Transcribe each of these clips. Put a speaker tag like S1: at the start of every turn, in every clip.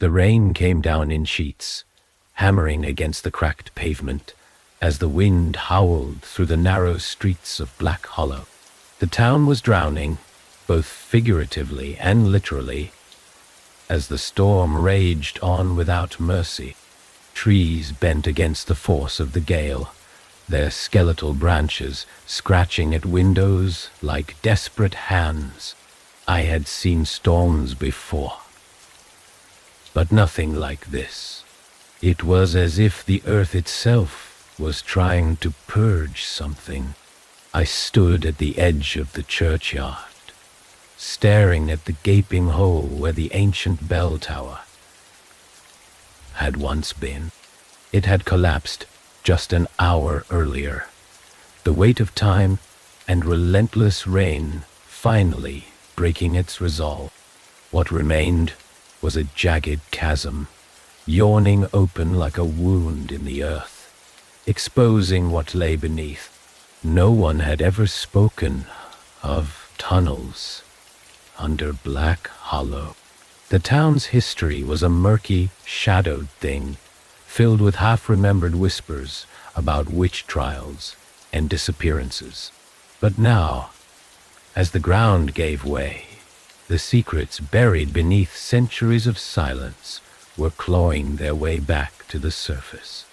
S1: The rain came down in sheets, hammering against the cracked pavement as the wind howled through the narrow streets of Black Hollow. The town was drowning, both figuratively and literally, as the storm raged on without mercy. Trees bent against the force of the gale, their skeletal branches scratching at windows like desperate hands. I had seen storms before, but nothing like this. It was as if the earth itself was trying to purge something. I stood at the edge of the churchyard, staring at the gaping hole where the ancient bell tower had once been. It had collapsed just an hour earlier. The weight of time and relentless rain finally breaking its resolve. What remained was a jagged chasm, yawning open like a wound in the earth, exposing what lay beneath. No one had ever spoken of tunnels under Black Hollow. The town's history was a murky, shadowed thing, filled with half-remembered whispers about witch trials and disappearances. But now, as the ground gave way, the secrets buried beneath centuries of silence were clawing their way back to the surface.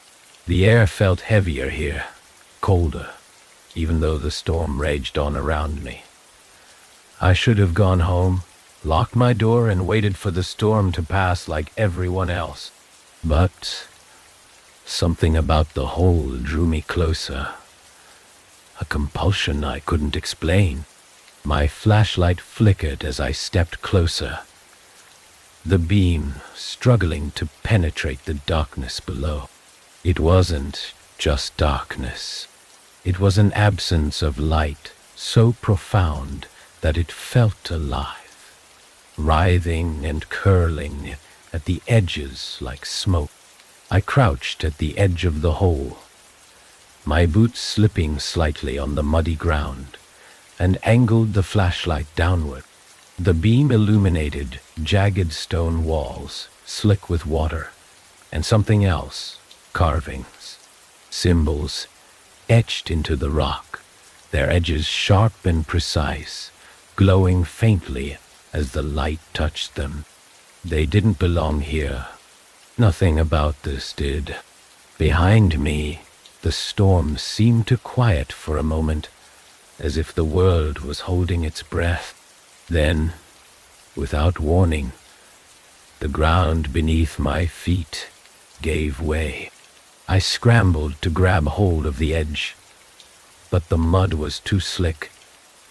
S1: The air felt heavier here, colder, even though the storm raged on around me. I should have gone home, locked my door, and waited for the storm to pass like everyone else. But something about the hole drew me closer, a compulsion I couldn't explain. My flashlight flickered as I stepped closer, the beam struggling to penetrate the darkness below. It wasn't just darkness. It was an absence of light so profound that it felt alive, writhing and curling at the edges like smoke. I crouched at the edge of the hole, my boots slipping slightly on the muddy ground, and angled the flashlight downward. The beam illuminated jagged stone walls, slick with water, and something else, carvings, symbols etched into the rock, their edges sharp and precise, glowing faintly as the light touched them. They didn't belong here. Nothing about this did. Behind me, the storm seemed to quiet for a moment, as if the world was holding its breath. Then, without warning, the ground beneath my feet gave way. I scrambled to grab hold of the edge, but the mud was too slick,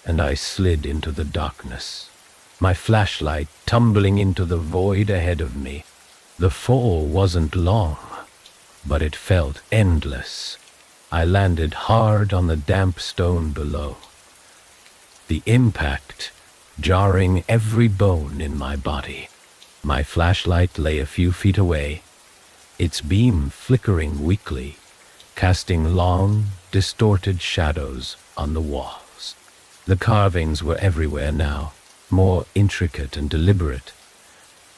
S1: and I slid into the darkness, my flashlight tumbling into the void ahead of me. The fall wasn't long, but it felt endless. I landed hard on the damp stone below, the impact jarring every bone in my body. My flashlight lay a few feet away, its beam flickering weakly, casting long, distorted shadows on the walls. The carvings were everywhere now, more intricate and deliberate,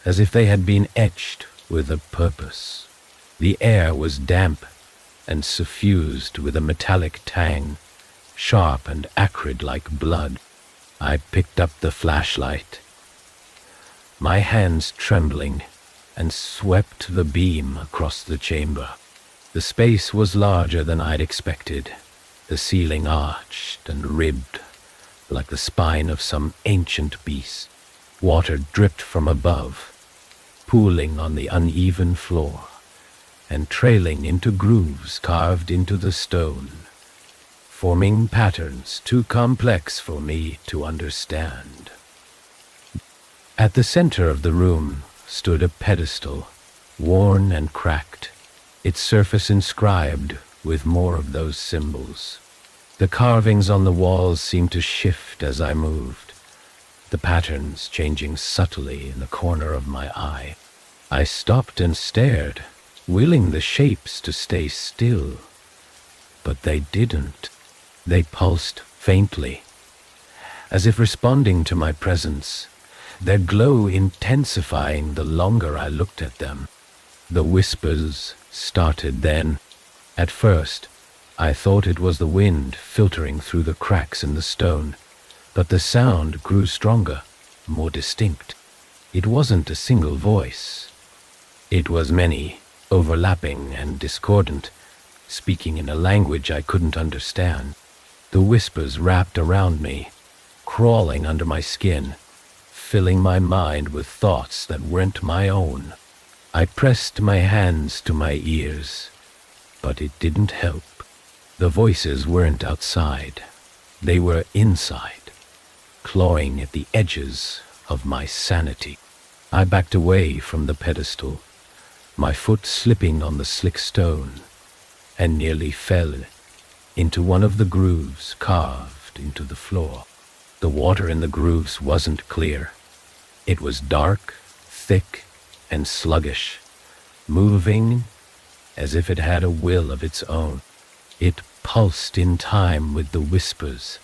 S1: as if they had been etched with a purpose. The air was damp and suffused with a metallic tang, sharp and acrid like blood. I picked up the flashlight, my hands trembling, and swept the beam across the chamber. The space was larger than I'd expected, the ceiling arched and ribbed like the spine of some ancient beast. Water dripped from above, pooling on the uneven floor and trailing into grooves carved into the stone, forming patterns too complex for me to understand. At the center of the room stood a pedestal, worn and cracked, its surface inscribed with more of those symbols. The carvings on the walls seemed to shift as I moved, the patterns changing subtly in the corner of my eye. I stopped and stared, willing the shapes to stay still, but they didn't. They pulsed faintly, as if responding to my presence, their glow intensifying the longer I looked at them. The whispers started then. At first, I thought it was the wind filtering through the cracks in the stone, but the sound grew stronger, more distinct. It wasn't a single voice. It was many, overlapping and discordant, speaking in a language I couldn't understand. The whispers wrapped around me, crawling under my skin, filling my mind with thoughts that weren't my own. I pressed my hands to my ears, but it didn't help. The voices weren't outside. They were inside, clawing at the edges of my sanity. I backed away from the pedestal, my foot slipping on the slick stone, and nearly fell into one of the grooves carved into the floor. The water in the grooves wasn't clear. It was dark, thick, and sluggish, moving as if it had a will of its own. It pulsed in time with the whispers,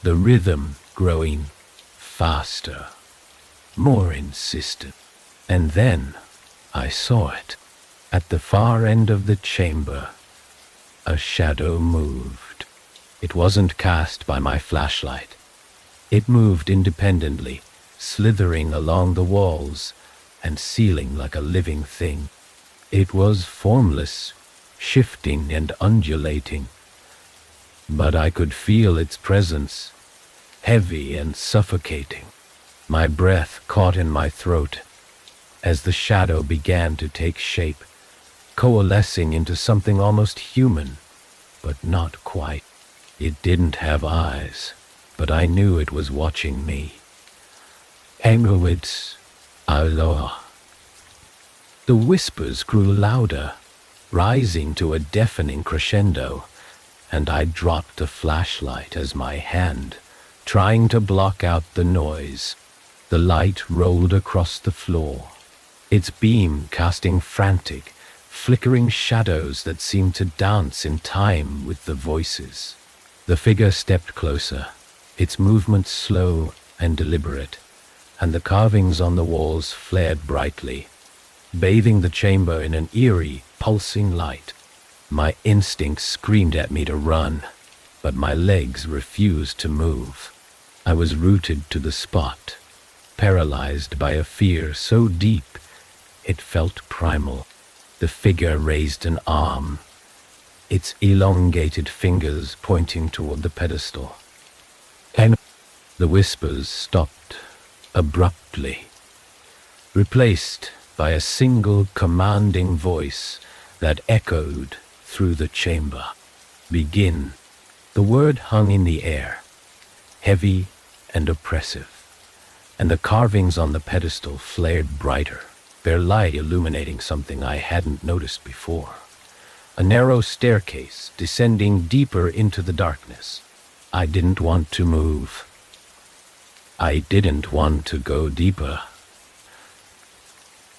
S1: the rhythm growing faster, more insistent. And then I saw it. At the far end of the chamber, a shadow moved. It wasn't cast by my flashlight. It moved independently, slithering along the walls and ceiling like a living thing. It was formless, shifting and undulating, but I could feel its presence, heavy and suffocating. My breath caught in my throat as the shadow began to take shape, coalescing into something almost human, but not quite. It didn't have eyes, but I knew it was watching me. Engelwitz, Aloha. The whispers grew louder, rising to a deafening crescendo, and I dropped the flashlight as my hand, trying to block out the noise. The light rolled across the floor, its beam casting frantic, flickering shadows that seemed to dance in time with the voices. The figure stepped closer, its movements slow and deliberate, and the carvings on the walls flared brightly, bathing the chamber in an eerie, pulsing light. My instincts screamed at me to run, but my legs refused to move. I was rooted to the spot, paralyzed by a fear so deep it felt primal. The figure raised an arm, its elongated fingers pointing toward the pedestal. And the whispers stopped abruptly, replaced by a single commanding voice that echoed through the chamber. Begin. The word hung in the air, heavy and oppressive, and the carvings on the pedestal flared brighter, their light illuminating something I hadn't noticed before. A narrow staircase descending deeper into the darkness. I didn't want to move. I didn't want to go deeper.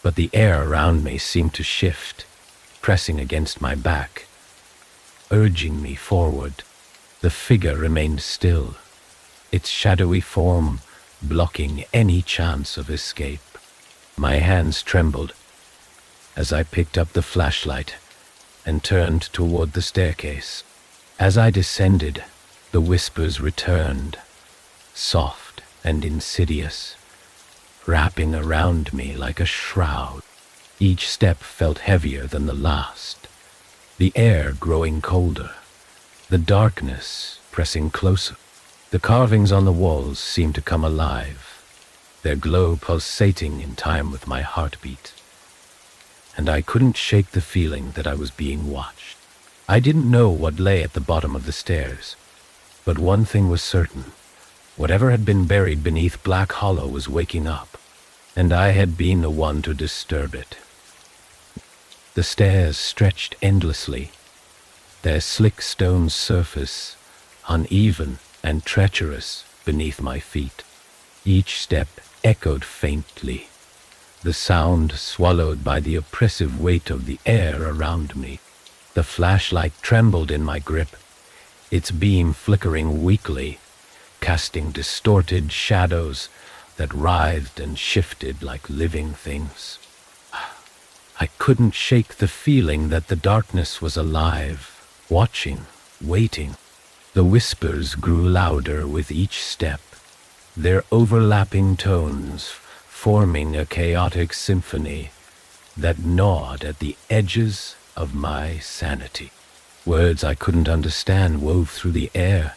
S1: But the air around me seemed to shift, pressing against my back, urging me forward. The figure remained still, its shadowy form blocking any chance of escape. My hands trembled as I picked up the flashlight and turned toward the staircase. As I descended, the whispers returned, soft and insidious, wrapping around me like a shroud. Each step felt heavier than the last, the air growing colder, the darkness pressing closer. The carvings on the walls seemed to come alive, their glow pulsating in time with my heartbeat. And I couldn't shake the feeling that I was being watched. I didn't know what lay at the bottom of the stairs, but one thing was certain. Whatever had been buried beneath Black Hollow was waking up, and I had been the one to disturb it. The stairs stretched endlessly, their slick stone surface uneven and treacherous beneath my feet. Each step echoed faintly, the sound swallowed by the oppressive weight of the air around me. The flashlight trembled in my grip, its beam flickering weakly, casting distorted shadows that writhed and shifted like living things. I couldn't shake the feeling that the darkness was alive, watching, waiting. The whispers grew louder with each step, their overlapping tones forming a chaotic symphony that gnawed at the edges of my sanity. Words I couldn't understand wove through the air,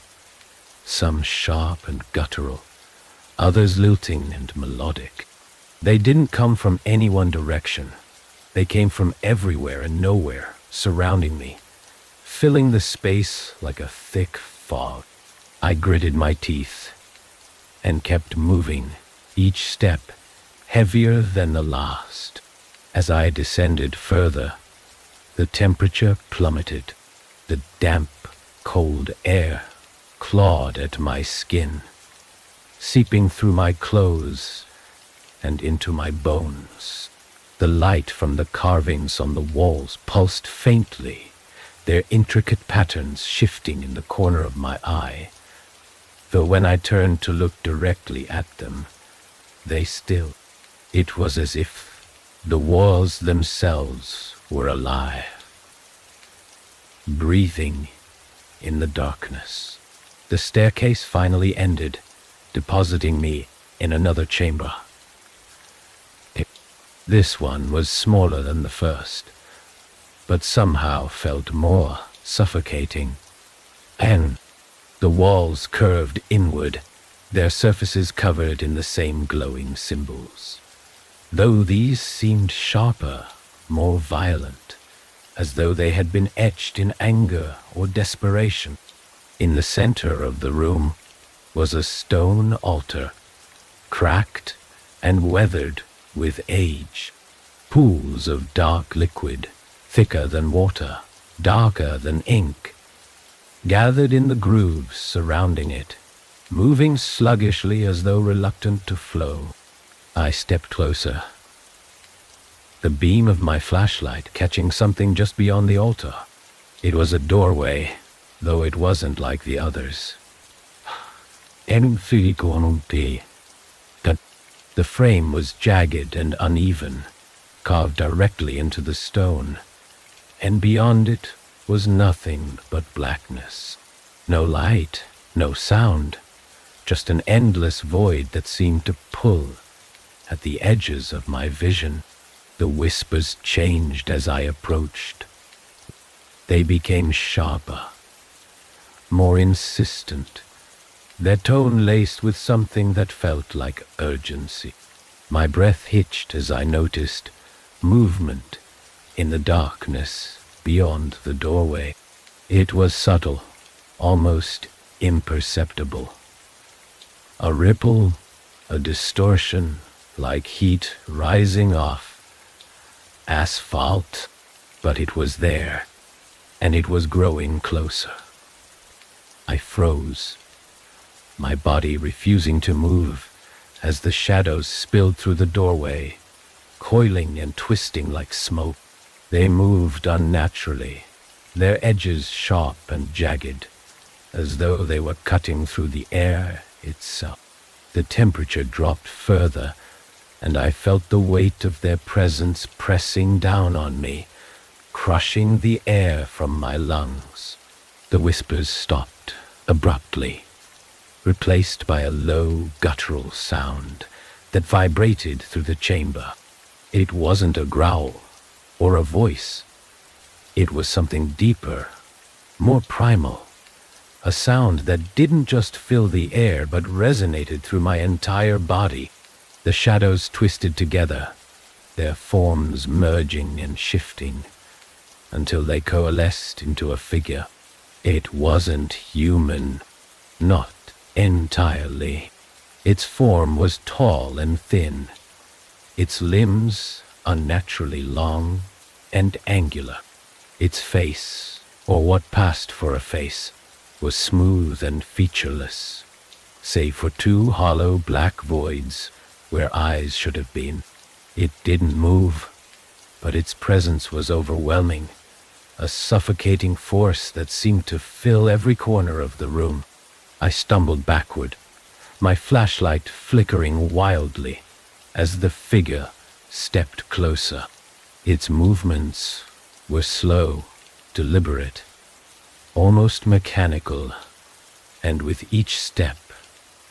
S1: some sharp and guttural, others lilting and melodic. They didn't come from any one direction. They came from everywhere and nowhere, surrounding me, filling the space like a thick fog. I gritted my teeth and kept moving, each step heavier than the last. As I descended further, the temperature plummeted. The damp, cold air clawed at my skin, seeping through my clothes and into my bones. The light from the carvings on the walls pulsed faintly, their intricate patterns shifting in the corner of my eye, though when I turned to look directly at them, they still. It was as if the walls themselves were alive, breathing in the darkness. The staircase finally ended, depositing me in another chamber. This one was smaller than the first, but somehow felt more suffocating. And the walls curved inward, their surfaces covered in the same glowing symbols, though these seemed sharper, more violent, as though they had been etched in anger or desperation. In the center of the room was a stone altar, cracked and weathered with age. Pools of dark liquid, thicker than water, darker than ink, gathered in the grooves surrounding it, moving sluggishly as though reluctant to flow. I stepped closer, the beam of my flashlight catching something just beyond the altar. It was a doorway, though it wasn't like the others. The frame was jagged and uneven, carved directly into the stone, and beyond it was nothing but blackness. No light, no sound, just an endless void that seemed to pull at the edges of my vision. The whispers changed as I approached. They became sharper, more insistent, their tone laced with something that felt like urgency. My breath hitched as I noticed movement in the darkness beyond the doorway. It was subtle, almost imperceptible. A ripple, a distortion, like heat rising off asphalt, but it was there, and it was growing closer. I froze, my body refusing to move as the shadows spilled through the doorway, coiling and twisting like smoke. They moved unnaturally, their edges sharp and jagged, as though they were cutting through the air itself. The temperature dropped further, and I felt the weight of their presence pressing down on me, crushing the air from my lungs. The whispers stopped abruptly, replaced by a low, guttural sound that vibrated through the chamber. It wasn't a growl or a voice. It was something deeper, more primal, a sound that didn't just fill the air but resonated through my entire body. The shadows twisted together, their forms merging and shifting until they coalesced into a figure. It wasn't human, not entirely. Its form was tall and thin, its limbs unnaturally long and angular. Its face, or what passed for a face, was smooth and featureless, save for two hollow black voids where eyes should have been. It didn't move, but its presence was overwhelming, a suffocating force that seemed to fill every corner of the room. I stumbled backward, my flashlight flickering wildly as the figure stepped closer. Its movements were slow, deliberate, almost mechanical, and with each step,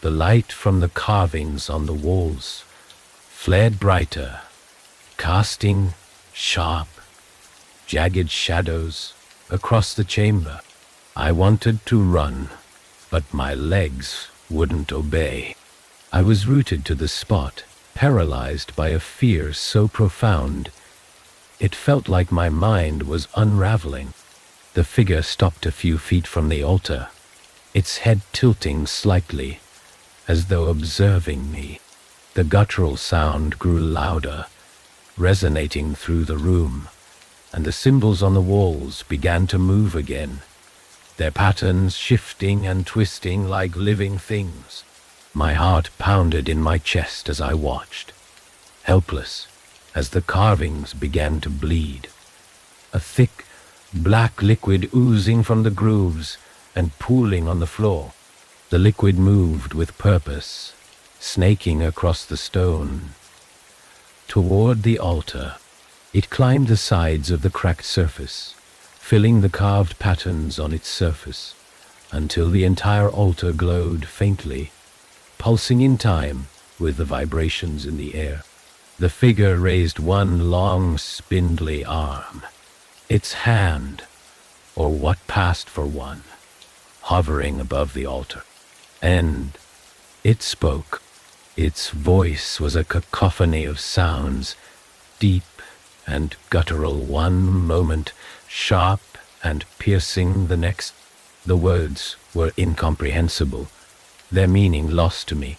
S1: the light from the carvings on the walls flared brighter, casting sharp, jagged shadows across the chamber. I wanted to run, but my legs wouldn't obey. I was rooted to the spot, paralyzed by a fear so profound, it felt like my mind was unraveling. The figure stopped a few feet from the altar, its head tilting slightly, as though observing me. The guttural sound grew louder, resonating through the room, and the symbols on the walls began to move again, their patterns shifting and twisting like living things. My heart pounded in my chest as I watched, helpless, as the carvings began to bleed. A thick, black liquid oozing from the grooves and pooling on the floor. The liquid moved with purpose, snaking across the stone. Toward the altar, it climbed the sides of the cracked surface, filling the carved patterns on its surface, until the entire altar glowed faintly, pulsing in time with the vibrations in the air. The figure raised one long, spindly arm, its hand, or what passed for one, hovering above the altar. And it spoke. Its voice was a cacophony of sounds, deep and guttural one moment, sharp and piercing the next. The words were incomprehensible, their meaning lost to me,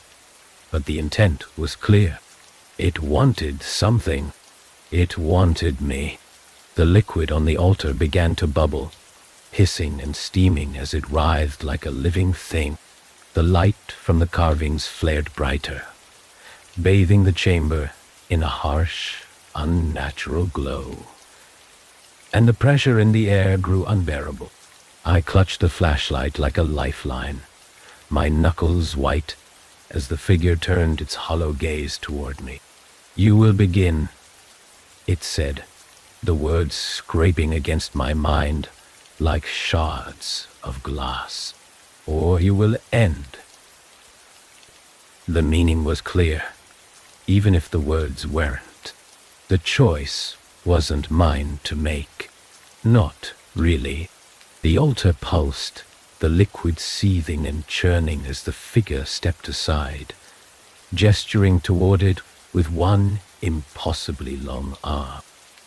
S1: but the intent was clear. It wanted something. It wanted me. The liquid on the altar began to bubble, hissing and steaming as it writhed like a living thing. The light from the carvings flared brighter, bathing the chamber in a harsh, unnatural glow. And the pressure in the air grew unbearable. I clutched the flashlight like a lifeline, my knuckles white as the figure turned its hollow gaze toward me. "You will begin," it said, the words scraping against my mind like shards of glass. "Or you will end." The meaning was clear, even if the words weren't. The choice wasn't mine to make. Not really. The altar pulsed, the liquid seething and churning as the figure stepped aside, gesturing toward it with one impossibly long arm.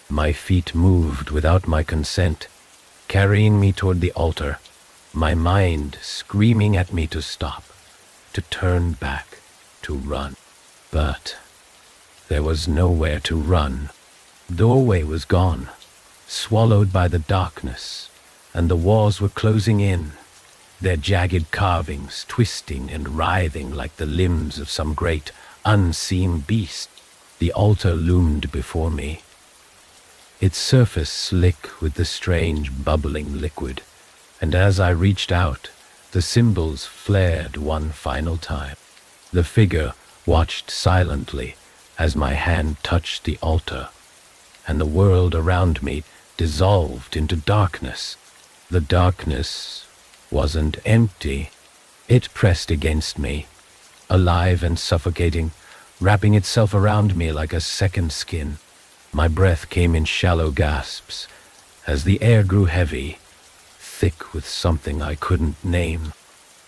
S1: My feet moved without my consent, carrying me toward the altar, my mind screaming at me to stop, to turn back, to run. But there was nowhere to run. Doorway was gone, swallowed by the darkness, and the walls were closing in, their jagged carvings twisting and writhing like the limbs of some great, unseen beast. The altar loomed before me, its surface slick with the strange bubbling liquid, and as I reached out, the symbols flared one final time. The figure watched silently as my hand touched the altar, and the world around me dissolved into darkness. The darkness wasn't empty. It pressed against me, alive and suffocating, wrapping itself around me like a second skin. My breath came in shallow gasps as the air grew heavy, thick with something I couldn't name.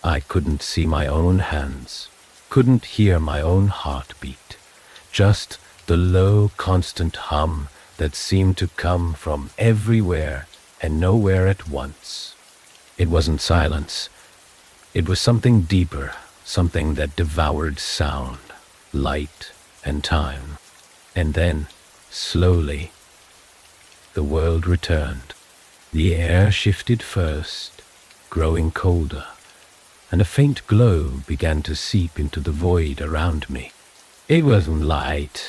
S1: I couldn't see my own hands, couldn't hear my own heartbeat, just the low, constant hum that seemed to come from everywhere and nowhere at once. It wasn't silence. It was something deeper, something that devoured sound, light, and time. And then, slowly, the world returned. The air shifted first, growing colder, and a faint glow began to seep into the void around me. It wasn't light.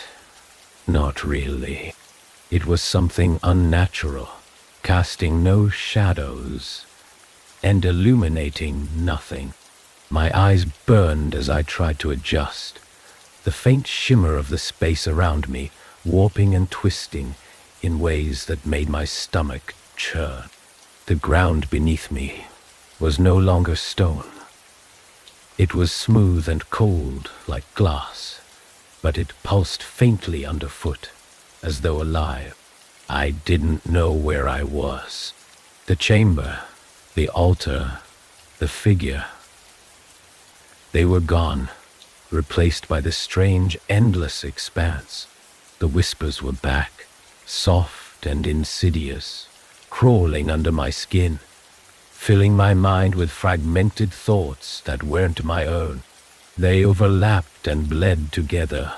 S1: Not really. It was something unnatural, casting no shadows and illuminating nothing. My eyes burned as I tried to adjust, the faint shimmer of the space around me warping and twisting in ways that made my stomach churn. The ground beneath me was no longer stone. It was smooth and cold like glass, but it pulsed faintly underfoot, as though alive. I didn't know where I was. The chamber, the altar, the figure. They were gone, replaced by the strange, endless expanse. The whispers were back, soft and insidious, crawling under my skin, filling my mind with fragmented thoughts that weren't my own. They overlapped and bled together,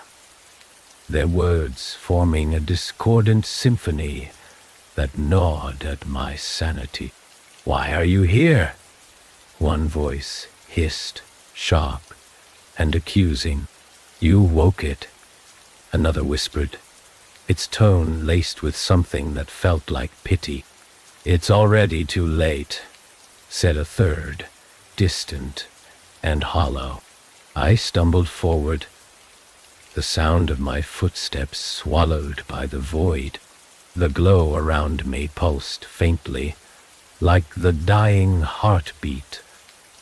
S1: their words forming a discordant symphony that gnawed at my sanity. "Why are you here?" One voice hissed, sharp and accusing. "You woke it," another whispered, its tone laced with something that felt like pity. "It's already too late," said a third, distant and hollow. I stumbled forward, the sound of my footsteps swallowed by the void. The glow around me pulsed faintly, like the dying heartbeat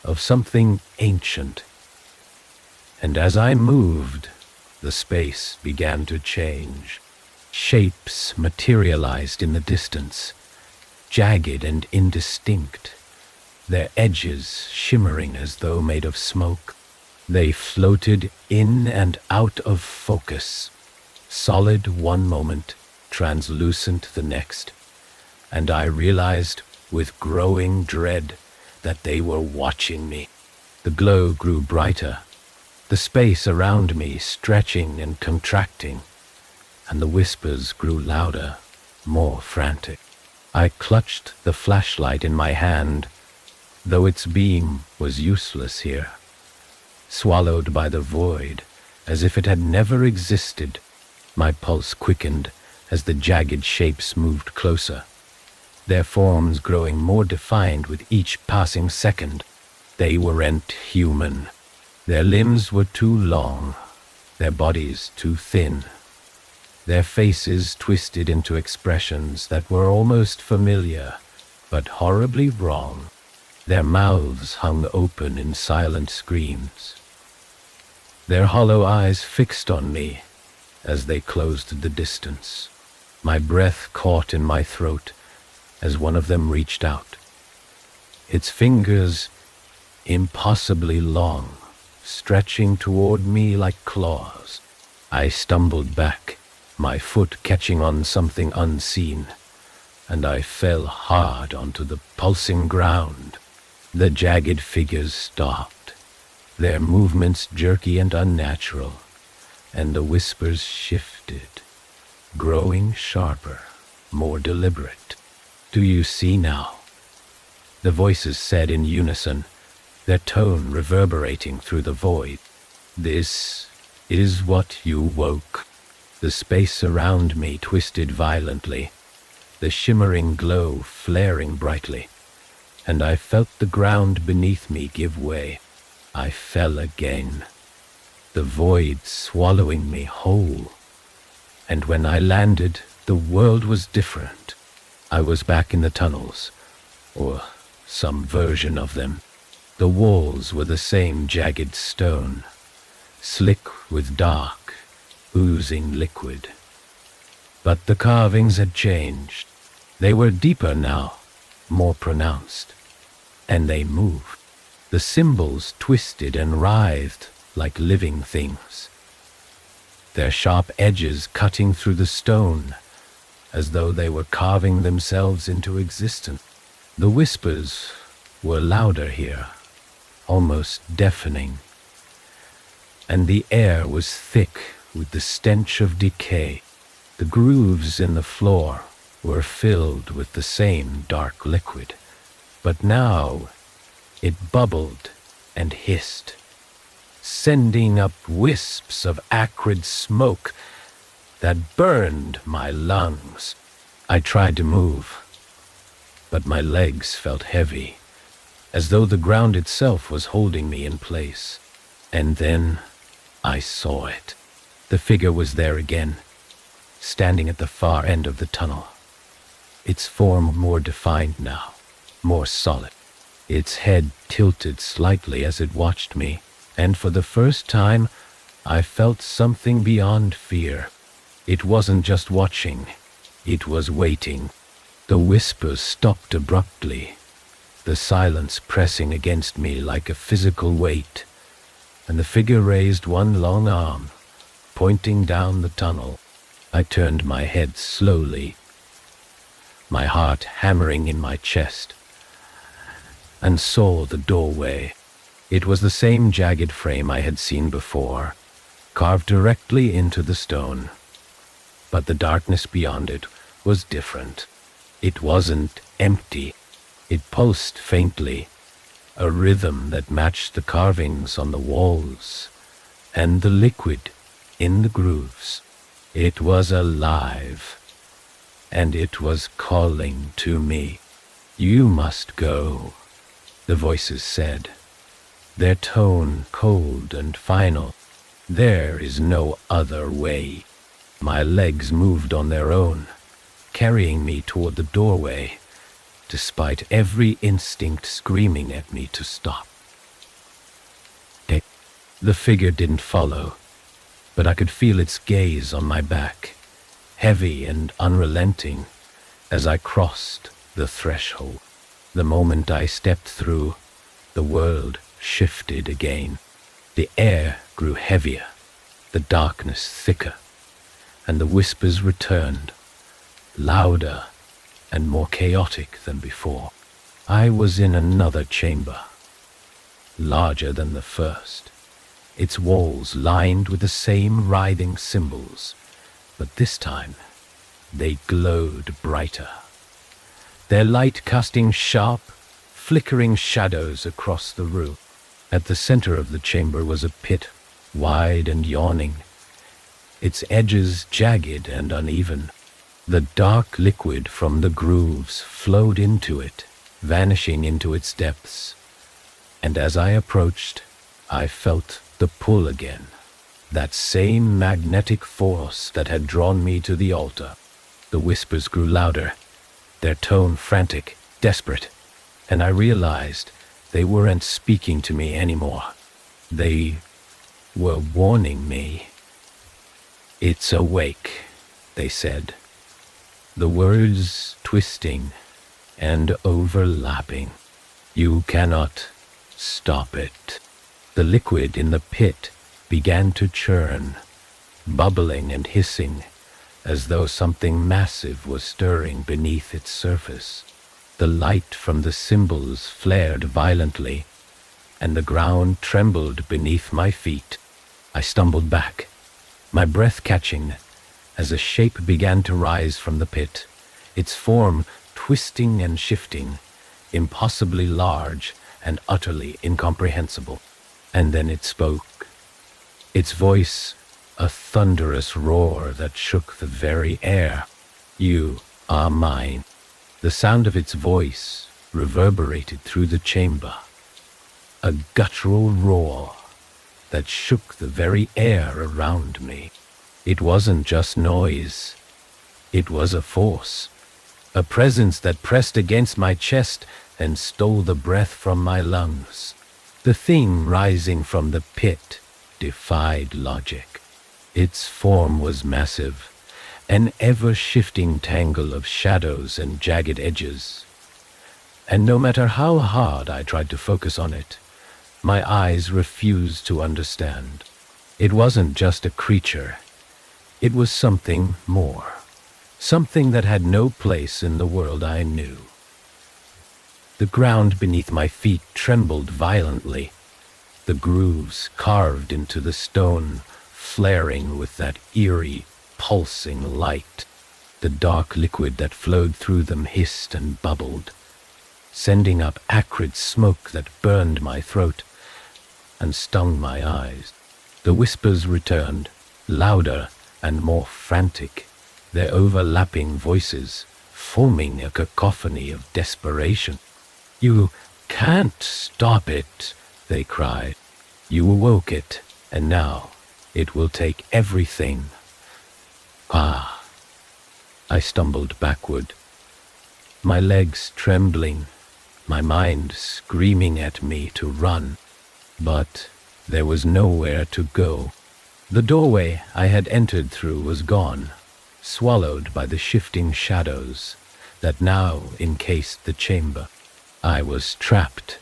S1: of something ancient. And as I moved, the space began to change. Shapes materialized in the distance, jagged and indistinct, their edges shimmering as though made of smoke. They floated in and out of focus, solid one moment, translucent the next, and I realized with growing dread that they were watching me. The glow grew brighter, the space around me stretching and contracting, and the whispers grew louder, more frantic. I clutched the flashlight in my hand, though its beam was useless here. Swallowed by the void, as if it had never existed, my pulse quickened as the jagged shapes moved closer, their forms growing more defined with each passing second. They weren't human. Their limbs were too long, their bodies too thin, their faces twisted into expressions that were almost familiar, but horribly wrong. Their mouths hung open in silent screams, their hollow eyes fixed on me as they closed the distance. My breath caught in my throat as one of them reached out, its fingers impossibly long, stretching toward me like claws. I stumbled back, my foot catching on something unseen, and I fell hard onto the pulsing ground. The jagged figures stopped, their movements jerky and unnatural, and the whispers shifted, growing sharper, more deliberate. "Do you see now?" the voices said in unison, their tone reverberating through the void. "This is what you woke." The space around me twisted violently, the shimmering glow flaring brightly, and I felt the ground beneath me give way. I fell again, the void swallowing me whole. And when I landed, the world was different. I was back in the tunnels, or some version of them. The walls were the same jagged stone, slick with dark, oozing liquid. But the carvings had changed. They were deeper now, more pronounced, and they moved. The symbols twisted and writhed like living things, their sharp edges cutting through the stone as though they were carving themselves into existence. The whispers were louder here, almost deafening, and the air was thick with the stench of decay. The grooves in the floor were filled with the same dark liquid, but now it bubbled and hissed, sending up wisps of acrid smoke that burned my lungs. I tried to move, but my legs felt heavy, as though the ground itself was holding me in place. And then I saw it. The figure was there again, standing at the far end of the tunnel. Its form more defined now, more solid. Its head tilted slightly as it watched me, and for the first time, I felt something beyond fear. It wasn't just watching, it was waiting. The whispers stopped abruptly, the silence pressing against me like a physical weight, and the figure raised one long arm, pointing down the tunnel. I turned my head slowly, my heart hammering in my chest, and saw the doorway. It was the same jagged frame I had seen before, carved directly into the stone. But the darkness beyond it was different. It wasn't empty. It pulsed faintly, a rhythm that matched the carvings on the walls and the liquid in the grooves. It was alive, and it was calling to me. "You must go," the voices said, their tone cold and final. "There is no other way." My legs moved on their own, carrying me toward the doorway, despite every instinct screaming at me to stop. The figure didn't follow, but I could feel its gaze on my back, heavy and unrelenting, as I crossed the threshold. The moment I stepped through, the world shifted again. The air grew heavier, the darkness thicker, and the whispers returned, louder and more chaotic than before. I was in another chamber, larger than the first, its walls lined with the same writhing symbols, but this time they glowed brighter, their light casting sharp, flickering shadows across the room. At the center of the chamber was a pit, wide and yawning, its edges jagged and uneven. The dark liquid from the grooves flowed into it, vanishing into its depths. And as I approached, I felt the pull again, that same magnetic force that had drawn me to the altar. The whispers grew louder, their tone frantic, desperate, and I realized they weren't speaking to me anymore. They were warning me. "It's awake," they said, the words twisting and overlapping. "You cannot stop it." The liquid in the pit began to churn, bubbling and hissing, as though something massive was stirring beneath its surface. The light from the symbols flared violently, and the ground trembled beneath my feet. I stumbled back, my breath catching, as a shape began to rise from the pit, its form twisting and shifting, impossibly large and utterly incomprehensible. And then it spoke, its voice a thunderous roar that shook the very air. "You are mine." The sound of its voice reverberated through the chamber, a guttural roar that shook the very air around me. It wasn't just noise, it was a force, a presence that pressed against my chest and stole the breath from my lungs. The thing rising from the pit defied logic. Its form was massive, an ever-shifting tangle of shadows and jagged edges. And no matter how hard I tried to focus on it, my eyes refused to understand. It wasn't just a creature. It was something more, something that had no place in the world I knew. The ground beneath my feet trembled violently, the grooves carved into the stone flaring with that eerie, pulsing light. The dark liquid that flowed through them hissed and bubbled, sending up acrid smoke that burned my throat and stung my eyes. The whispers returned, louder and more frantic, their overlapping voices forming a cacophony of desperation. "You can't stop it," they cried. "You awoke it, and now it will take everything." Ah! I stumbled backward, my legs trembling, my mind screaming at me to run. But there was nowhere to go. The doorway I had entered through was gone, swallowed by the shifting shadows that now encased the chamber. I was trapped,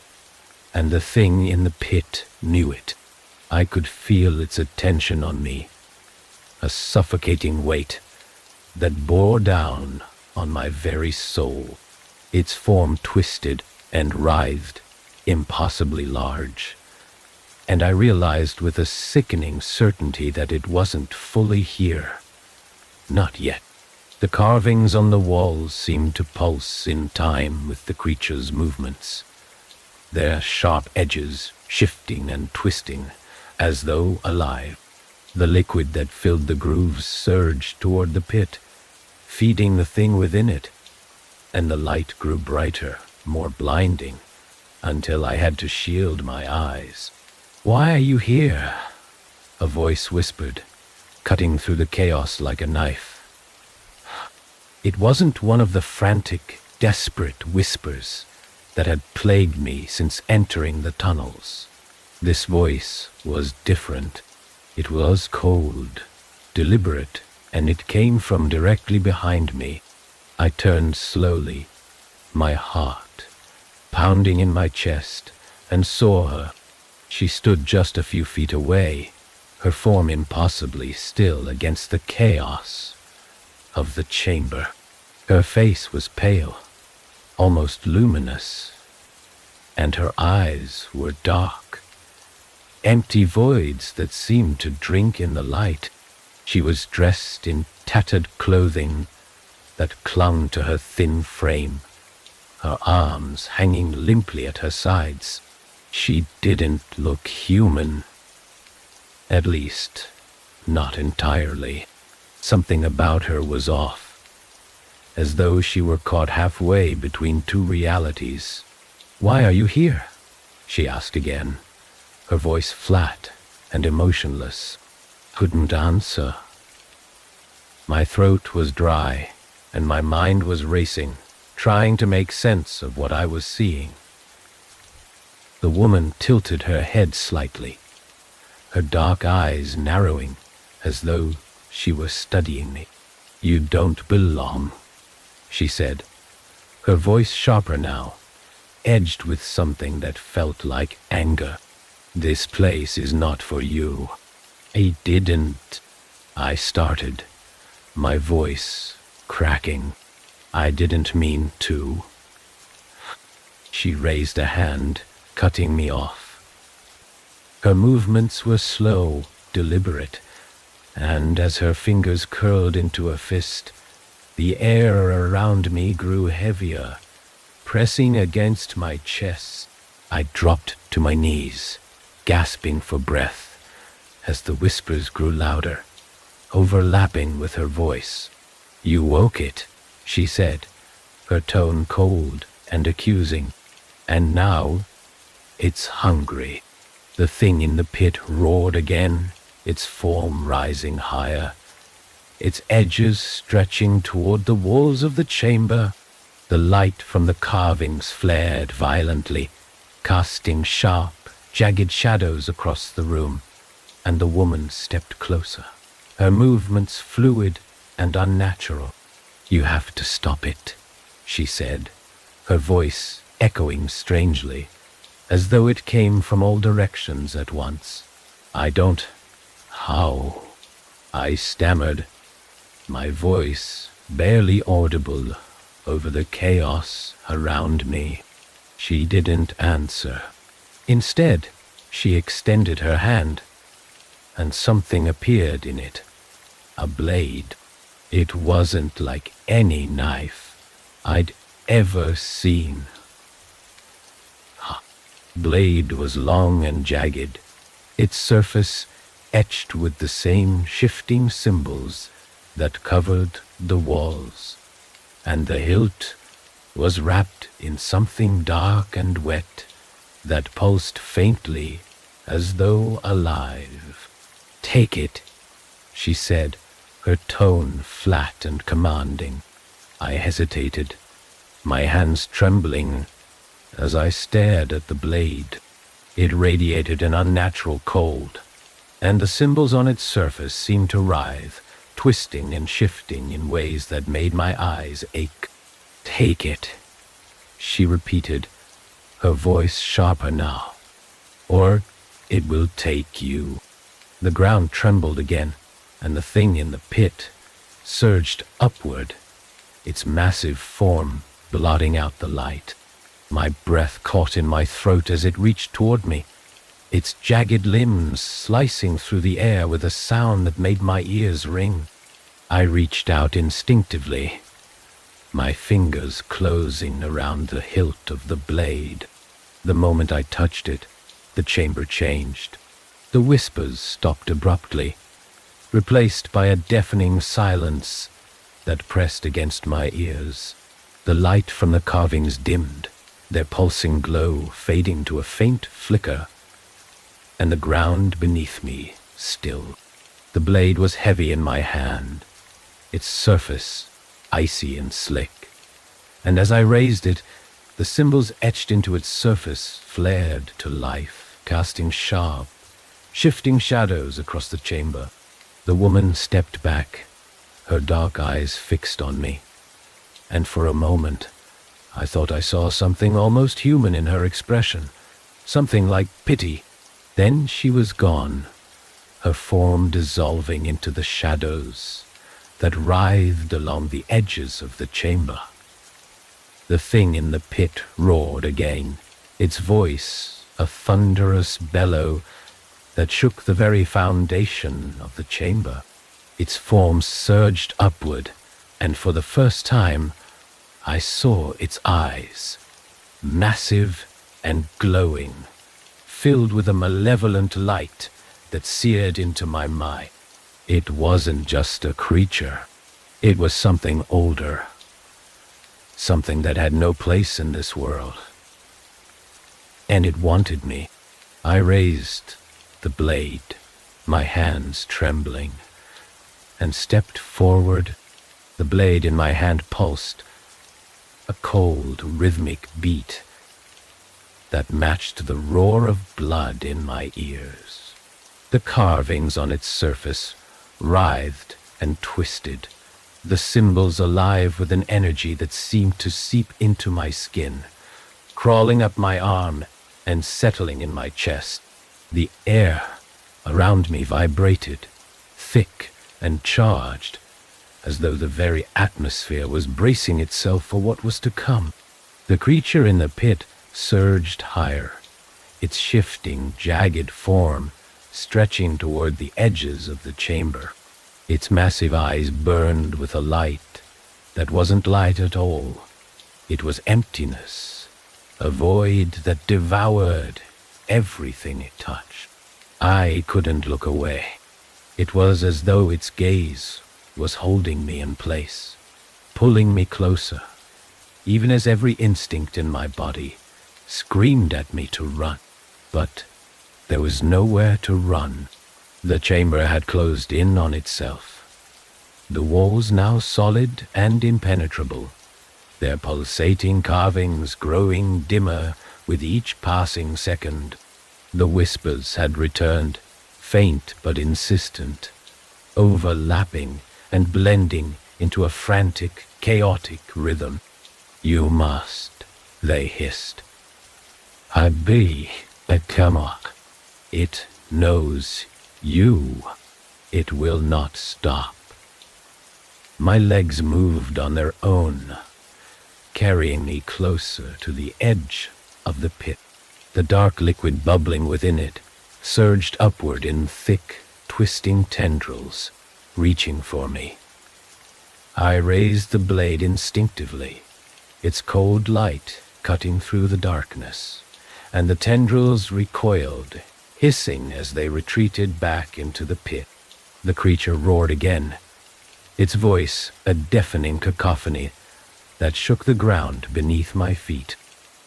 S1: and the thing in the pit knew it. I could feel its attention on me, a suffocating weight that bore down on my very soul. Its form twisted and writhed, impossibly large, and I realized with a sickening certainty that it wasn't fully here. Not yet. The carvings on the walls seemed to pulse in time with the creature's movements, their sharp edges shifting and twisting as though alive. The liquid that filled the grooves surged toward the pit, feeding the thing within it, and the light grew brighter, more blinding, until I had to shield my eyes. "Why are you here?" a voice whispered, cutting through the chaos like a knife. It wasn't one of the frantic, desperate whispers that had plagued me since entering the tunnels. This voice was different. It was cold, deliberate, and it came from directly behind me. I turned slowly, my heart pounding in my chest, and saw her. She stood just a few feet away, her form impossibly still against the chaos of the chamber. Her face was pale, almost luminous, and her eyes were dark, empty voids that seemed to drink in the light. She was dressed in tattered clothing that clung to her thin frame, her arms hanging limply at her sides. She didn't look human. At least, not entirely. Something about her was off, as though she were caught halfway between two realities. "Why are you here?" she asked again, her voice flat and emotionless. Couldn't answer. My throat was dry, and my mind was racing, trying to make sense of what I was seeing. The woman tilted her head slightly, her dark eyes narrowing as though she were studying me. "You don't belong," she said, her voice sharper now, edged with something that felt like anger. "This place is not for you." I started, my voice cracking. "I didn't mean to." She raised a hand, cutting me off. Her movements were slow, deliberate, and as her fingers curled into a fist, the air around me grew heavier, pressing against my chest. I dropped to my knees, gasping for breath, as the whispers grew louder, overlapping with her voice. "You woke it," she said, her tone cold and accusing. "And now it's hungry." The thing in the pit roared again, its form rising higher, its edges stretching toward the walls of the chamber. The light from the carvings flared violently, casting sharp, jagged shadows across the room, and the woman stepped closer, her movements fluid and unnatural. "You have to stop it," she said, her voice echoing strangely, as though it came from all directions at once. "I don't... How?" I stammered, my voice barely audible over the chaos around me. She didn't answer. Instead, she extended her hand, and something appeared in it. A blade. It wasn't like any knife I'd ever seen. The blade was long and jagged, its surface etched with the same shifting symbols that covered the walls, and the hilt was wrapped in something dark and wet that pulsed faintly as though alive. "Take it," she said, her tone flat and commanding. I hesitated, my hands trembling as I stared at the blade. It radiated an unnatural cold, and the symbols on its surface seemed to writhe, twisting and shifting in ways that made my eyes ache. "Take it," she repeated, her voice sharper now, "or it will take you." The ground trembled again, and the thing in the pit surged upward, its massive form blotting out the light. My breath caught in my throat as it reached toward me, its jagged limbs slicing through the air with a sound that made my ears ring. I reached out instinctively, my fingers closing around the hilt of the blade. The moment I touched it, the chamber changed. The whispers stopped abruptly, replaced by a deafening silence that pressed against my ears. The light from the carvings dimmed, their pulsing glow fading to a faint flicker, and the ground beneath me stilled. The blade was heavy in my hand, its surface icy and slick, and as I raised it, the symbols etched into its surface flared to life, casting sharp, shifting shadows across the chamber. The woman stepped back, her dark eyes fixed on me, and for a moment I thought I saw something almost human in her expression, something like pity. Then she was gone, her form dissolving into the shadows that writhed along the edges of the chamber. The thing in the pit roared again, its voice a thunderous bellow that shook the very foundation of the chamber. Its form surged upward, and for the first time I saw its eyes, massive and glowing, filled with a malevolent light that seared into my mind. It wasn't just a creature. It was something older, something that had no place in this world. And it wanted me. I raised the blade, my hands trembling, and stepped forward. The blade in my hand pulsed, a cold, rhythmic beat that matched the roar of blood in my ears. The carvings on its surface writhed and twisted, the symbols alive with an energy that seemed to seep into my skin, crawling up my arm and settling in my chest. The air around me vibrated, thick and charged, as though the very atmosphere was bracing itself for what was to come. The creature in the pit surged higher, its shifting, jagged form stretching toward the edges of the chamber. Its massive eyes burned with a light that wasn't light at all. It was emptiness, a void that devoured everything it touched. I couldn't look away. It was as though its gaze was holding me in place, pulling me closer, even as every instinct in my body screamed at me to run. But there was nowhere to run. The chamber had closed in on itself, the walls now solid and impenetrable, their pulsating carvings growing dimmer with each passing second. The whispers had returned, faint but insistent, overlapping and blending into a frantic, chaotic rhythm. "You must," they hissed. "I be a Kamok. It knows you. It will not stop." My legs moved on their own, carrying me closer to the edge of the pit. The dark liquid bubbling within it surged upward in thick, twisting tendrils, reaching for me. I raised the blade instinctively, its cold light cutting through the darkness, and the tendrils recoiled, hissing as they retreated back into the pit. The creature roared again, its voice a deafening cacophony that shook the ground beneath my feet.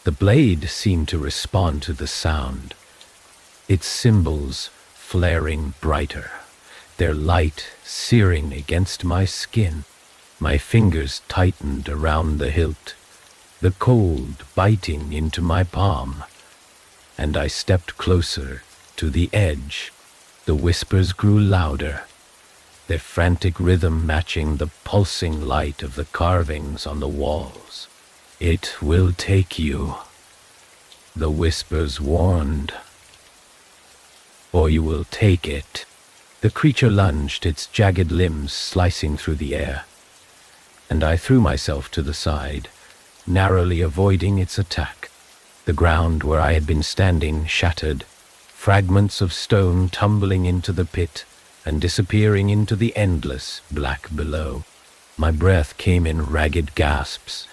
S1: The blade seemed to respond to the sound, its symbols flaring brighter, their light searing against my skin. My fingers tightened around the hilt, the cold biting into my palm, and I stepped closer to the edge. The whispers grew louder, their frantic rhythm matching the pulsing light of the carvings on the walls. "It will take you," the whispers warned, "or you will take it." The creature lunged, its jagged limbs slicing through the air, and I threw myself to the side, narrowly avoiding its attack. The ground where I had been standing shattered, fragments of stone tumbling into the pit and disappearing into the endless black below. My breath came in ragged gasps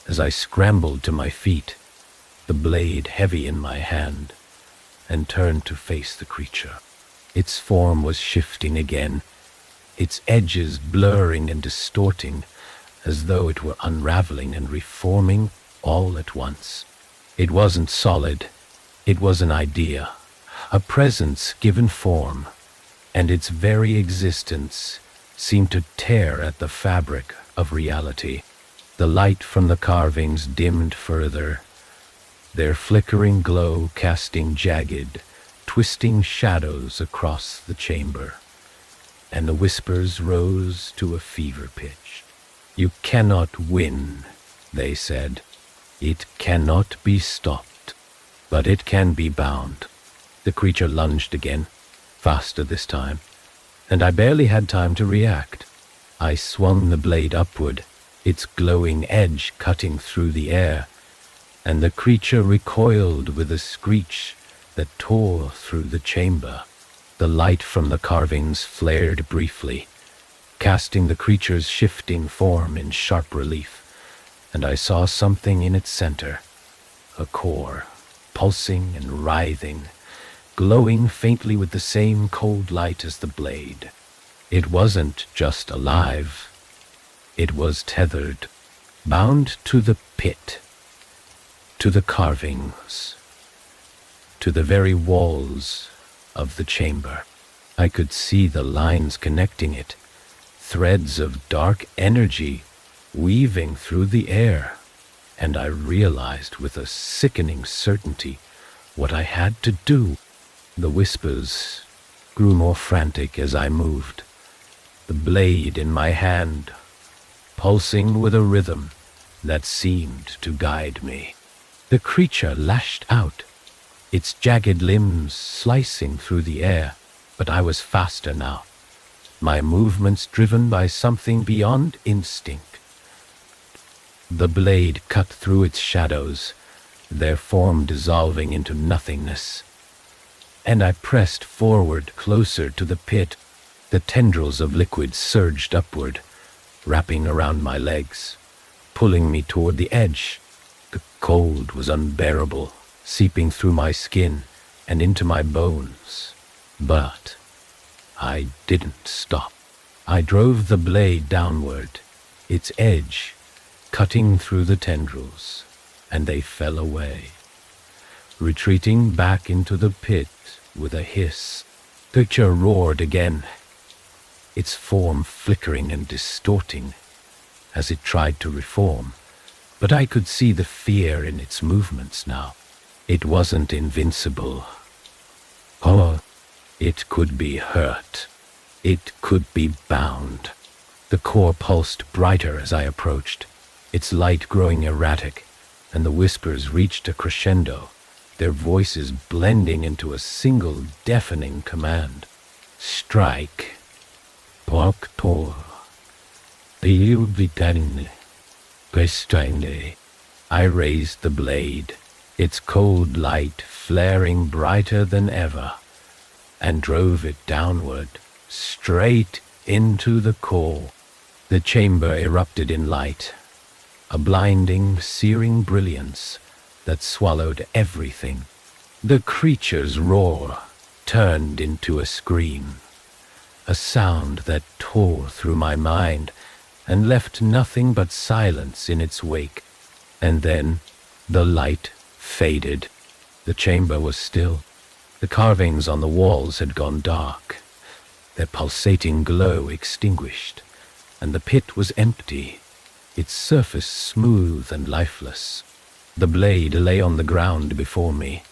S1: as I scrambled to my feet, the blade heavy in my hand, and turned to face the creature. Its form was shifting again, its edges blurring and distorting, as though it were unraveling and reforming all at once. It wasn't solid, it was an idea, a presence given form, and its very existence seemed to tear at the fabric of reality. The light from the carvings dimmed further, their flickering glow casting jagged, twisting shadows across the chamber, and the whispers rose to a fever pitch. "You cannot win," they said. "It cannot be stopped, but it can be bound." The creature lunged again, faster this time, and I barely had time to react. I swung the blade upward, its glowing edge cutting through the air, and the creature recoiled with a screech that tore through the chamber. The light from the carvings flared briefly, casting the creature's shifting form in sharp relief, and I saw something in its center, a core, pulsing and writhing, glowing faintly with the same cold light as the blade. It wasn't just alive, it was tethered, bound to the pit, to the carvings, to the very walls of the chamber. I could see the lines connecting it, threads of dark energy weaving through the air, and I realized with a sickening certainty what I had to do. The whispers grew more frantic as I moved, the blade in my hand pulsing with a rhythm that seemed to guide me. The creature lashed out, its jagged limbs slicing through the air, but I was faster now, my movements driven by something beyond instinct. The blade cut through its shadows, their form dissolving into nothingness, and I pressed forward closer to the pit. The tendrils of liquid surged upward, wrapping around my legs, pulling me toward the edge. The cold was unbearable, seeping through my skin and into my bones. But I didn't stop. I drove the blade downward, its edge cutting through the tendrils, and they fell away, retreating back into the pit with a hiss. The creature roared again, its form flickering and distorting as it tried to reform, but I could see the fear in its movements now. It wasn't invincible. Oh, it could be hurt. It could be bound. The core pulsed brighter as I approached, its light growing erratic, and the whispers reached a crescendo, their voices blending into a single deafening command. "Strike. Proctor. Bilbitane. Prestine." I raised the blade, its cold light flaring brighter than ever, and drove it downward, straight into the core. The chamber erupted in light, a blinding, searing brilliance that swallowed everything. The creature's roar turned into a scream, a sound that tore through my mind and left nothing but silence in its wake. And then the light faded. The chamber was still. The carvings on the walls had gone dark, their pulsating glow extinguished, and the pit was empty, its surface smooth and lifeless. The blade lay on the ground before me,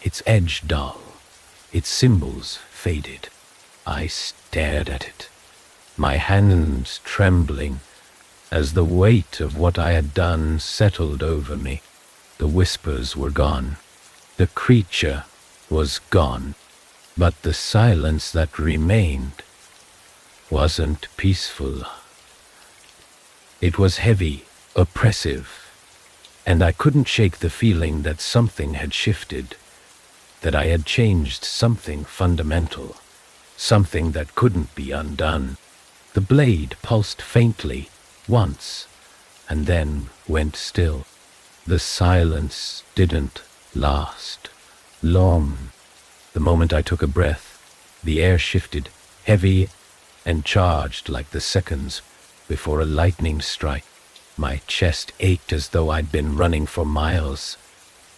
S1: its edge dull, its symbols faded. I stared at it, my hands trembling as the weight of what I had done settled over me. The whispers were gone. The creature was gone. But the silence that remained wasn't peaceful. It was heavy, oppressive, and I couldn't shake the feeling that something had shifted, that I had changed something fundamental, something that couldn't be undone. The blade pulsed faintly once, and then went still. The silence didn't last long. The moment I took a breath, the air shifted, heavy and charged like the seconds before a lightning strike. My chest ached as though I'd been running for miles.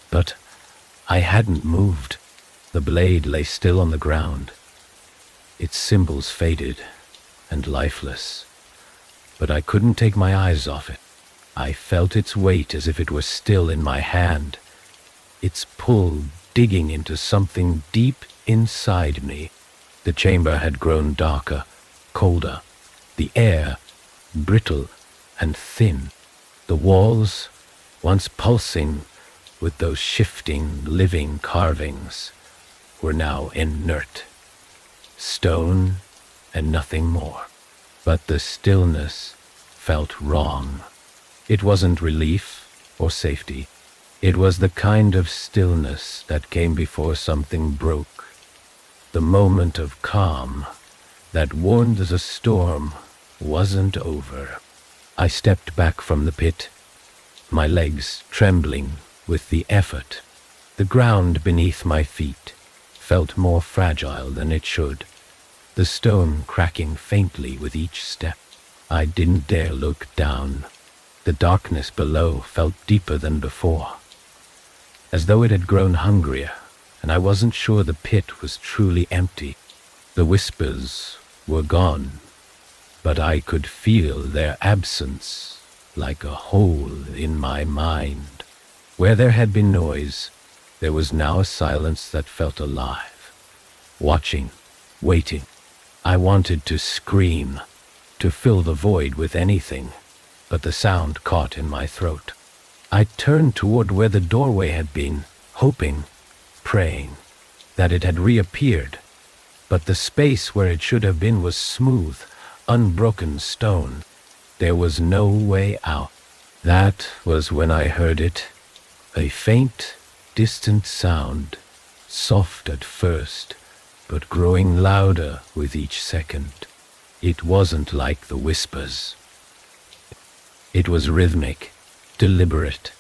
S1: But I hadn't moved. The blade lay still on the ground, its symbols faded and lifeless. But I couldn't take my eyes off it. I felt its weight as if it were still in my hand, its pull digging into something deep inside me. The chamber had grown darker, colder, the air brittle and thin. The walls, once pulsing with those shifting, living carvings, were now inert, stone and nothing more. But the stillness felt wrong. It wasn't relief or safety. It was the kind of stillness that came before something broke, the moment of calm that warned the storm wasn't over. I stepped back from the pit, my legs trembling with the effort. The ground beneath my feet felt more fragile than it should, the stone cracking faintly with each step. I didn't dare look down. The darkness below felt deeper than before, as though it had grown hungrier, and I wasn't sure the pit was truly empty. The whispers were gone, but I could feel their absence like a hole in my mind. Where there had been noise, there was now a silence that felt alive, watching, waiting. I wanted to scream, to fill the void with anything, but the sound caught in my throat. I turned toward where the doorway had been, hoping, praying, that it had reappeared. But the space where it should have been was smooth, unbroken stone. There was no way out. That was when I heard it, a faint, distant sound, soft at first, but growing louder with each second. It wasn't like the whispers. It was rhythmic, deliberate,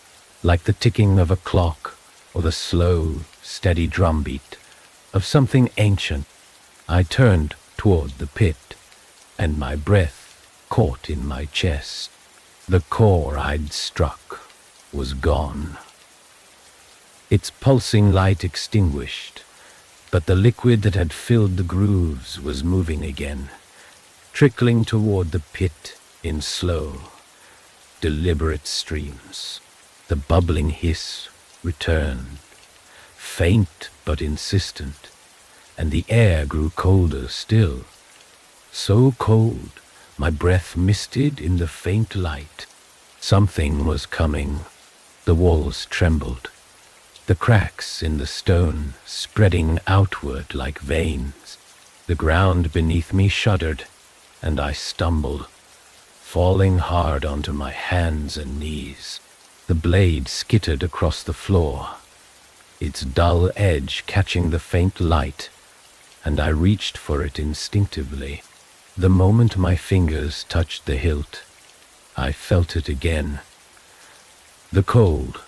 S1: like the ticking of a clock or the slow, steady drumbeat of something ancient. I turned toward the pit, and my breath caught in my chest. The core I'd struck was gone. Its pulsing light extinguished, but the liquid that had filled the grooves was moving again, trickling toward the pit in slow, deliberate streams. The bubbling hiss returned, faint but insistent, and the air grew colder still, so cold my breath misted in the faint light. Something was coming. The walls trembled, the cracks in the stone spreading outward like veins. The ground beneath me shuddered, and I stumbled, falling hard onto my hands and knees. The blade skittered across the floor, its dull edge catching the faint light, and I reached for it instinctively. The moment my fingers touched the hilt, I felt it again. The cold,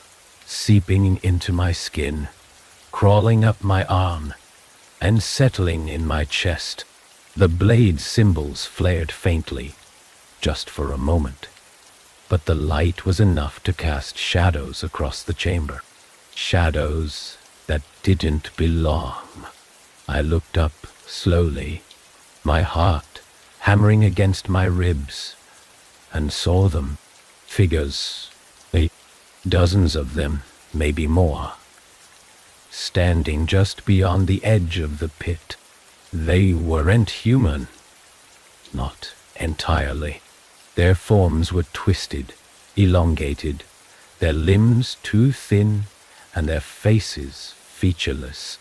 S1: seeping into my skin, crawling up my arm, and settling in my chest. The blade's symbols flared faintly, just for a moment. But the light was enough to cast shadows across the chamber. Shadows that didn't belong. I looked up slowly, my heart hammering against my ribs, and saw them. Figures, dozens of them, maybe more, standing just beyond the edge of the pit. They weren't human. Not entirely. Their forms were twisted, elongated, their limbs too thin, and their faces featureless.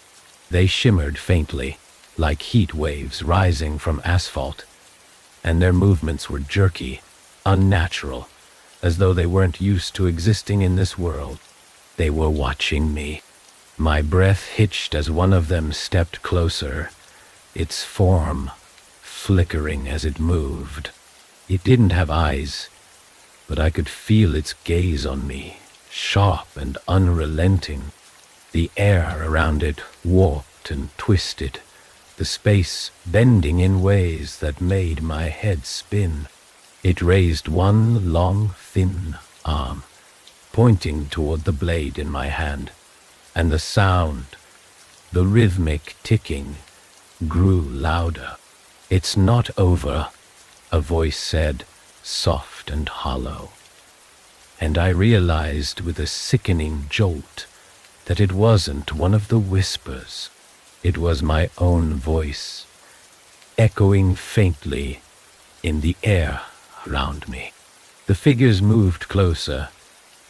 S1: They shimmered faintly, like heat waves rising from asphalt, and their movements were jerky, unnatural, as though they weren't used to existing in this world. They were watching me. My breath hitched as one of them stepped closer, its form flickering as it moved. It didn't have eyes, but I could feel its gaze on me, sharp and unrelenting. The air around it warped and twisted, the space bending in ways that made my head spin. It raised one long, thin arm, pointing toward the blade in my hand, and the sound, the rhythmic ticking, grew louder. "It's not over," a voice said, soft and hollow. And I realized with a sickening jolt that it wasn't one of the whispers. It was my own voice, echoing faintly in the air around me. The figures moved closer,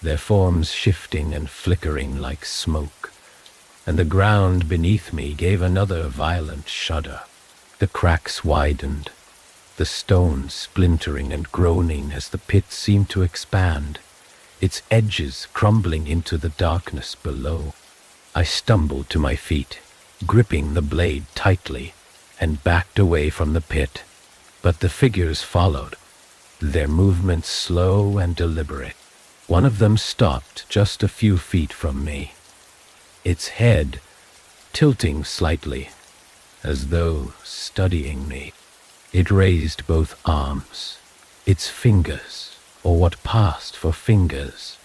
S1: their forms shifting and flickering like smoke, and the ground beneath me gave another violent shudder. The cracks widened, the stone splintering and groaning as the pit seemed to expand, its edges crumbling into the darkness below. I stumbled to my feet, gripping the blade tightly, and backed away from the pit. But the figures followed, their movements slow and deliberate. One of them stopped just a few feet from me, its head tilting slightly, as though studying me. It raised both arms, its fingers, or what passed for fingers,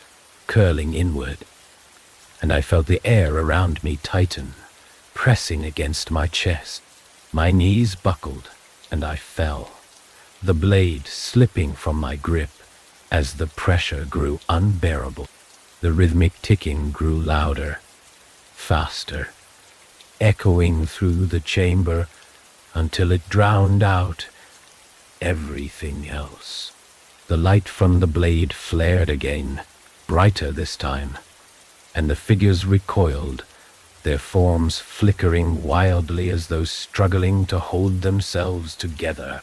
S1: curling inward, and I felt the air around me tighten, pressing against my chest. My knees buckled, and I fell, the blade slipping from my grip as the pressure grew unbearable. The rhythmic ticking grew louder, faster, echoing through the chamber until it drowned out everything else. The light from the blade flared again, brighter this time, and the figures recoiled, their forms flickering wildly as though struggling to hold themselves together.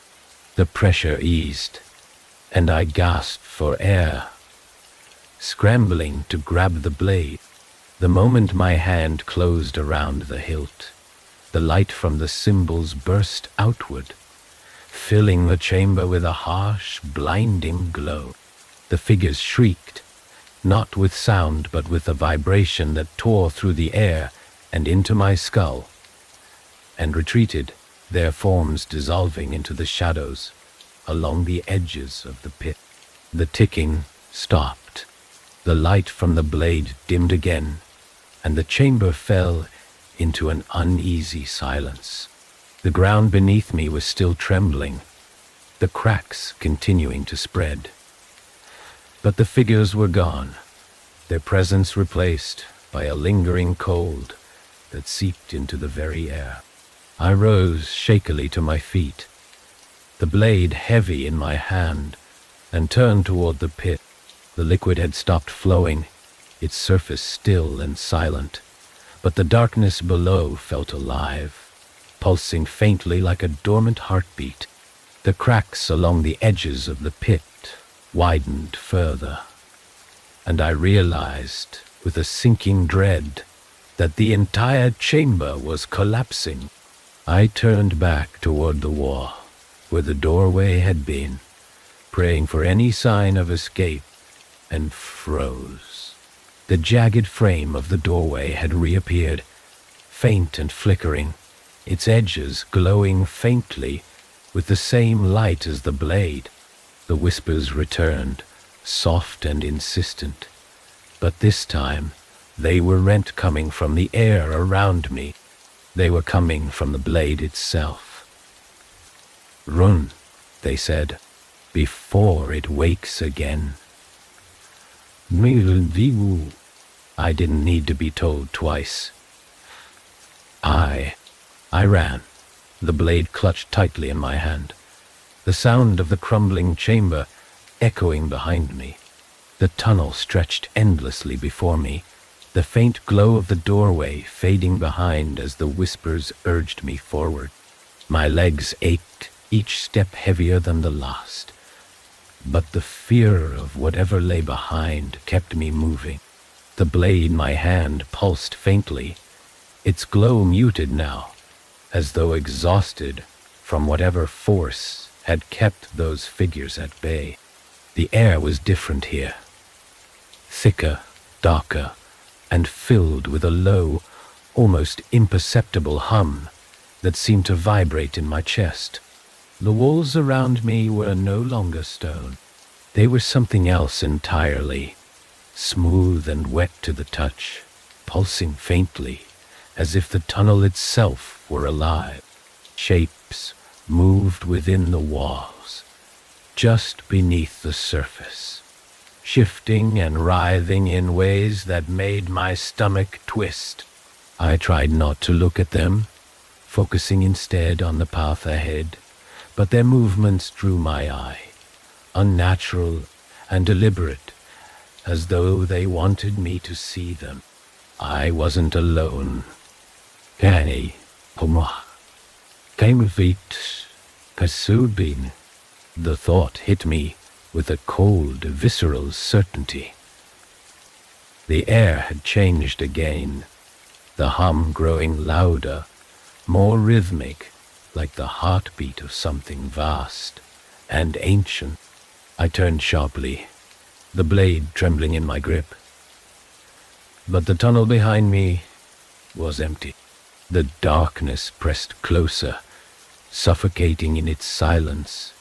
S1: The pressure eased, and I gasped for air, scrambling to grab the blade. The moment my hand closed around the hilt, the light from the symbols burst outward, filling the chamber with a harsh, blinding glow. The figures shrieked, not with sound but with a vibration that tore through the air and into my skull, and retreated, their forms dissolving into the shadows along the edges of the pit. The ticking stopped. The light from the blade dimmed again, and the chamber fell into an uneasy silence. The ground beneath me was still trembling, the cracks continuing to spread. But the figures were gone, their presence replaced by a lingering cold that seeped into the very air. I rose shakily to my feet, the blade heavy in my hand, and turned toward the pit. The liquid had stopped flowing, its surface still and silent, but the darkness below felt alive, pulsing faintly like a dormant heartbeat. The cracks along the edges of the pit widened further, and I realized with a sinking dread that the entire chamber was collapsing. I turned back toward the wall, where the doorway had been, praying for any sign of escape, and froze. The jagged frame of the doorway had reappeared, faint and flickering, its edges glowing faintly with the same light as the blade. The whispers returned, soft and insistent, but this time they weren't coming from the air around me. They were coming from the blade itself. "Run," they said, "before it wakes again." I didn't need to be told twice. I ran, the blade clutched tightly in my hand, the sound of the crumbling chamber echoing behind me. The tunnel stretched endlessly before me, the faint glow of the doorway fading behind as the whispers urged me forward. My legs ached, each step heavier than the last, but the fear of whatever lay behind kept me moving. The blade in my hand pulsed faintly, its glow muted now, as though exhausted from whatever force had kept those figures at bay. The air was different here, thicker, darker, and filled with a low, almost imperceptible hum that seemed to vibrate in my chest. The walls around me were no longer stone. They were something else entirely, smooth and wet to the touch, pulsing faintly, as if the tunnel itself were alive. Shapes moved within the walls, just beneath the surface, shifting and writhing in ways that made my stomach twist. I tried not to look at them, focusing instead on the path ahead, but their movements drew my eye, unnatural and deliberate, as though they wanted me to see them. I wasn't alone. Kenny, Puma, came feet, Kasubin. The thought hit me with a cold, visceral certainty. The air had changed again, the hum growing louder, more rhythmic, like the heartbeat of something vast and ancient. I turned sharply, the blade trembling in my grip. But the tunnel behind me was empty. The darkness pressed closer, suffocating in its silence,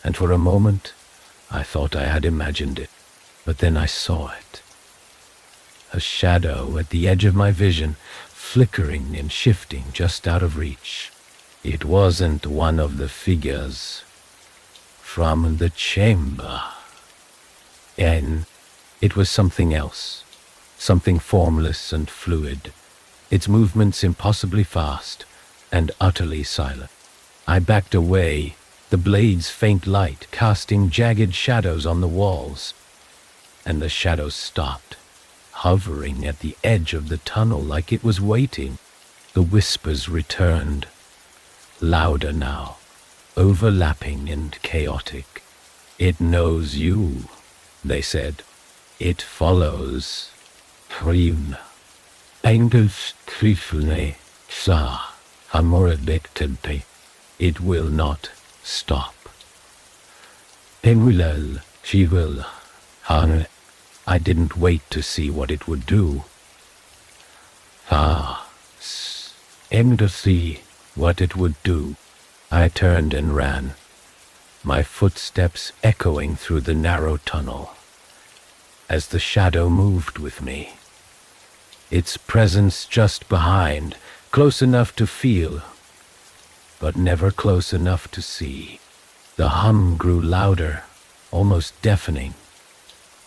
S1: and for a moment I thought I had imagined it, but then I saw it. A shadow at the edge of my vision, flickering and shifting just out of reach. It wasn't one of the figures from the chamber. And it was something else, something formless and fluid, its movements impossibly fast and utterly silent. I backed away, the blade's faint light casting jagged shadows on the walls, and the shadows stopped, hovering at the edge of the tunnel like it was waiting. The whispers returned, louder now, overlapping and chaotic. "It knows you," they said. "It follows. Prima. Angels trifle sa amorebectente. It will not stop. Penwilel, she will. Hane. I didn't wait to see what it would do. To see what it would do. I turned and ran, my footsteps echoing through the narrow tunnel, as the shadow moved with me, its presence just behind, close enough to feel, but never close enough to see. The hum grew louder, almost deafening,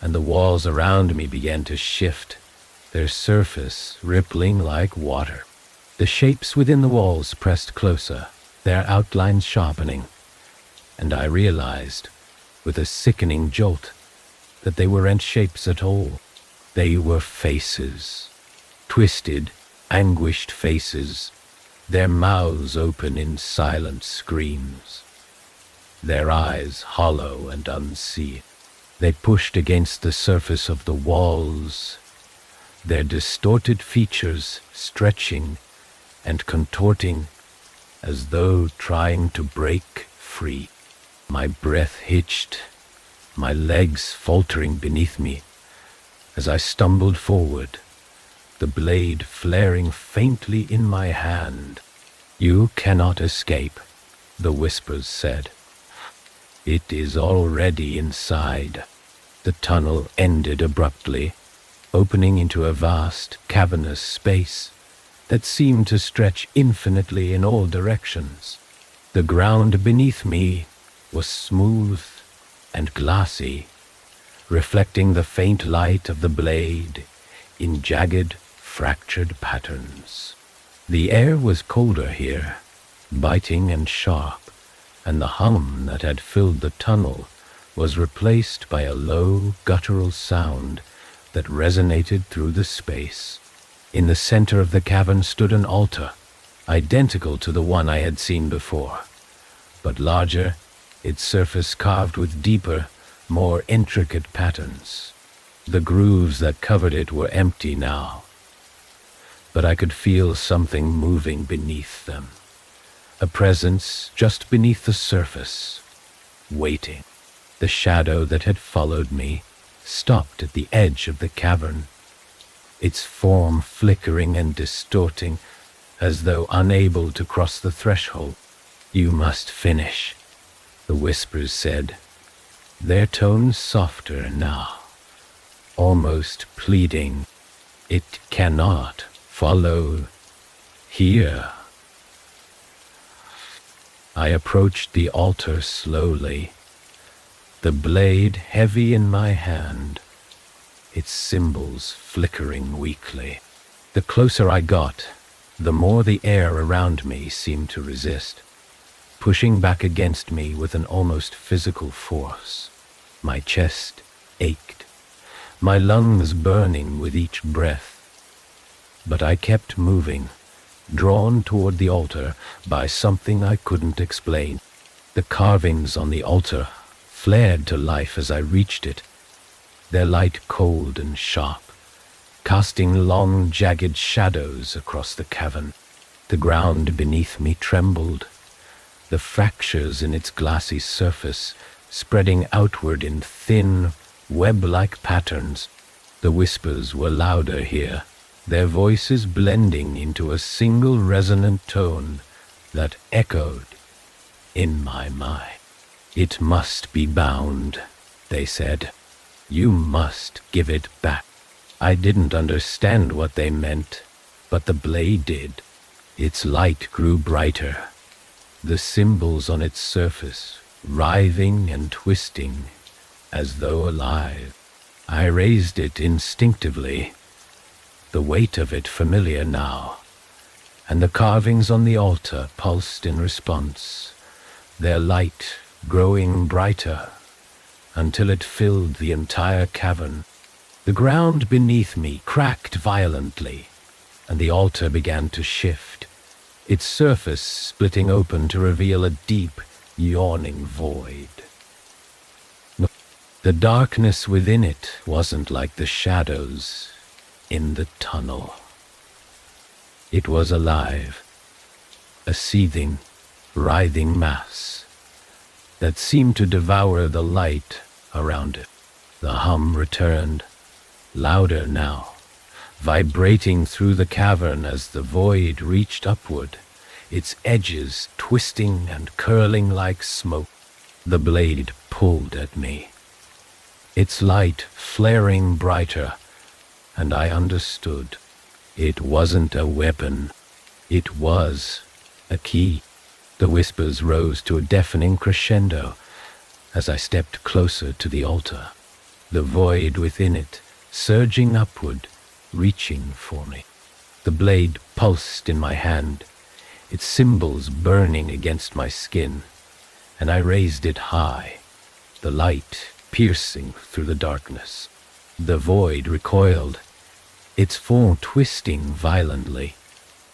S1: and the walls around me began to shift, their surface rippling like water. The shapes within the walls pressed closer, their outlines sharpening, and I realized, with a sickening jolt, that they weren't shapes at all. They were faces, twisted, anguished faces, their mouths open in silent screams, their eyes hollow and unseeing. They pushed against the surface of the walls, their distorted features stretching and contorting as though trying to break free. My breath hitched, my legs faltering beneath me as I stumbled forward, the blade flaring faintly in my hand. "You cannot escape," the whispers said. It is already inside. The tunnel ended abruptly, opening into a vast, cavernous space that seemed to stretch infinitely in all directions. The ground beneath me was smooth and glassy, reflecting the faint light of the blade in jagged, fractured patterns. The air was colder here, biting and sharp, and the hum that had filled the tunnel was replaced by a low, guttural sound that resonated through the space. In the center of the cavern stood an altar, identical to the one I had seen before, but larger, its surface carved with deeper, more intricate patterns. The grooves that covered it were empty now, but I could feel something moving beneath them. A presence just beneath the surface, waiting. The shadow that had followed me stopped at the edge of the cavern, its form flickering and distorting as though unable to cross the threshold. "You must finish," the whispers said, their tones softer now, almost pleading. "It cannot follow here." I approached the altar slowly, the blade heavy in my hand, its symbols flickering weakly. The closer I got, the more the air around me seemed to resist, pushing back against me with an almost physical force. My chest ached, my lungs burning with each breath. But I kept moving, drawn toward the altar by something I couldn't explain. The carvings on the altar flared to life as I reached it, their light cold and sharp, casting long, jagged shadows across the cavern. The ground beneath me trembled, the fractures in its glassy surface spreading outward in thin, web-like patterns. The whispers were louder here, their voices blending into a single resonant tone that echoed in my mind. "It must be bound," they said. "You must give it back." I didn't understand what they meant, but the blade did. Its light grew brighter, the symbols on its surface writhing and twisting as though alive. I raised it instinctively, the weight of it familiar now, and the carvings on the altar pulsed in response, their light growing brighter until it filled the entire cavern. The ground beneath me cracked violently, and the altar began to shift, its surface splitting open to reveal a deep, yawning void. The darkness within it wasn't like the shadows in the tunnel. It was alive, a seething, writhing mass that seemed to devour the light around it. The hum returned, louder now, vibrating through the cavern as the void reached upward, its edges twisting and curling like smoke. The blade pulled at me, its light flaring brighter, and I understood. It wasn't a weapon, it was a key. The whispers rose to a deafening crescendo as I stepped closer to the altar, the void within it surging upward, reaching for me. The blade pulsed in my hand, its symbols burning against my skin, and I raised it high, the light piercing through the darkness. The void recoiled, its form twisting violently,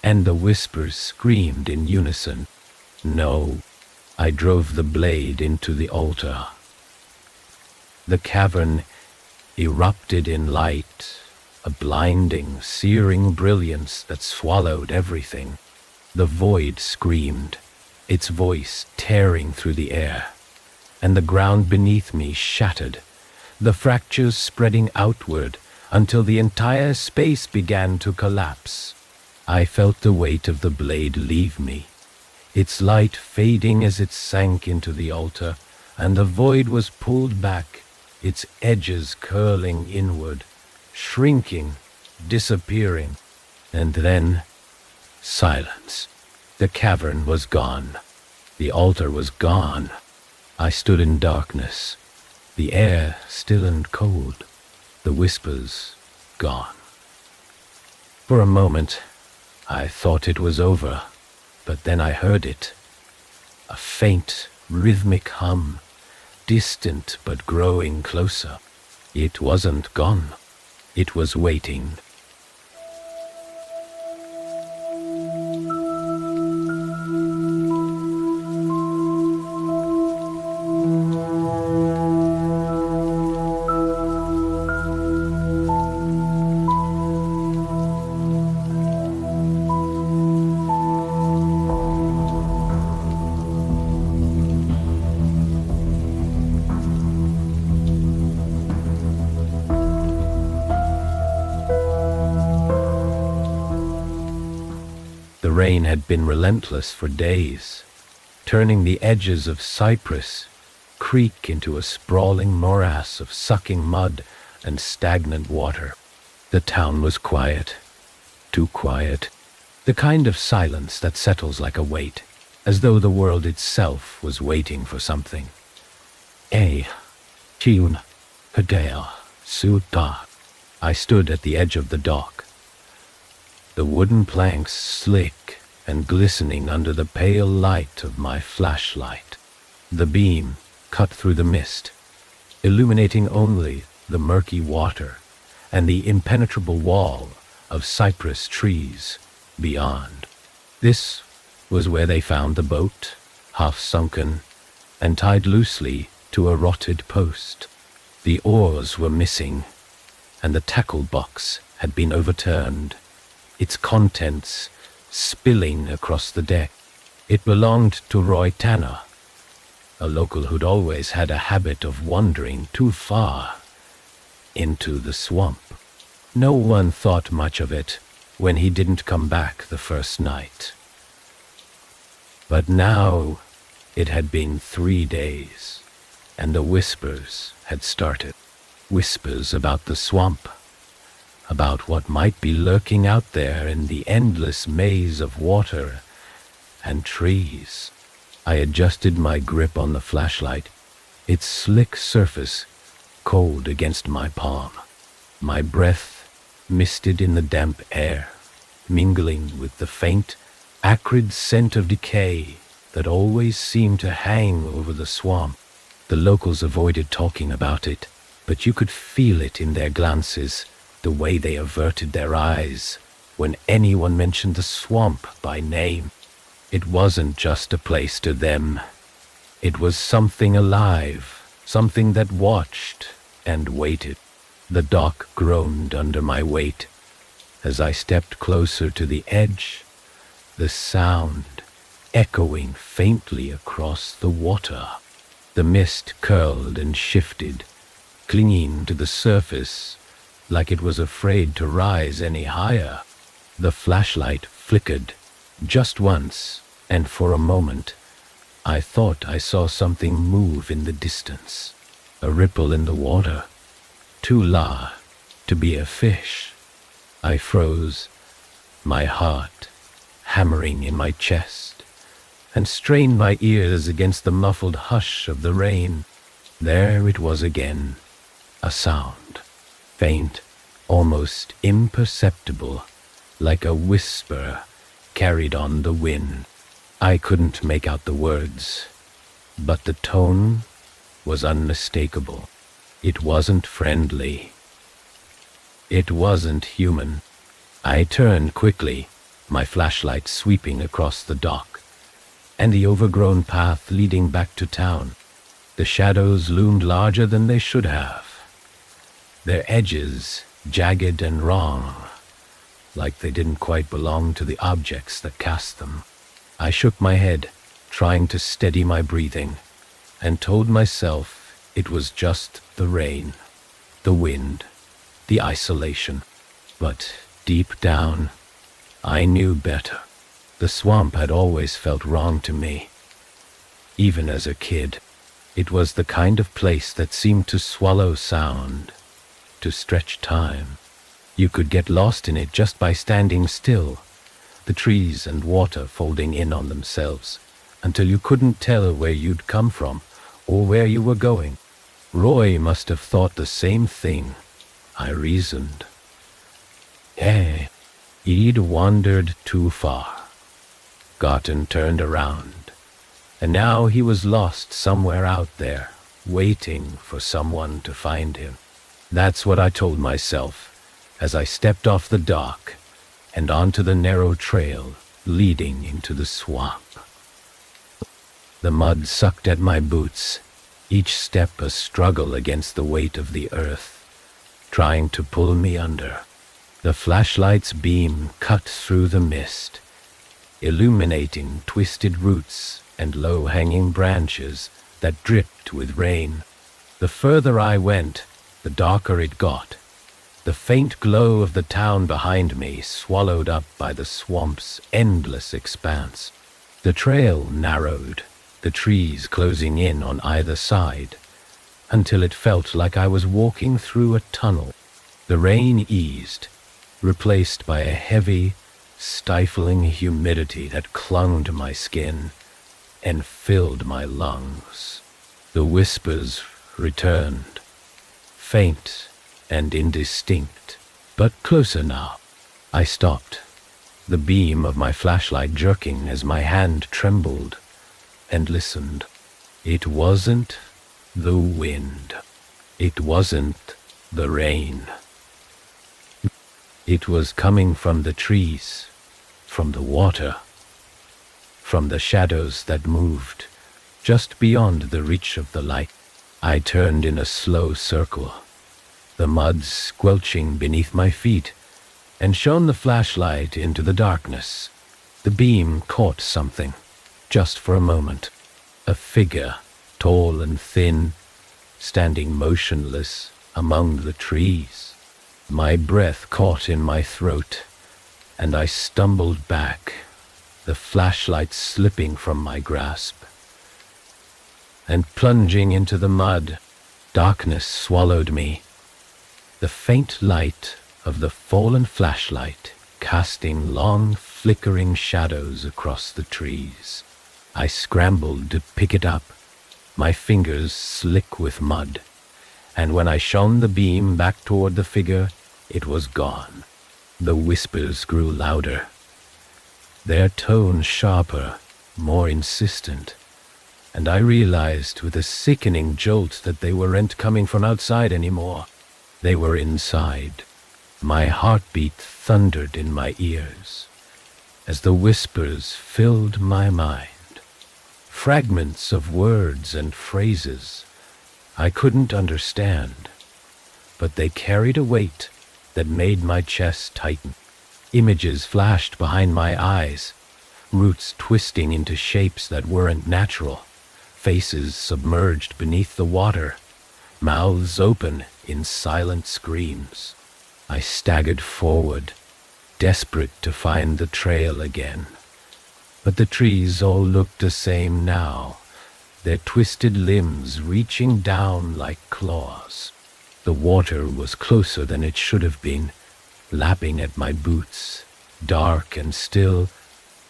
S1: and the whispers screamed in unison. "No." I drove the blade into the altar. The cavern erupted in light, a blinding, searing brilliance that swallowed everything. The void screamed, its voice tearing through the air, and the ground beneath me shattered, the fractures spreading outward until the entire space began to collapse. I felt the weight of the blade leave me, its light fading as it sank into the altar and the void was pulled back, its edges curling inward, shrinking, disappearing, and then silence. The cavern was gone. The altar was gone. I stood in darkness, the air still and cold, the whispers gone. For a moment, I thought it was over, but then I heard it. A faint, rhythmic hum, distant but growing closer. It wasn't gone. It was waiting. The rain had been relentless for days, turning the edges of Cypress Creek into a sprawling morass of sucking mud and stagnant water. The town was quiet, too quiet, the kind of silence that settles like a weight, as though the world itself was waiting for something. Tiun, Hadea, Suta. I stood at the edge of the dock, the wooden planks slick and glistening under the pale light of my flashlight. The beam cut through the mist, illuminating only the murky water and the impenetrable wall of cypress trees beyond. This was where they found the boat, half sunken and tied loosely to a rotted post. The oars were missing, and the tackle box had been overturned, its contents spilling across the deck. It belonged to Roy Tanner, a local who'd always had a habit of wandering too far into the swamp. No one thought much of it when he didn't come back the first night. But now it had been 3 days, and the whispers had started. Whispers about the swamp, about what might be lurking out there in the endless maze of water and trees. I adjusted my grip on the flashlight, its slick surface cold against my palm. My breath misted in the damp air, mingling with the faint, acrid scent of decay that always seemed to hang over the swamp. The locals avoided talking about it, but you could feel it in their glances, the way they averted their eyes when anyone mentioned the swamp by name. It wasn't just a place to them. It was something alive, something that watched and waited. The dock groaned under my weight. As I stepped closer to the edge, the sound echoing faintly across the water. The mist curled and shifted, clinging to the surface like it was afraid to rise any higher. The flashlight flickered just once, and for a moment I thought I saw something move in the distance. A ripple in the water, too large to be a fish. I froze, my heart hammering in my chest, and strained my ears against the muffled hush of the rain. There it was again, a sound, faint, almost imperceptible, like a whisper carried on the wind. I couldn't make out the words, but the tone was unmistakable. It wasn't friendly. It wasn't human. I turned quickly, my flashlight sweeping across the dock and the overgrown path leading back to town. The shadows loomed larger than they should have, their edges jagged and wrong, like they didn't quite belong to the objects that cast them. I shook my head, trying to steady my breathing, and told myself it was just the rain, the wind, the isolation. But deep down, I knew better. The swamp had always felt wrong to me, even as a kid. It was the kind of place that seemed to swallow sound, to stretch time. You could get lost in it just by standing still, the trees and water folding in on themselves, until you couldn't tell where you'd come from or where you were going. Roy must have thought the same thing, I reasoned. Hey, he'd wandered too far. Gotten turned around, and now he was lost somewhere out there, waiting for someone to find him. That's what I told myself as I stepped off the dock and onto the narrow trail leading into the swamp. The mud sucked at my boots, each step a struggle against the weight of the earth, trying to pull me under. The flashlight's beam cut through the mist, illuminating twisted roots and low-hanging branches that dripped with rain. The further I went, the darker it got, the faint glow of the town behind me swallowed up by the swamp's endless expanse. The trail narrowed, the trees closing in on either side, until it felt like I was walking through a tunnel. The rain eased, replaced by a heavy, stifling humidity that clung to my skin and filled my lungs. The whispers returned, faint and indistinct, but closer now. I stopped, the beam of my flashlight jerking as my hand trembled, and listened. It wasn't the wind. It wasn't the rain. It was coming from the trees, from the water, from the shadows that moved just beyond the reach of the light. I turned in a slow circle, the mud squelching beneath my feet, and shone the flashlight into the darkness. The beam caught something, just for a moment. A figure, tall and thin, standing motionless among the trees. My breath caught in my throat, and I stumbled back, the flashlight slipping from my grasp. And plunging into the mud, darkness swallowed me, the faint light of the fallen flashlight casting long, flickering shadows across the trees. I scrambled to pick it up, my fingers slick with mud, and when I shone the beam back toward the figure, it was gone. The whispers grew louder, their tone sharper, more insistent, and I realized with a sickening jolt that they weren't coming from outside anymore. They were inside. My heartbeat thundered in my ears as the whispers filled my mind. Fragments of words and phrases I couldn't understand, but they carried a weight that made my chest tighten. Images flashed behind my eyes, roots twisting into shapes that weren't natural, faces submerged beneath the water, mouths open in silent screams. I staggered forward, desperate to find the trail again. But the trees all looked the same now, their twisted limbs reaching down like claws. The water was closer than it should have been, lapping at my boots, dark and still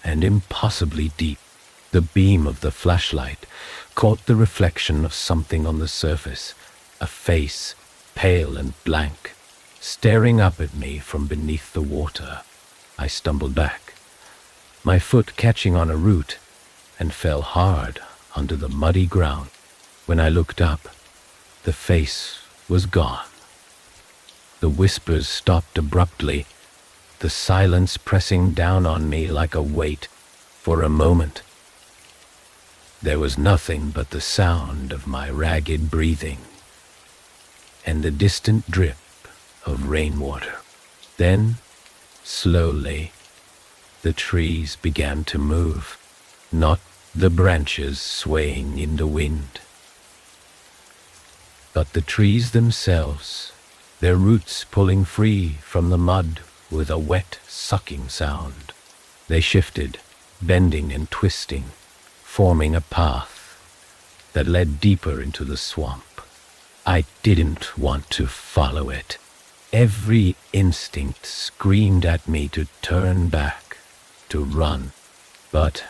S1: and impossibly deep. The beam of the flashlight caught the reflection of something on the surface, a face, pale and blank, staring up at me from beneath the water. I stumbled back, my foot catching on a root, and fell hard onto the muddy ground. When I looked up, the face was gone. The whispers stopped abruptly, the silence pressing down on me like a weight. For a moment, there was nothing but the sound of my ragged breathing and the distant drip of rainwater. Then, slowly, the trees began to move, not the branches swaying in the wind, but the trees themselves, their roots pulling free from the mud with a wet, sucking sound. They shifted, bending and twisting, forming a path, that led deeper into the swamp. I didn't want to follow it. Every instinct screamed at me to turn back, to run. But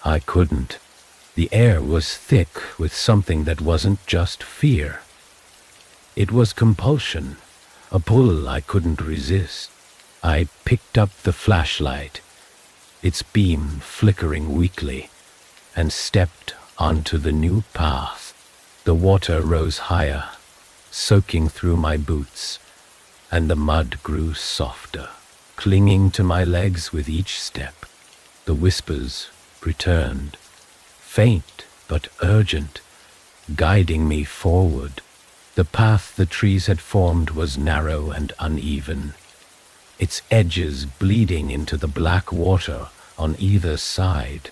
S1: I couldn't. The air was thick with something that wasn't just fear. It was compulsion, a pull I couldn't resist. I picked up the flashlight, its beam flickering weakly, and stepped onto the new path. The water rose higher, soaking through my boots, and the mud grew softer, clinging to my legs with each step. The whispers returned, faint but urgent, guiding me forward. The path the trees had formed was narrow and uneven, its edges bleeding into the black water on either side.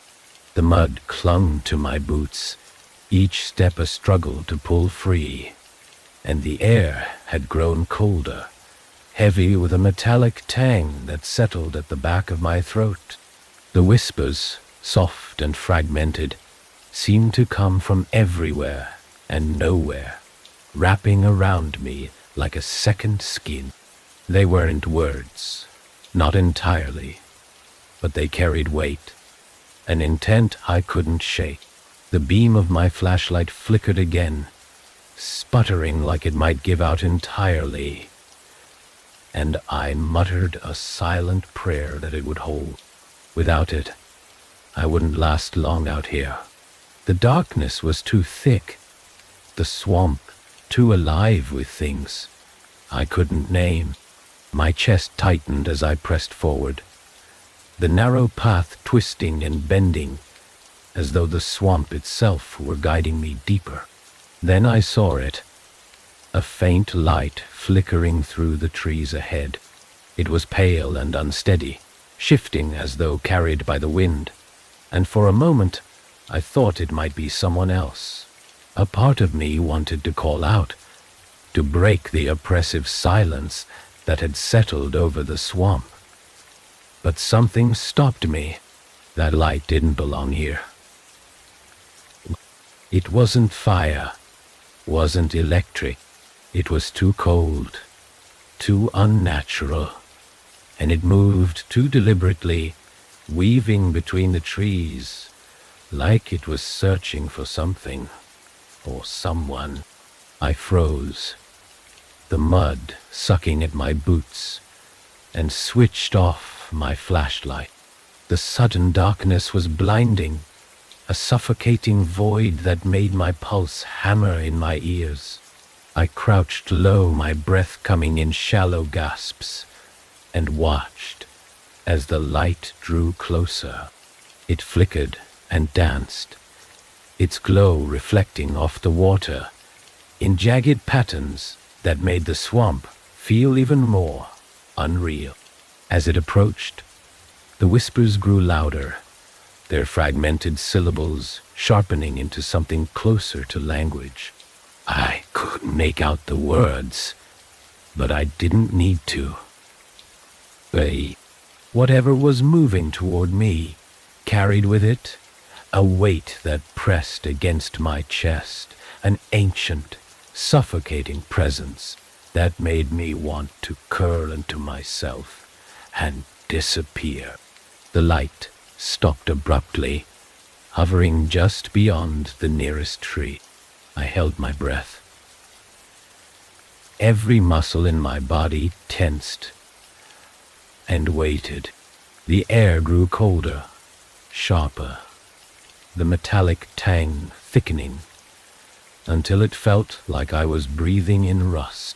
S1: The mud clung to my boots, each step a struggle to pull free, and the air had grown colder, heavy with a metallic tang that settled at the back of my throat. The whispers, soft and fragmented, seemed to come from everywhere and nowhere, wrapping around me like a second skin. They weren't words, not entirely, but they carried weight, an intent I couldn't shake. The beam of my flashlight flickered again, sputtering like it might give out entirely, and I muttered a silent prayer that it would hold. Without it, I wouldn't last long out here. The darkness was too thick, the swamp too alive with things I couldn't name. My chest tightened as I pressed forward, the narrow path twisting and bending, as though the swamp itself were guiding me deeper. Then I saw it, a faint light flickering through the trees ahead. It was pale and unsteady, shifting as though carried by the wind, and for a moment I thought it might be someone else. A part of me wanted to call out, to break the oppressive silence that had settled over the swamp. But something stopped me. That light didn't belong here. It wasn't fire, wasn't electric. It was too cold, too unnatural, and it moved too deliberately, weaving between the trees, like it was searching for something, or someone. I froze, the mud sucking at my boots, and switched off my flashlight. The sudden darkness was blinding, a suffocating void that made my pulse hammer in my ears. I crouched low, my breath coming in shallow gasps, and watched as the light drew closer. It flickered and danced, its glow reflecting off the water in jagged patterns that made the swamp feel even more unreal. As it approached, the whispers grew louder, their fragmented syllables sharpening into something closer to language. I couldn't make out the words, but I didn't need to. Whatever was moving toward me carried with it a weight that pressed against my chest, an ancient, suffocating presence that made me want to curl into myself and disappear. The light stopped abruptly, hovering just beyond the nearest tree. I held my breath. Every muscle in my body tensed and waited. The air grew colder, sharper, the metallic tang thickening, until it felt like I was breathing in rust.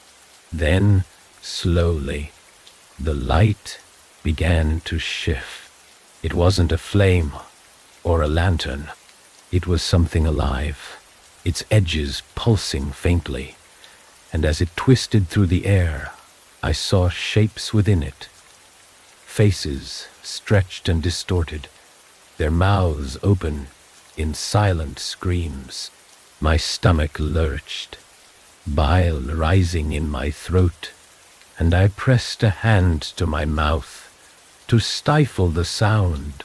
S1: Then, slowly, the light began to shift. It wasn't a flame or a lantern. It was something alive, its edges pulsing faintly, and as it twisted through the air, I saw shapes within it. Faces stretched and distorted, their mouths open in silent screams. My stomach lurched, bile rising in my throat, and I pressed a hand to my mouth to stifle the sound.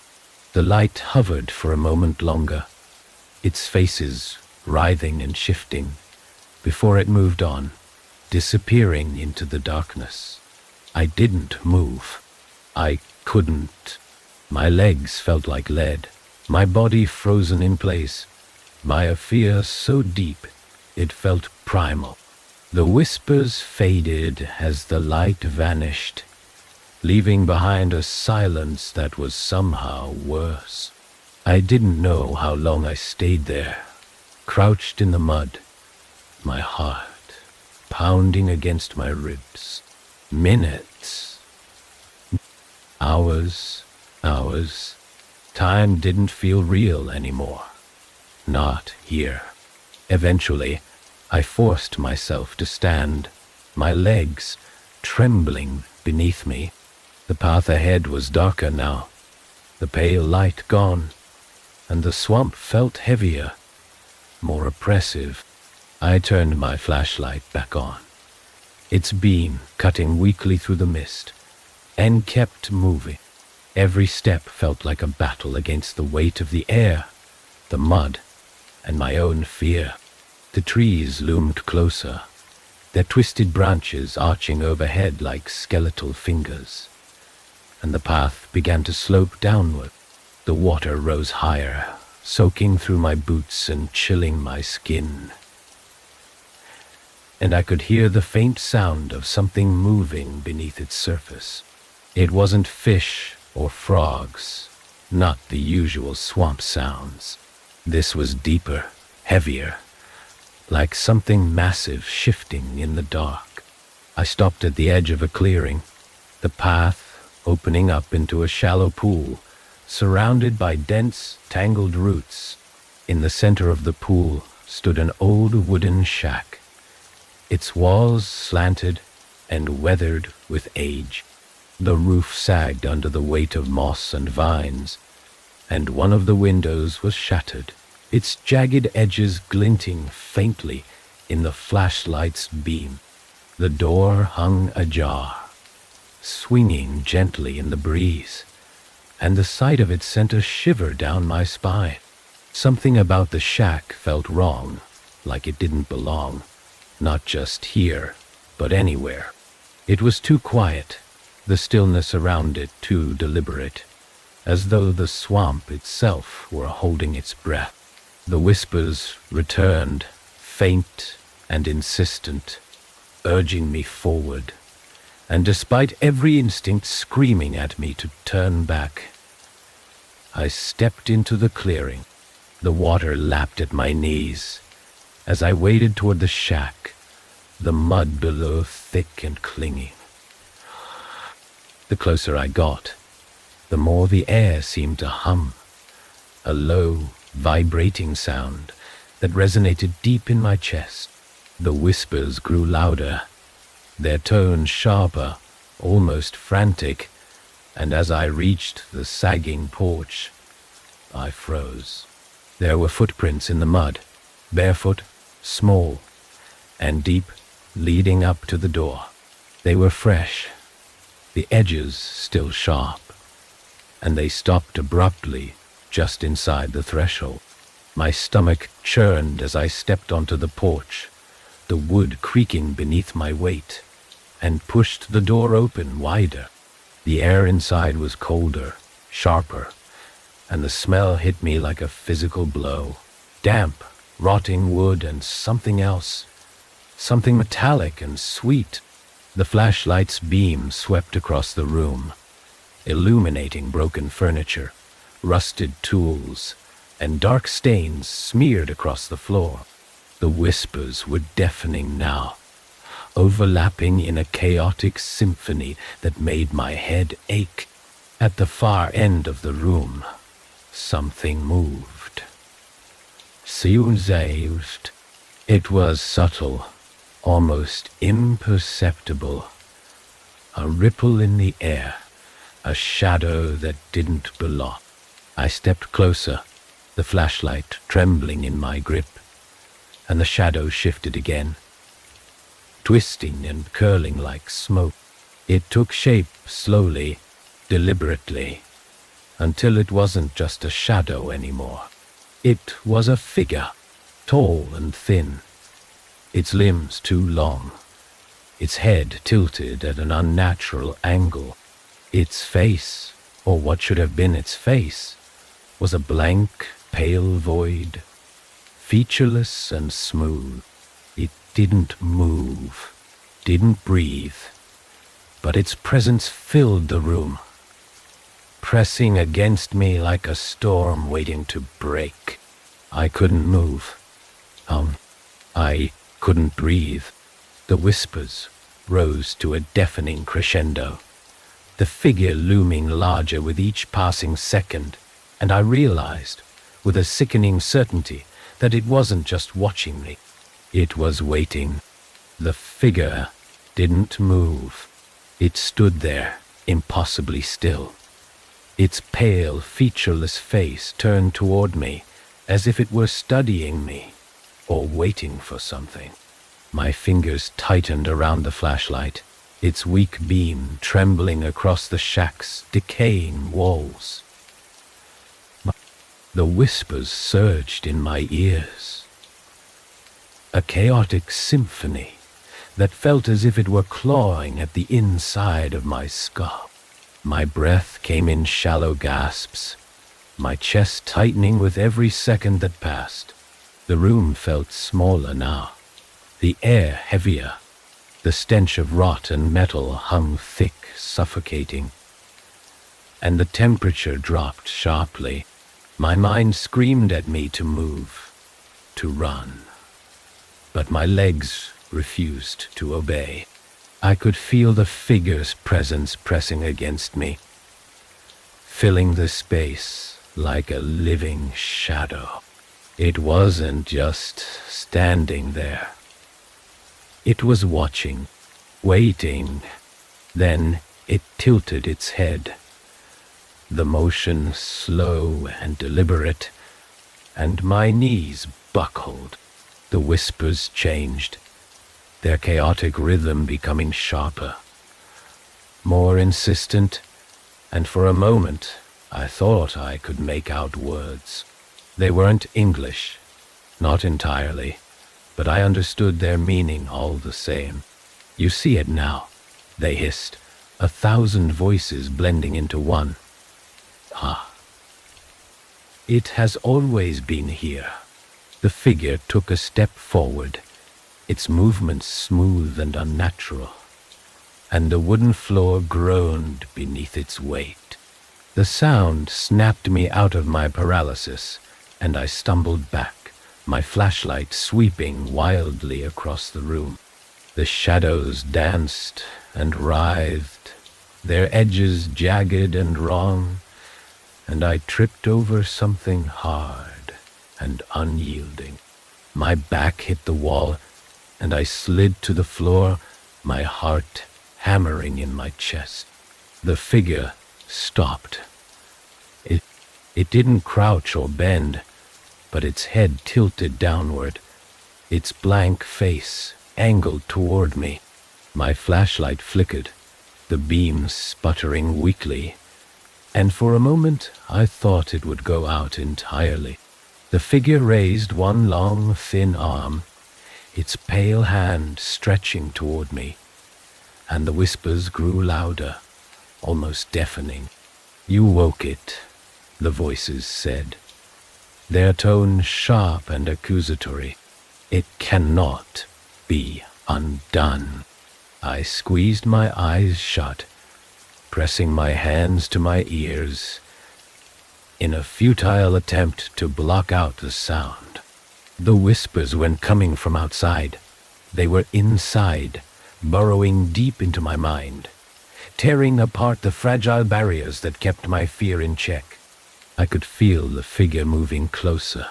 S1: The light hovered for a moment longer, its faces writhing and shifting, before it moved on, disappearing into the darkness. I didn't move. I couldn't. My legs felt like lead, my body frozen in place, my fear so deep it felt primal. The whispers faded as the light vanished, leaving behind a silence that was somehow worse. I didn't know how long I stayed there, crouched in the mud, my heart pounding against my ribs. Minutes, hours. Time didn't feel real anymore. Not here. Eventually, I forced myself to stand, my legs trembling beneath me. The path ahead was darker now, the pale light gone, and the swamp felt heavier, more oppressive. I turned my flashlight back on, its beam cutting weakly through the mist, and kept moving. Every step felt like a battle against the weight of the air, the mud, and my own fear. The trees loomed closer, their twisted branches arching overhead like skeletal fingers, and the path began to slope downward. The water rose higher, soaking through my boots and chilling my skin. And I could hear the faint sound of something moving beneath its surface. It wasn't fish or frogs, not the usual swamp sounds. This was deeper, heavier, like something massive shifting in the dark. I stopped at the edge of a clearing, the path opening up into a shallow pool, surrounded by dense, tangled roots. In the center of the pool stood an old wooden shack, its walls slanted and weathered with age. The roof sagged under the weight of moss and vines, and one of the windows was shattered, its jagged edges glinting faintly in the flashlight's beam. The door hung ajar, swinging gently in the breeze, and the sight of it sent a shiver down my spine. Something about the shack felt wrong, like it didn't belong, not just here, but anywhere. It was too quiet, the stillness around it too deliberate, as though the swamp itself were holding its breath. The whispers returned, faint and insistent, urging me forward, and despite every instinct screaming at me to turn back, I stepped into the clearing. The water lapped at my knees as I waded toward the shack, the mud below thick and clinging. The closer I got, the more the air seemed to hum, a low, vibrating sound that resonated deep in my chest. The whispers grew louder, their tones sharper, almost frantic, and as I reached the sagging porch, I froze. There were footprints in the mud, barefoot, small, and deep, leading up to the door. They were fresh, the edges still sharp, and they stopped abruptly just inside the threshold. My stomach churned as I stepped onto the porch, the wood creaking beneath my weight, and pushed the door open wider. The air inside was colder, sharper, and the smell hit me like a physical blow. Damp, rotting wood and something else, something metallic and sweet. The flashlight's beam swept across the room, illuminating broken furniture, rusted tools, and dark stains smeared across the floor. The whispers were deafening now, overlapping in a chaotic symphony that made my head ache. At the far end of the room, something moved. It was subtle, almost imperceptible. A ripple in the air, a shadow that didn't belong. I stepped closer, the flashlight trembling in my grip, and the shadow shifted again, twisting and curling like smoke. It took shape slowly, deliberately, until it wasn't just a shadow anymore. It was a figure, tall and thin, its limbs too long, its head tilted at an unnatural angle. Its face, or what should have been its face, was a blank, pale void, featureless and smooth. It didn't move, didn't breathe, but its presence filled the room, pressing against me like a storm waiting to break. I couldn't move. I couldn't breathe. The whispers rose to a deafening crescendo, the figure looming larger with each passing second, and I realized, with a sickening certainty, that it wasn't just watching me. It was waiting. The figure didn't move. It stood there, impossibly still, its pale, featureless face turned toward me, as if it were studying me, or waiting for something. My fingers tightened around the flashlight, its weak beam trembling across the shack's decaying walls. The whispers surged in my ears, a chaotic symphony that felt as if it were clawing at the inside of my skull. My breath came in shallow gasps, my chest tightening with every second that passed. The room felt smaller now, the air heavier. The stench of rot and metal hung thick, suffocating, and the temperature dropped sharply. My mind screamed at me to move, to run, but my legs refused to obey. I could feel the figure's presence pressing against me, filling the space like a living shadow. It wasn't just standing there. It was watching, waiting. Then it tilted its head, the motion slow and deliberate, and my knees buckled. The whispers changed, their chaotic rhythm becoming sharper, more insistent, and for a moment I thought I could make out words. They weren't English, not entirely, but I understood their meaning all the same. You see it now, they hissed, 1,000 voices blending into one. Ah. It has always been here. The figure took a step forward, its movements smooth and unnatural, and the wooden floor groaned beneath its weight. The sound snapped me out of my paralysis, and I stumbled back, my flashlight sweeping wildly across the room. The shadows danced and writhed, their edges jagged and wrong, and I tripped over something hard and unyielding. My back hit the wall, and I slid to the floor, my heart hammering in my chest. The figure stopped. It didn't crouch or bend, but its head tilted downward, its blank face angled toward me. My flashlight flickered, the beam sputtering weakly, and for a moment I thought it would go out entirely. The figure raised one long, thin arm, its pale hand stretching toward me, and the whispers grew louder, almost deafening. "You woke it," the voices said, their tone sharp and accusatory. "It cannot be undone." I squeezed my eyes shut, pressing my hands to my ears in a futile attempt to block out the sound. The whispers weren't coming from outside. They were inside, burrowing deep into my mind, tearing apart the fragile barriers that kept my fear in check. I could feel the figure moving closer,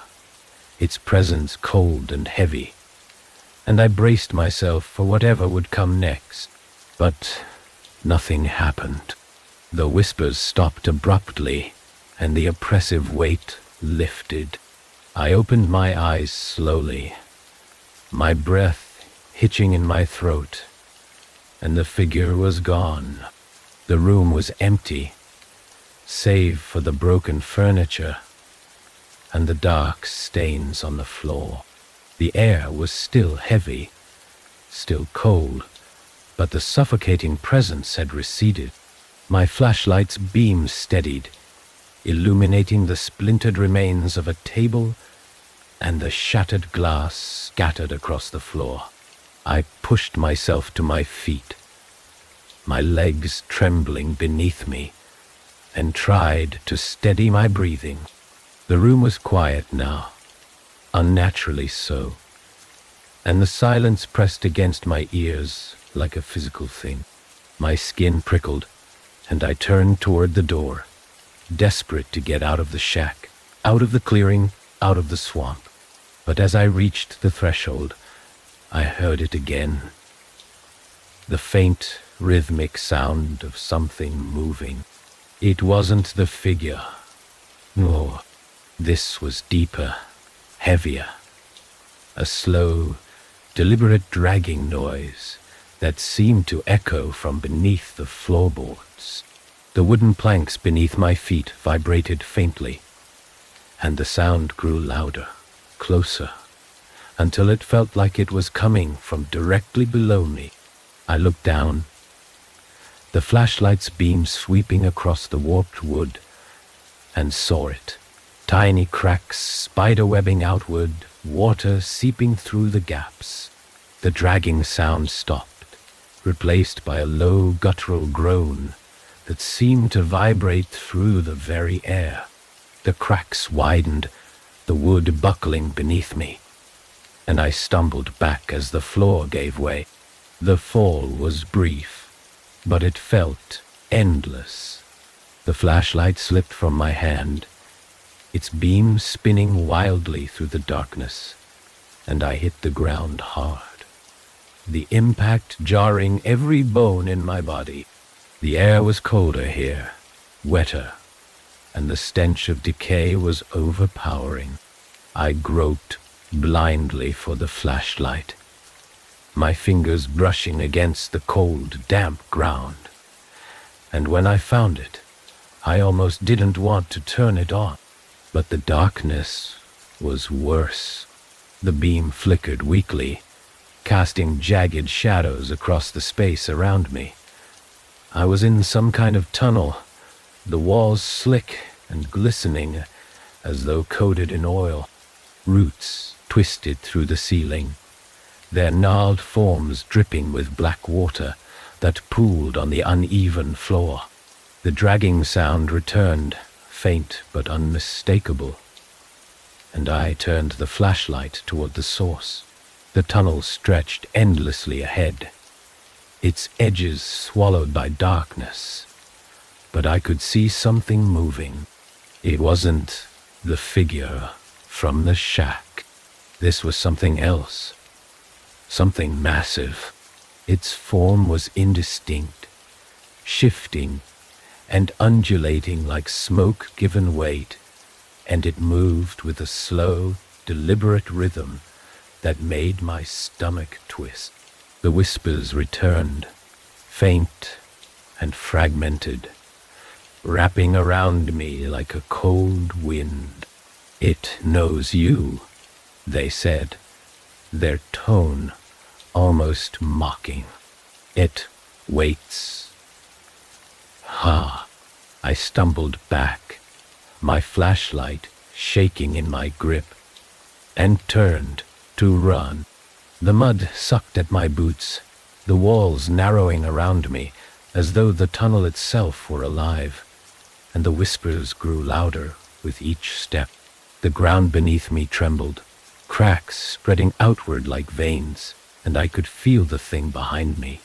S1: its presence cold and heavy, and I braced myself for whatever would come next. But nothing happened. The whispers stopped abruptly, and the oppressive weight lifted. I opened my eyes slowly, my breath hitching in my throat, and the figure was gone. The room was empty, save for the broken furniture and the dark stains on the floor. The air was still heavy, still cold, but the suffocating presence had receded. My flashlight's beam steadied, illuminating the splintered remains of a table and the shattered glass scattered across the floor. I pushed myself to my feet, my legs trembling beneath me, and tried to steady my breathing. The room was quiet now, unnaturally so, and the silence pressed against my ears like a physical thing. My skin prickled, and I turned toward the door, desperate to get out of the shack, out of the clearing, out of the swamp. But as I reached the threshold, I heard it again. The faint, rhythmic sound of something moving. It wasn't the figure. No, this was deeper, heavier. A slow, deliberate dragging noise that seemed to echo from beneath the floorboards. The wooden planks beneath my feet vibrated faintly, and the sound grew louder, closer, until it felt like it was coming from directly below me. I looked down, the flashlight's beam sweeping across the warped wood, and saw it. Tiny cracks spiderwebbing outward, water seeping through the gaps. The dragging sound stopped, replaced by a low guttural groan that seemed to vibrate through the very air. The cracks widened, the wood buckling beneath me, and I stumbled back as the floor gave way. The fall was brief, but it felt endless. The flashlight slipped from my hand, its beam spinning wildly through the darkness, and I hit the ground hard, the impact jarring every bone in my body. The air was colder here, wetter, and the stench of decay was overpowering. I groped blindly for the flashlight, my fingers brushing against the cold, damp ground. And when I found it, I almost didn't want to turn it on. But the darkness was worse. The beam flickered weakly, casting jagged shadows across the space around me. I was in some kind of tunnel, the walls slick and glistening as though coated in oil. Roots twisted through the ceiling, their gnarled forms dripping with black water that pooled on the uneven floor. The dragging sound returned, faint but unmistakable, and I turned the flashlight toward the source. The tunnel stretched endlessly ahead, its edges swallowed by darkness, but I could see something moving. It wasn't the figure from the shack. This was something else, something massive. Its form was indistinct, shifting and undulating like smoke given weight, and it moved with a slow, deliberate rhythm that made my stomach twist. The whispers returned, faint and fragmented, wrapping around me like a cold wind. "It knows you," they said, their tone almost mocking. "It waits." Ha! I stumbled back, my flashlight shaking in my grip, and turned to run. The mud sucked at my boots, the walls narrowing around me as though the tunnel itself were alive, and the whispers grew louder with each step. The ground beneath me trembled, cracks spreading outward like veins, and I could feel the thing behind me,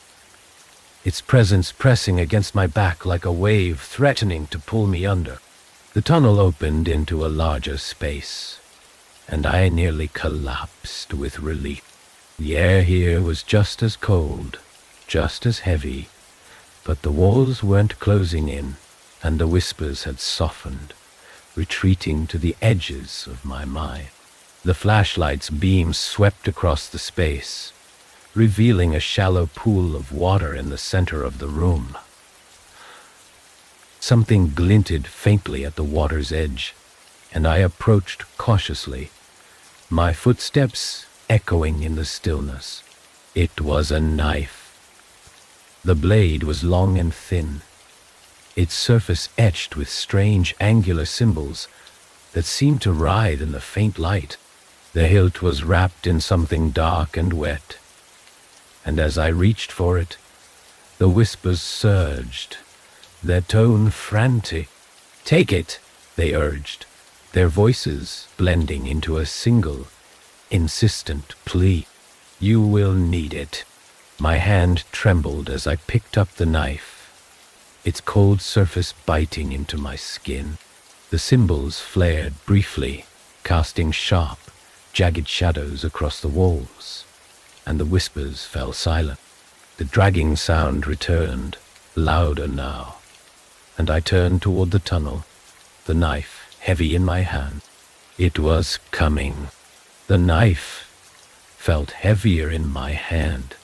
S1: its presence pressing against my back like a wave threatening to pull me under. The tunnel opened into a larger space, and I nearly collapsed with relief. The air here was just as cold, just as heavy, but the walls weren't closing in, and the whispers had softened, retreating to the edges of my mind. The flashlight's beam swept across the space, revealing a shallow pool of water in the center of the room. Something glinted faintly at the water's edge, and I approached cautiously, my footsteps echoing in the stillness. It was a knife. The blade was long and thin, its surface etched with strange angular symbols that seemed to writhe in the faint light. The hilt was wrapped in something dark and wet, and as I reached for it, the whispers surged, their tone frantic. "Take it," they urged, their voices blending into a single, insistent plea. "You will need it." My hand trembled as I picked up the knife, its cold surface biting into my skin. The symbols flared briefly, casting sharp, jagged shadows across the walls, and the whispers fell silent. The dragging sound returned, louder now, and I turned toward the tunnel, the knife heavy in my hand. It was coming. The knife felt heavier in my hand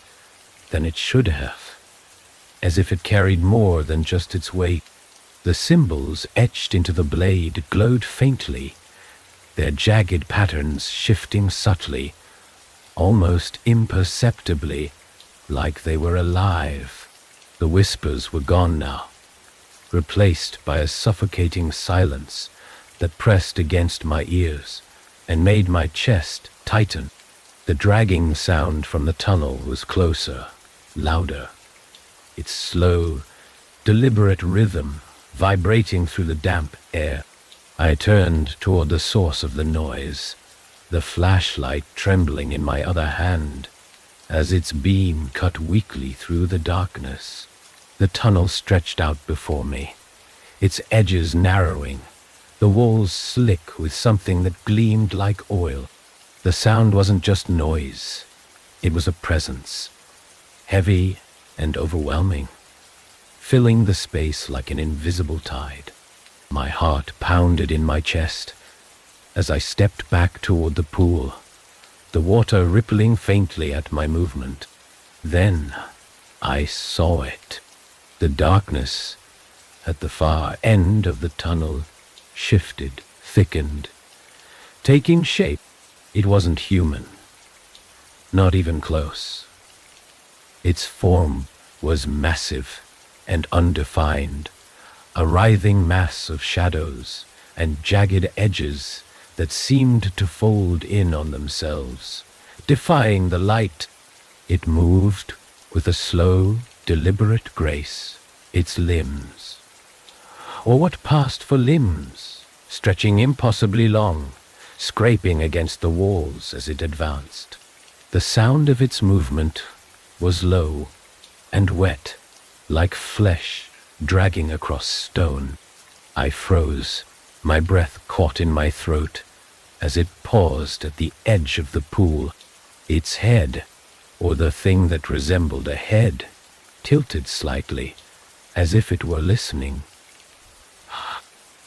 S1: than it should have, as if it carried more than just its weight. The symbols etched into the blade glowed faintly, their jagged patterns shifting subtly, almost imperceptibly, like they were alive. The whispers were gone now, replaced by a suffocating silence that pressed against my ears and made my chest tighten. The dragging sound from the tunnel was closer, louder, its slow, deliberate rhythm vibrating through the damp air. I turned toward the source of the noise, the flashlight trembling in my other hand as its beam cut weakly through the darkness. The tunnel stretched out before me, its edges narrowing, the walls slick with something that gleamed like oil. The sound wasn't just noise, it was a presence, heavy and overwhelming, filling the space like an invisible tide. My heart pounded in my chest as I stepped back toward the pool, the water rippling faintly at my movement. Then I saw it. The darkness at the far end of the tunnel shifted, thickened, taking shape. It wasn't human, not even close. Its form was massive and undefined, a writhing mass of shadows and jagged edges that seemed to fold in on themselves, defying the light. It moved with a slow, deliberate grace, its limbs, or what passed for limbs, stretching impossibly long, scraping against the walls as it advanced. The sound of its movement was low and wet, like flesh dragging across stone. I froze, my breath caught in my throat as it paused at the edge of the pool. Its head, or the thing that resembled a head, tilted slightly, as if it were listening.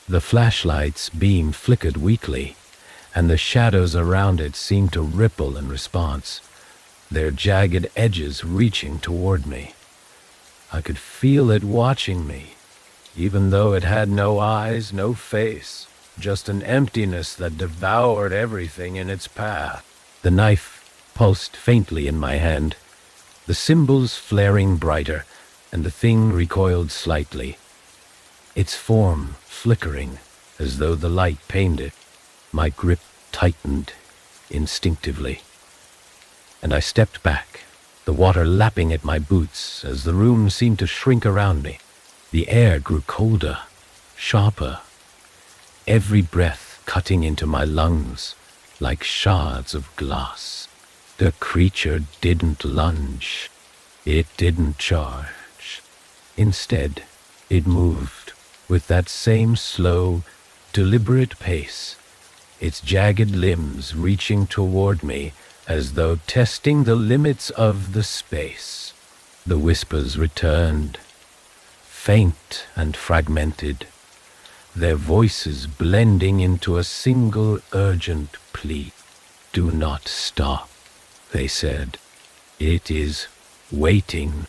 S1: The flashlight's beam flickered weakly, and the shadows around it seemed to ripple in response, their jagged edges reaching toward me. I could feel it watching me, even though it had no eyes, no face, just an emptiness that devoured everything in its path. The knife pulsed faintly in my hand, the symbols flaring brighter, and the thing recoiled slightly, its form flickering as though the light pained it. My grip tightened instinctively, and I stepped back, the water lapping at my boots as the room seemed to shrink around me. The air grew colder, sharper, every breath cutting into my lungs like shards of glass. The creature didn't lunge. It didn't charge. Instead, it moved with that same slow, deliberate pace, its jagged limbs reaching toward me as though testing the limits of the space. The whispers returned, faint and fragmented, their voices blending into a single urgent plea. "Do not stop," they said. "It is waiting."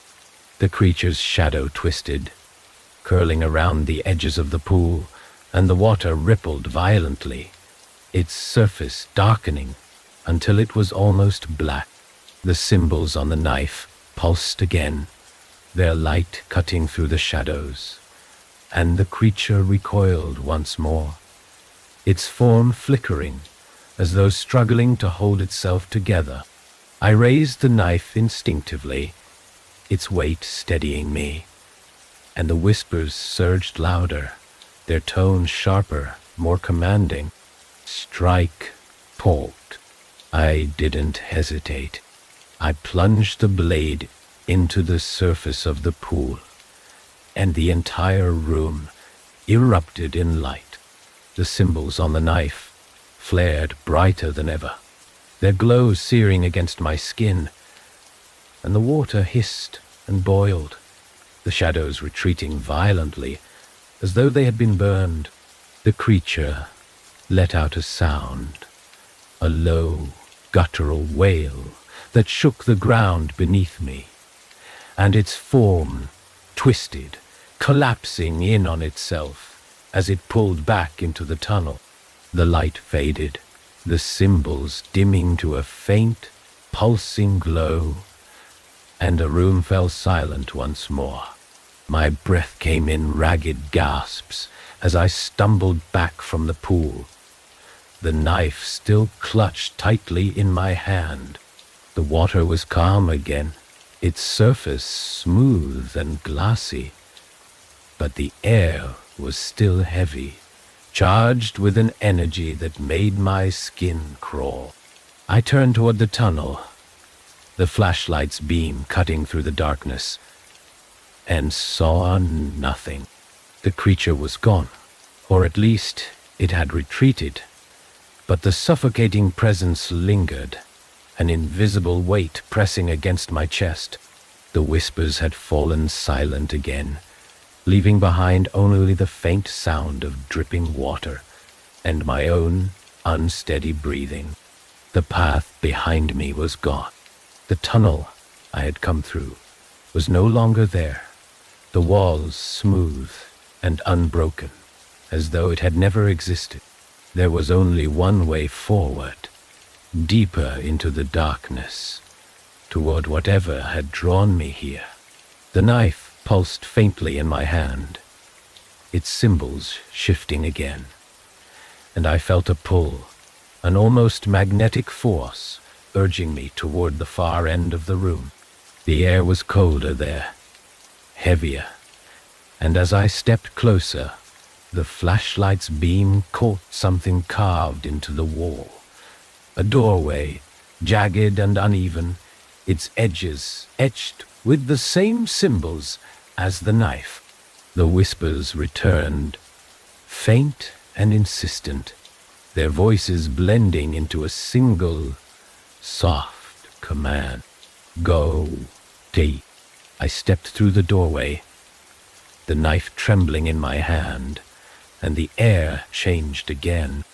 S1: The creature's shadow twisted, curling around the edges of the pool, and the water rippled violently, its surface darkening until it was almost black. The symbols on the knife pulsed again, their light cutting through the shadows, and the creature recoiled once more, its form flickering, as though struggling to hold itself together. I raised the knife instinctively, its weight steadying me, and the whispers surged louder, their tone sharper, more commanding. Strike, port. I didn't hesitate. I plunged the blade into the surface of the pool, and the entire room erupted in light. The symbols on the knife flared brighter than ever, their glow searing against my skin, and the water hissed and boiled, the shadows retreating violently, as though they had been burned. The creature let out a sound, a low, guttural wail that shook the ground beneath me, and its form twisted, collapsing in on itself as it pulled back into the tunnel. The light faded, the symbols dimming to a faint, pulsing glow, and the room fell silent once more. My breath came in ragged gasps as I stumbled back from the pool, the knife still clutched tightly in my hand. The water was calm again, its surface smooth and glassy, but the air was still heavy, charged with an energy that made my skin crawl. I turned toward the tunnel, the flashlight's beam cutting through the darkness, and saw nothing. The creature was gone, or at least it had retreated, but the suffocating presence lingered, an invisible weight pressing against my chest. The whispers had fallen silent again, leaving behind only the faint sound of dripping water and my own unsteady breathing. The path behind me was gone. The tunnel I had come through was no longer there, the walls smooth and unbroken, as though it had never existed. There was only one way forward, deeper into the darkness, toward whatever had drawn me here. The knife pulsed faintly in my hand, its symbols shifting again, and I felt a pull, an almost magnetic force, urging me toward the far end of the room. The air was colder there, heavier, and as I stepped closer, the flashlight's beam caught something carved into the wall. A doorway, jagged and uneven, its edges etched with the same symbols as the knife. The whispers returned, faint and insistent, their voices blending into a single, soft command. Go deep. I stepped through the doorway, the knife trembling in my hand, and the air changed again.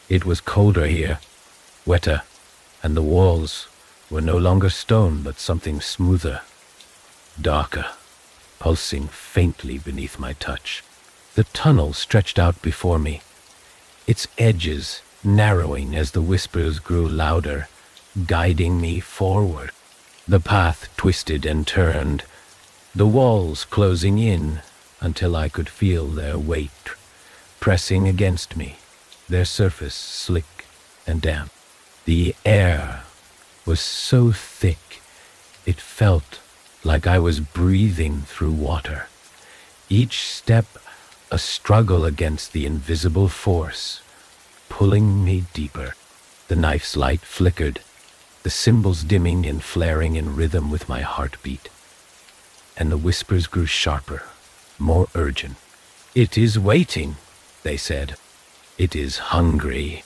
S1: It was colder here, wetter, and the walls were no longer stone but something smoother, darker, pulsing faintly beneath my touch. The tunnel stretched out before me, its edges narrowing as the whispers grew louder, guiding me forward. The path twisted and turned, the walls closing in until I could feel their weight pressing against me, their surface slick and damp. The air was so thick it felt like I was breathing through water, each step a struggle against the invisible force, pulling me deeper. The knife's light flickered, the symbols dimming and flaring in rhythm with my heartbeat, and the whispers grew sharper, more urgent. It is waiting, they said. It is hungry.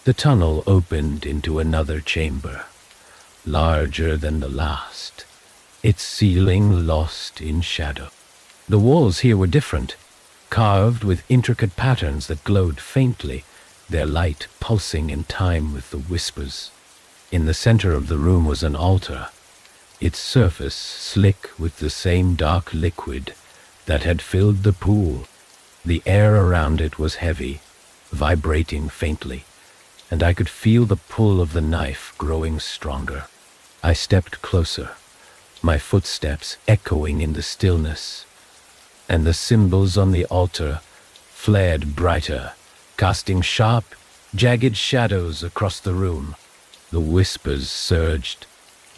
S1: The tunnel opened into another chamber, larger than the last, its ceiling lost in shadow. The walls here were different, carved with intricate patterns that glowed faintly, their light pulsing in time with the whispers. In the center of the room was an altar, its surface slick with the same dark liquid that had filled the pool. The air around it was heavy, vibrating faintly, and I could feel the pull of the knife growing stronger. I stepped closer, my footsteps echoing in the stillness, and the symbols on the altar flared brighter, casting sharp, jagged shadows across the room. The whispers surged,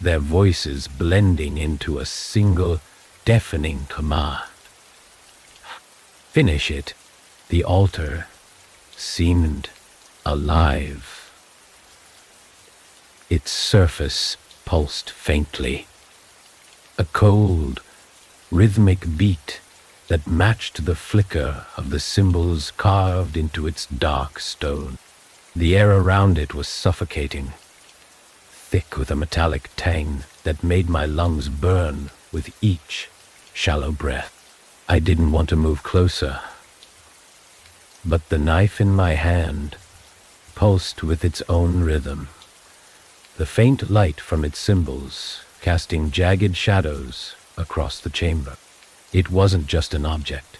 S1: their voices blending into a single, deafening command. Finish it. The altar seemed alive. Its surface pulsed faintly, a cold, rhythmic beat that matched the flicker of the symbols carved into its dark stone. The air around it was suffocating, thick with a metallic tang that made my lungs burn with each shallow breath. I didn't want to move closer, but the knife in my hand pulsed with its own rhythm, the faint light from its symbols casting jagged shadows across the chamber. It wasn't just an object.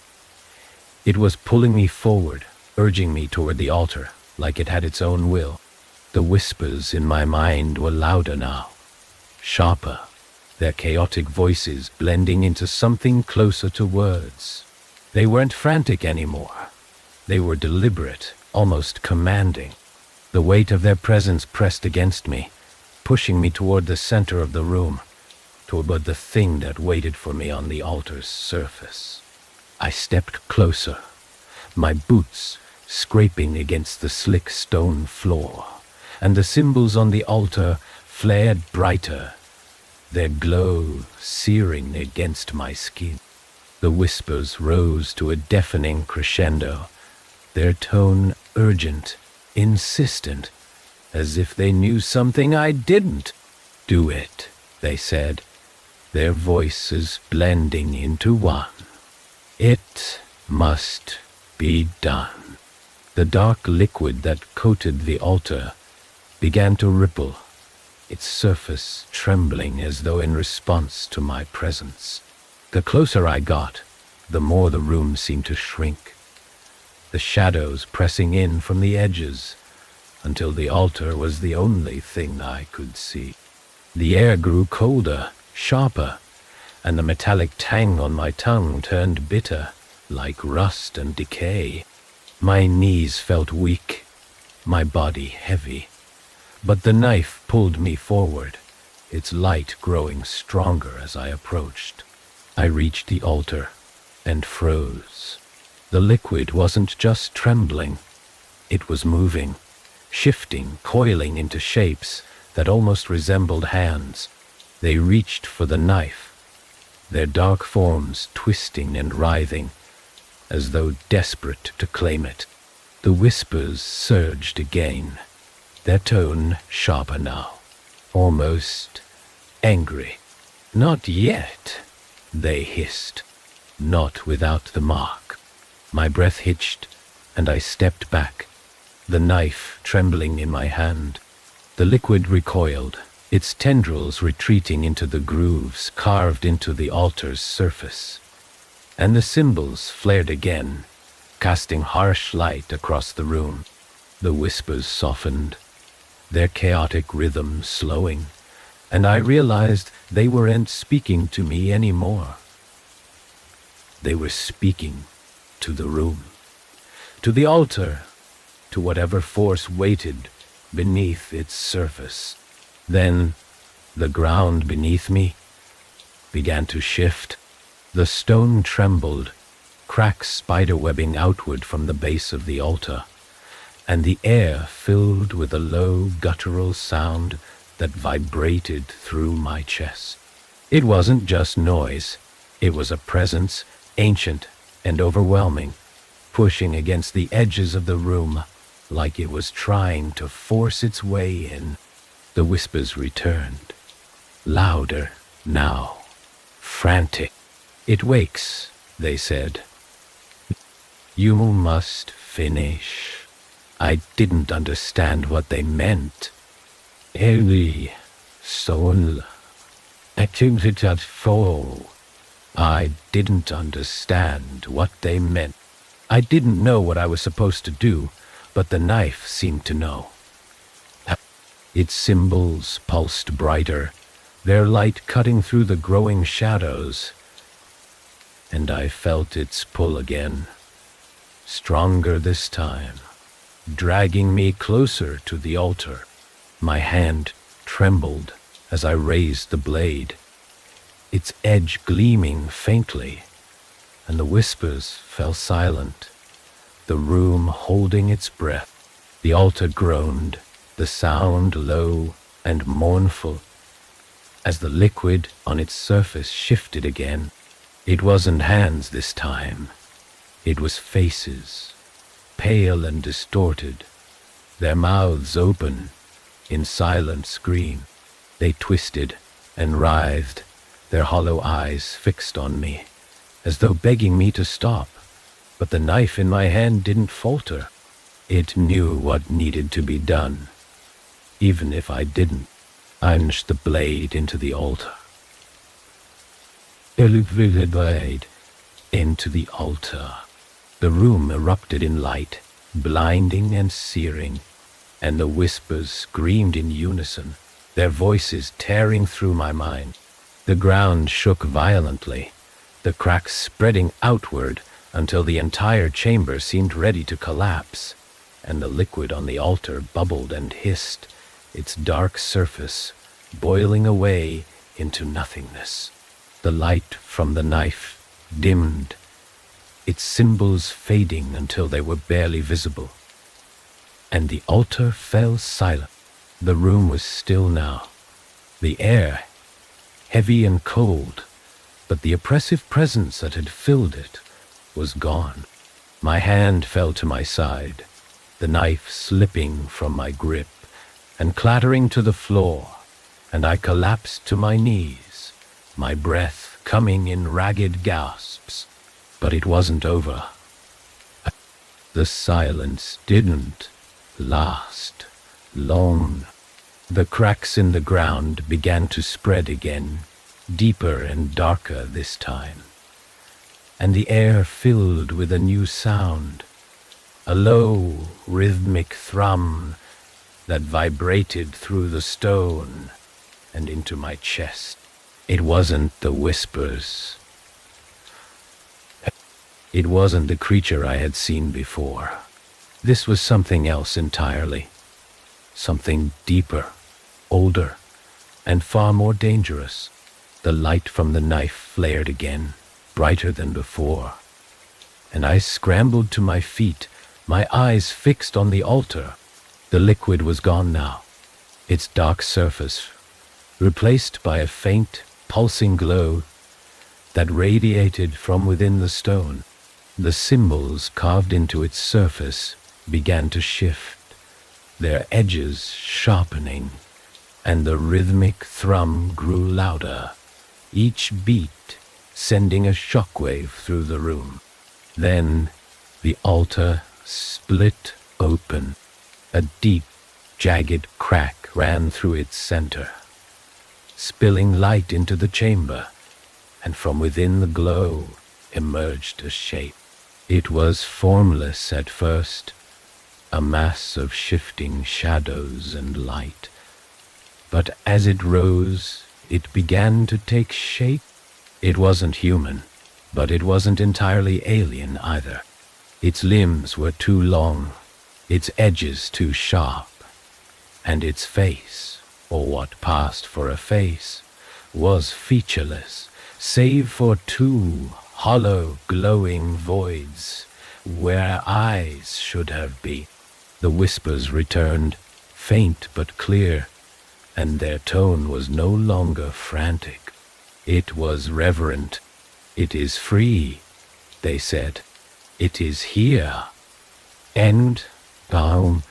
S1: It was pulling me forward, urging me toward the altar, like it had its own will. The whispers in my mind were louder now, sharper, their chaotic voices blending into something closer to words. They weren't frantic anymore. They were deliberate, almost commanding. The weight of their presence pressed against me, pushing me toward the center of the room, toward the thing that waited for me on the altar's surface. I stepped closer, my boots scraping against the slick stone floor, and the symbols on the altar flared brighter, their glow searing against my skin. The whispers rose to a deafening crescendo, their tone urgent, insistent, as if they knew something I didn't. Do it, they said, their voices blending into one. It must be done. The dark liquid that coated the altar began to ripple, its surface trembling as though in response to my presence. The closer I got, the more the room seemed to shrink, the shadows pressing in from the edges until the altar was the only thing I could see. The air grew colder, sharper, and the metallic tang on my tongue turned bitter, like rust and decay. My knees felt weak, my body heavy, but the knife pulled me forward, its light growing stronger as I approached. I reached the altar and froze. The liquid wasn't just trembling, it was moving, shifting, coiling into shapes that almost resembled hands. They reached for the knife, their dark forms twisting and writhing, as though desperate to claim it. The whispers surged again, their tone sharper now, almost angry. Not yet, they hissed, not without the mark. My breath hitched, and I stepped back, the knife trembling in my hand. The liquid recoiled, its tendrils retreating into the grooves carved into the altar's surface. And the symbols flared again, casting harsh light across the room. The whispers softened, their chaotic rhythm slowing, and I realized they weren't speaking to me anymore. They were speaking to the room, to the altar, to whatever force waited beneath its surface. Then the ground beneath me began to shift. The stone trembled, cracks spiderwebbing outward from the base of the altar, and the air filled with a low guttural sound that vibrated through my chest. It wasn't just noise, it was a presence, ancient and overwhelming, pushing against the edges of the room like it was trying to force its way in. The whispers returned, louder now, frantic. "It wakes," they said. "You must finish." I didn't understand what they meant. "Eerie, soul, activity at fall." I didn't understand what they meant. I didn't know what I was supposed to do, but the knife seemed to know. Its symbols pulsed brighter, their light cutting through the growing shadows, and I felt its pull again, stronger this time, dragging me closer to the altar. My hand trembled as I raised the blade, its edge gleaming faintly, and the whispers fell silent, the room holding its breath. The altar groaned, the sound low and mournful, as the liquid on its surface shifted again. It wasn't hands this time. It was faces, pale and distorted, their mouths open in silent scream. They twisted and writhed, their hollow eyes fixed on me, as though begging me to stop. But the knife in my hand didn't falter. It knew what needed to be done. Even if I didn't, I plunged the blade into the altar. The blade into the altar. The room erupted in light, blinding and searing, and the whispers screamed in unison, their voices tearing through my mind. The ground shook violently, the cracks spreading outward until the entire chamber seemed ready to collapse, and the liquid on the altar bubbled and hissed, its dark surface boiling away into nothingness. The light from the knife dimmed, its symbols fading until they were barely visible, and the altar fell silent. The room was still now, the air heavy and cold, but the oppressive presence that had filled it was gone. My hand fell to my side, the knife slipping from my grip and clattering to the floor, and I collapsed to my knees, my breath coming in ragged gasps. But it wasn't over. The silence didn't last long. The cracks in the ground began to spread again, deeper and darker this time, and the air filled with a new sound, a low, rhythmic thrum that vibrated through the stone and into my chest. It wasn't the whispers. It wasn't the creature I had seen before. This was something else entirely. Something deeper, older, and far more dangerous. The light from the knife flared again, brighter than before, and I scrambled to my feet, my eyes fixed on the altar. The liquid was gone now, its dark surface replaced by a faint, pulsing glow that radiated from within the stone. The symbols carved into its surface began to shift, their edges sharpening, and the rhythmic thrum grew louder, each beat sending a shockwave through the room. Then the altar split open. A deep, jagged crack ran through its center, spilling light into the chamber, and from within the glow emerged a shape. It was formless at first, a mass of shifting shadows and light. But as it rose, it began to take shape. It wasn't human, but it wasn't entirely alien either. Its limbs were too long, its edges too sharp, and its face, or what passed for a face, was featureless, save for two hollow, glowing voids where eyes should have been. The whispers returned, faint but clear, and their tone was no longer frantic. It was reverent. "It is free," they said. "It is here. And down.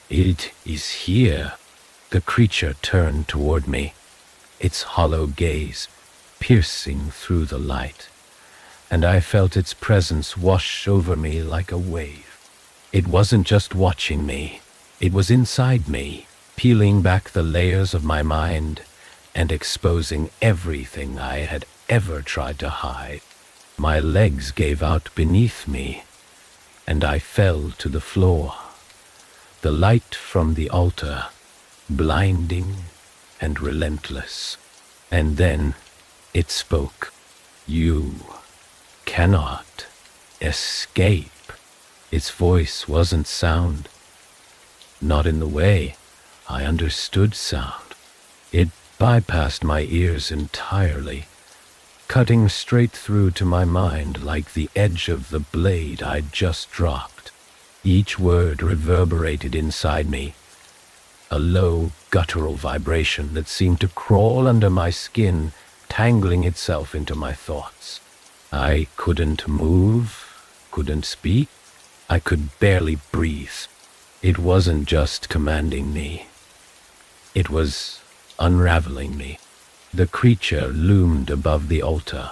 S1: It is here." The creature turned toward me, its hollow gaze piercing through the light, and I felt its presence wash over me like a wave. It wasn't just watching me, it was inside me, peeling back the layers of my mind and exposing everything I had ever tried to hide. My legs gave out beneath me, and I fell to the floor. The light from the altar blinding and relentless. And then it spoke. You cannot escape. Its voice wasn't sound, not in the way I understood sound. It bypassed my ears entirely, cutting straight through to my mind like the edge of the blade I'd just dropped. Each word reverberated inside me, a low, guttural vibration that seemed to crawl under my skin, tangling itself into my thoughts. I couldn't move, couldn't speak. I could barely breathe. It wasn't just commanding me. It was unraveling me. The creature loomed above the altar,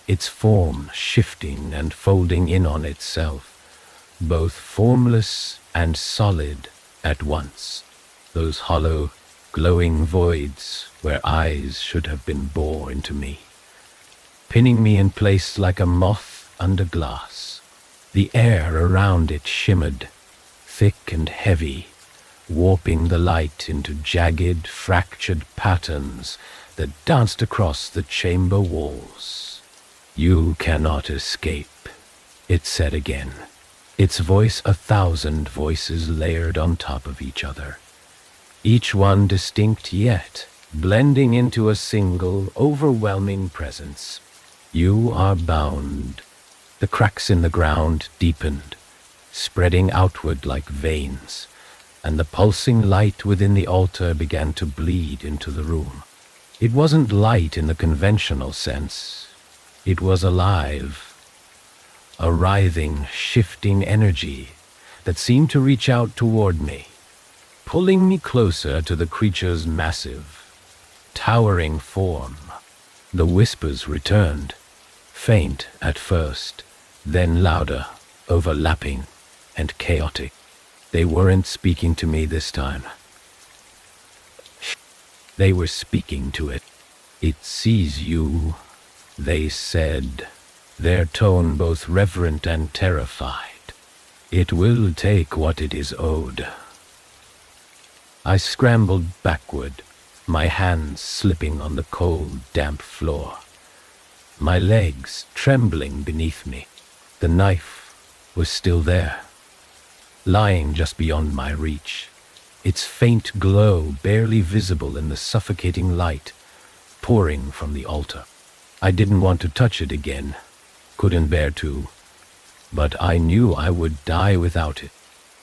S1: its form shifting and folding in on itself, both formless and solid at once. Those hollow, glowing voids where eyes should have been bored into me, pinning me in place like a moth under glass. The air around it shimmered, thick and heavy, warping the light into jagged, fractured patterns that danced across the chamber walls. You cannot escape, it said again, its voice 1,000 voices layered on top of each other, each one distinct yet blending into a single, overwhelming presence. You are bound. The cracks in the ground deepened, spreading outward like veins, and the pulsing light within the altar began to bleed into the room. It wasn't light in the conventional sense. It was alive, a writhing, shifting energy that seemed to reach out toward me, pulling me closer to the creature's massive, towering form. The whispers returned, faint at first, then louder, overlapping, and chaotic. They weren't speaking to me this time. They were speaking to it. It sees you, they said, their tone both reverent and terrified. It will take what it is owed. I scrambled backward, my hands slipping on the cold, damp floor, my legs trembling beneath me. The knife was still there, lying just beyond my reach, its faint glow barely visible in the suffocating light pouring from the altar. I didn't want to touch it again, couldn't bear to, but I knew I would die without it,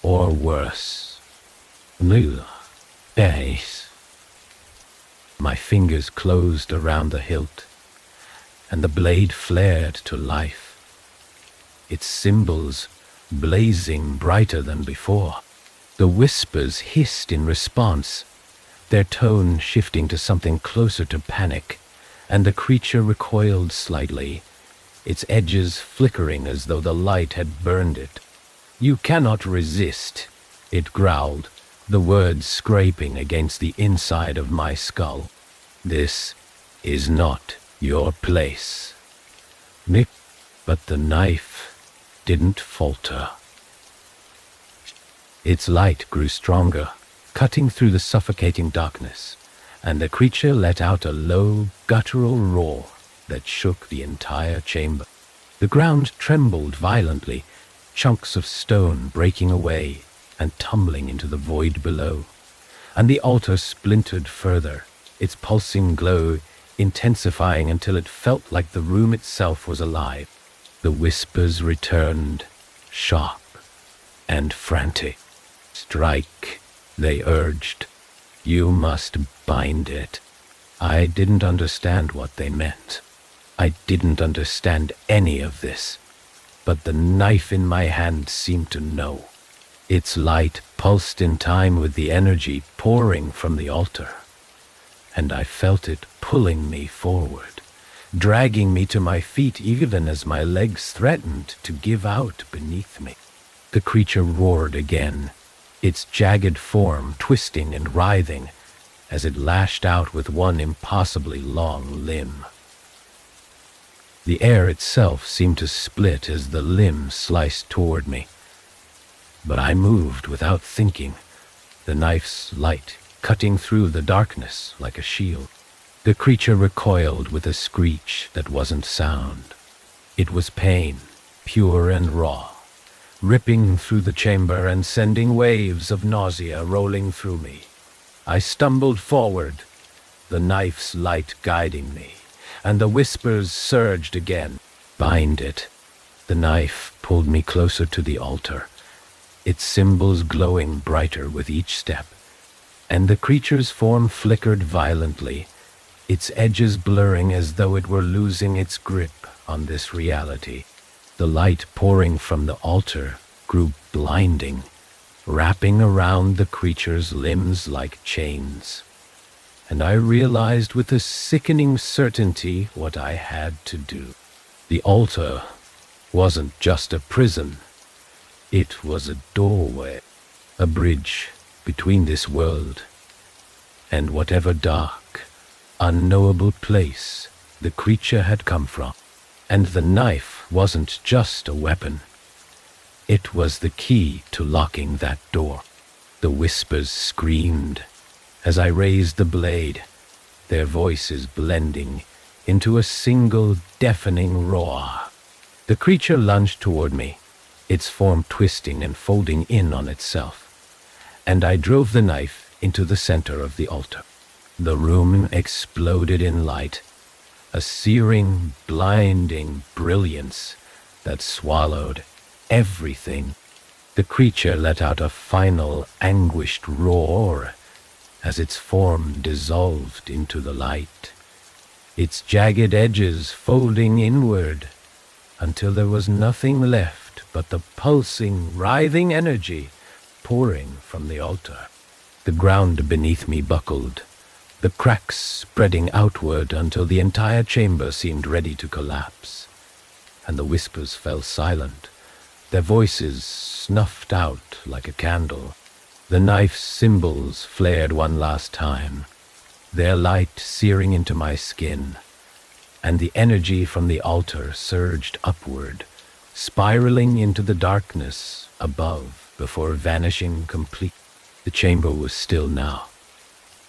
S1: or worse. My fingers closed around the hilt, and the blade flared to life, its symbols blazing brighter than before. The whispers hissed in response, their tone shifting to something closer to panic, and the creature recoiled slightly, its edges flickering as though the light had burned it. You cannot resist, it growled, the words scraping against the inside of my skull. This is not your place. Nick, but the knife didn't falter. Its light grew stronger, cutting through the suffocating darkness, and the creature let out a low, guttural roar that shook the entire chamber. The ground trembled violently, chunks of stone breaking away and tumbling into the void below, and the altar splintered further, its pulsing glow intensifying until it felt like the room itself was alive. The whispers returned, sharp and frantic. Strike, they urged. You must bind it. I didn't understand what they meant. I didn't understand any of this, but the knife in my hand seemed to know. Its light pulsed in time with the energy pouring from the altar, and I felt it pulling me forward, dragging me to my feet even as my legs threatened to give out beneath me. The creature roared again, its jagged form twisting and writhing as it lashed out with one impossibly long limb. The air itself seemed to split as the limb sliced toward me, but I moved without thinking, the knife's light cutting through the darkness like a shield. The creature recoiled with a screech that wasn't sound. It was pain, pure and raw, ripping through the chamber and sending waves of nausea rolling through me. I stumbled forward, the knife's light guiding me, and the whispers surged again. Bind it. The knife pulled me closer to the altar, its symbols glowing brighter with each step, and the creature's form flickered violently, its edges blurring as though it were losing its grip on this reality. The light pouring from the altar grew blinding, wrapping around the creature's limbs like chains. And I realized with a sickening certainty what I had to do. The altar wasn't just a prison. It was a doorway, a bridge between this world and whatever dark, unknowable place the creature had come from. And the knife wasn't just a weapon. It was the key to locking that door. The whispers screamed as I raised the blade, their voices blending into a single deafening roar. The creature lunged toward me, its form twisting and folding in on itself, and I drove the knife into the center of the altar. The room exploded in light, a searing, blinding brilliance that swallowed everything. The creature let out a final, anguished roar as its form dissolved into the light, its jagged edges folding inward until there was nothing left but the pulsing, writhing energy pouring from the altar. The ground beneath me buckled, the cracks spreading outward until the entire chamber seemed ready to collapse, and the whispers fell silent, their voices snuffed out like a candle. The knife's symbols flared one last time, their light searing into my skin, and the energy from the altar surged upward, spiraling into the darkness above before vanishing completely. The chamber was still now,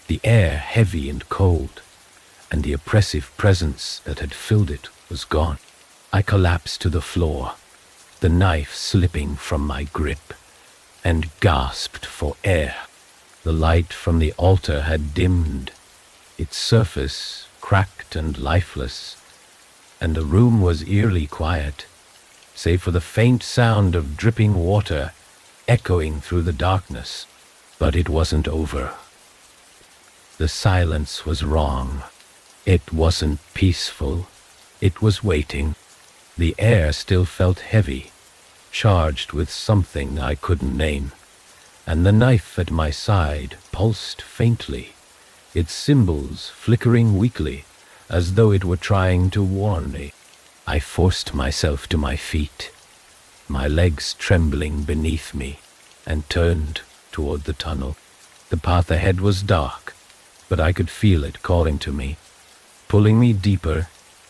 S1: the air heavy and cold, and the oppressive presence that had filled it was gone. I collapsed to the floor, the knife slipping from my grip, and gasped for air. The light from the altar had dimmed, its surface cracked and lifeless, and the room was eerily quiet, save for the faint sound of dripping water echoing through the darkness. But it wasn't over. The silence was wrong. It wasn't peaceful. It was waiting. The air still felt heavy, charged with something I couldn't name, and the knife at my side pulsed faintly, its symbols flickering weakly, as though it were trying to warn me. I forced myself to my feet, my legs trembling beneath me, and turned toward the tunnel. The path ahead was dark, but I could feel it calling to me, pulling me deeper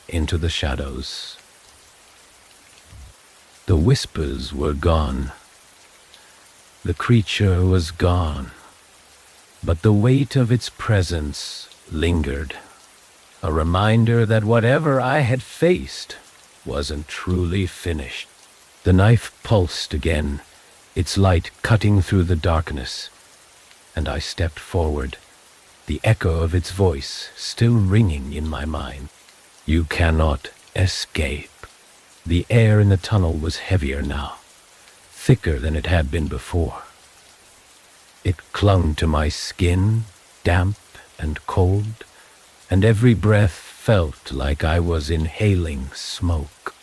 S1: into the shadows. The whispers were gone. The creature was gone, but the weight of its presence lingered, a reminder that whatever I had faced wasn't truly finished. The knife pulsed again, its light cutting through the darkness, and I stepped forward, the echo of its voice still ringing in my mind. You cannot escape. The air in the tunnel was heavier now, thicker than it had been before. It clung to my skin, damp and cold, and every breath felt like I was inhaling smoke.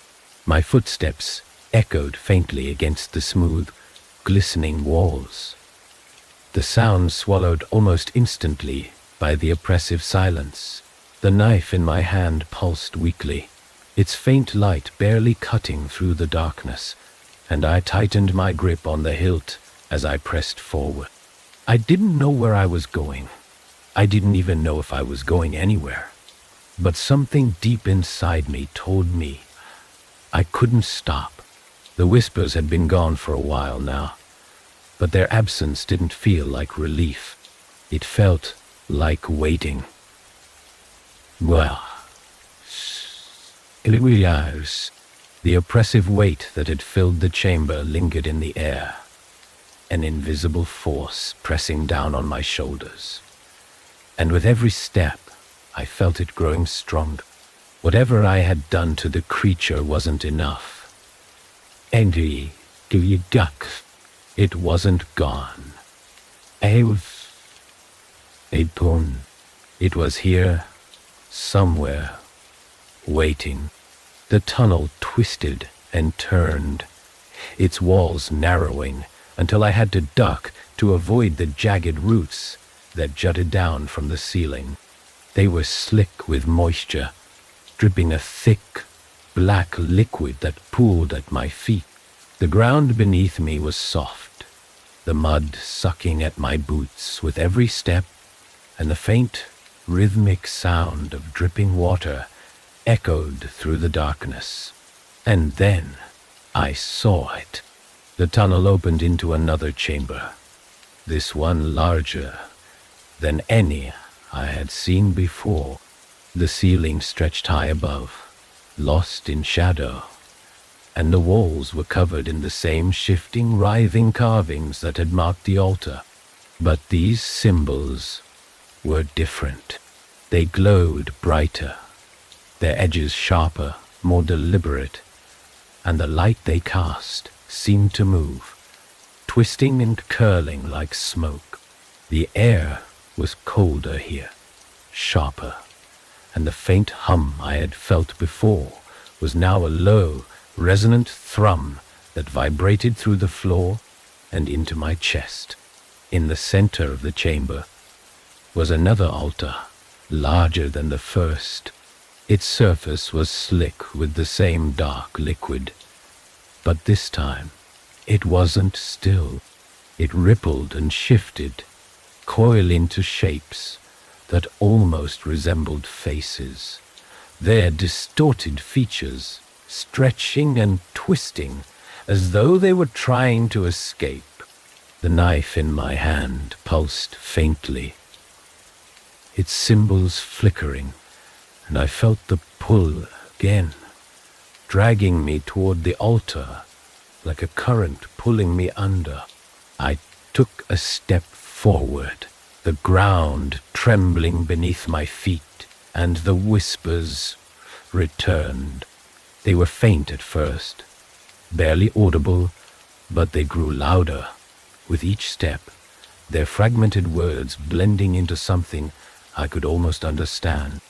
S1: My footsteps echoed faintly against the smooth, glistening walls. The sound swallowed almost instantly by the oppressive silence. The knife in my hand pulsed weakly, its faint light barely cutting through the darkness, and I tightened my grip on the hilt as I pressed forward. I didn't know where I was going. I didn't even know if I was going anywhere. But something deep inside me told me I couldn't stop. The whispers had been gone for a while now, but their absence didn't feel like relief. It felt like waiting. Well, it was. The oppressive weight that had filled the chamber lingered in the air, an invisible force pressing down on my shoulders. And with every step, I felt it growing stronger. Whatever I had done to the creature wasn't enough. Andy, give you duck. It wasn't gone. I was a bone. It was here, somewhere, waiting. The tunnel twisted and turned, its walls narrowing until I had to duck to avoid the jagged roots that jutted down from the ceiling. They were slick with moisture, dripping a thick, black liquid that pooled at my feet. The ground beneath me was soft, the mud sucking at my boots with every step, and the faint, rhythmic sound of dripping water echoed through the darkness. And then I saw it. The tunnel opened into another chamber, this one larger than any I had seen before. The ceiling stretched high above, lost in shadow, and the walls were covered in the same shifting, writhing carvings that had marked the altar. But these symbols were different. They glowed brighter, their edges sharper, more deliberate, and the light they cast seemed to move, twisting and curling like smoke. The air was colder here, sharper, and the faint hum I had felt before was now a low, resonant thrum that vibrated through the floor and into my chest. In the center of the chamber was another altar, larger than the first. Its surface was slick with the same dark liquid, but this time it wasn't still. It rippled and shifted, coiled into shapes that almost resembled faces, their distorted features stretching and twisting as though they were trying to escape. The knife in my hand pulsed faintly, its symbols flickering, and I felt the pull again, dragging me toward the altar like a current pulling me under. I took a step forward, the ground trembling beneath my feet, and the whispers returned. They were faint at first, barely audible, but they grew louder with each step, their fragmented words blending into something I could almost understand.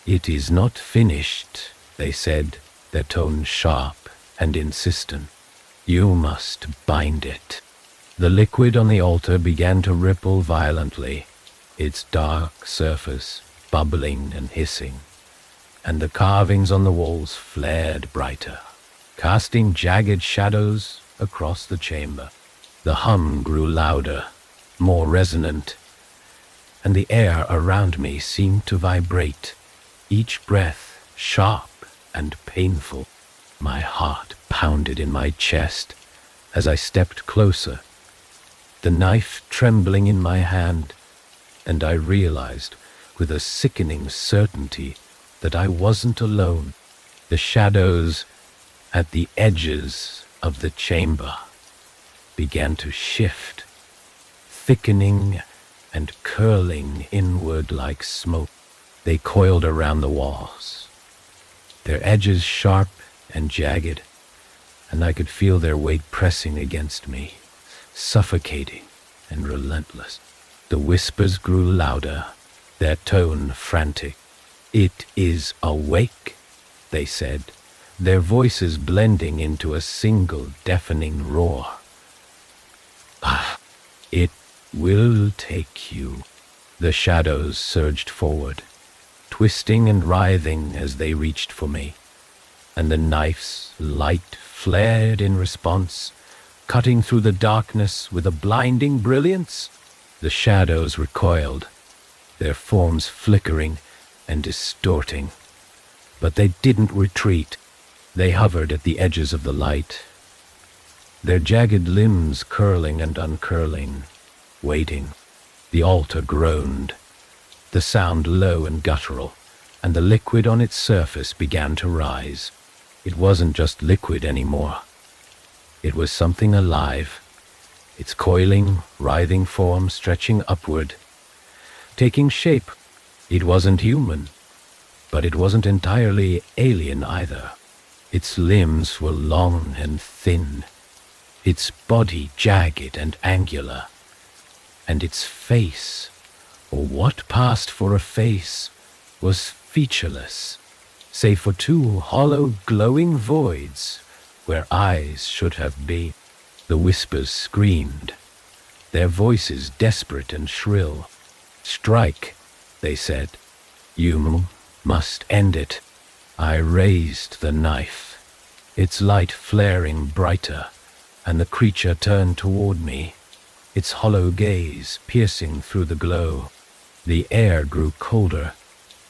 S1: "It is not finished," they said, their tone sharp and insistent. "You must bind it." The liquid on the altar began to ripple violently, its dark surface bubbling and hissing, and the carvings on the walls flared brighter, casting jagged shadows across the chamber. The hum grew louder, more resonant, and the air around me seemed to vibrate, each breath sharp and painful. My heart pounded in my chest as I stepped closer, the knife trembling in my hand, and I realized with a sickening certainty that I wasn't alone. The shadows at the edges of the chamber began to shift, thickening and curling inward like smoke. They coiled around the walls, their edges sharp and jagged, and I could feel their weight pressing against me, suffocating and relentless. The whispers grew louder, their tone frantic. "It is awake," they said, their voices blending into a single deafening roar. "It will take you." The shadows surged forward, twisting and writhing as they reached for me, and the knife's light flared in response, cutting through the darkness with a blinding brilliance. The shadows recoiled, their forms flickering and distorting, but they didn't retreat. They hovered at the edges of the light, their jagged limbs curling and uncurling, waiting. The altar groaned, the sound low and guttural, and the liquid on its surface began to rise. It wasn't just liquid anymore. It was something alive, its coiling, writhing form stretching upward, taking shape. It wasn't human, but it wasn't entirely alien either. Its limbs were long and thin, its body jagged and angular, and its face, or what passed for a face, was featureless, save for two hollow, glowing voids where eyes should have been. The whispers screamed, their voices desperate and shrill. "Strike," they said. "You must end it." I raised the knife, its light flaring brighter, and the creature turned toward me, its hollow gaze piercing through the glow. The air grew colder,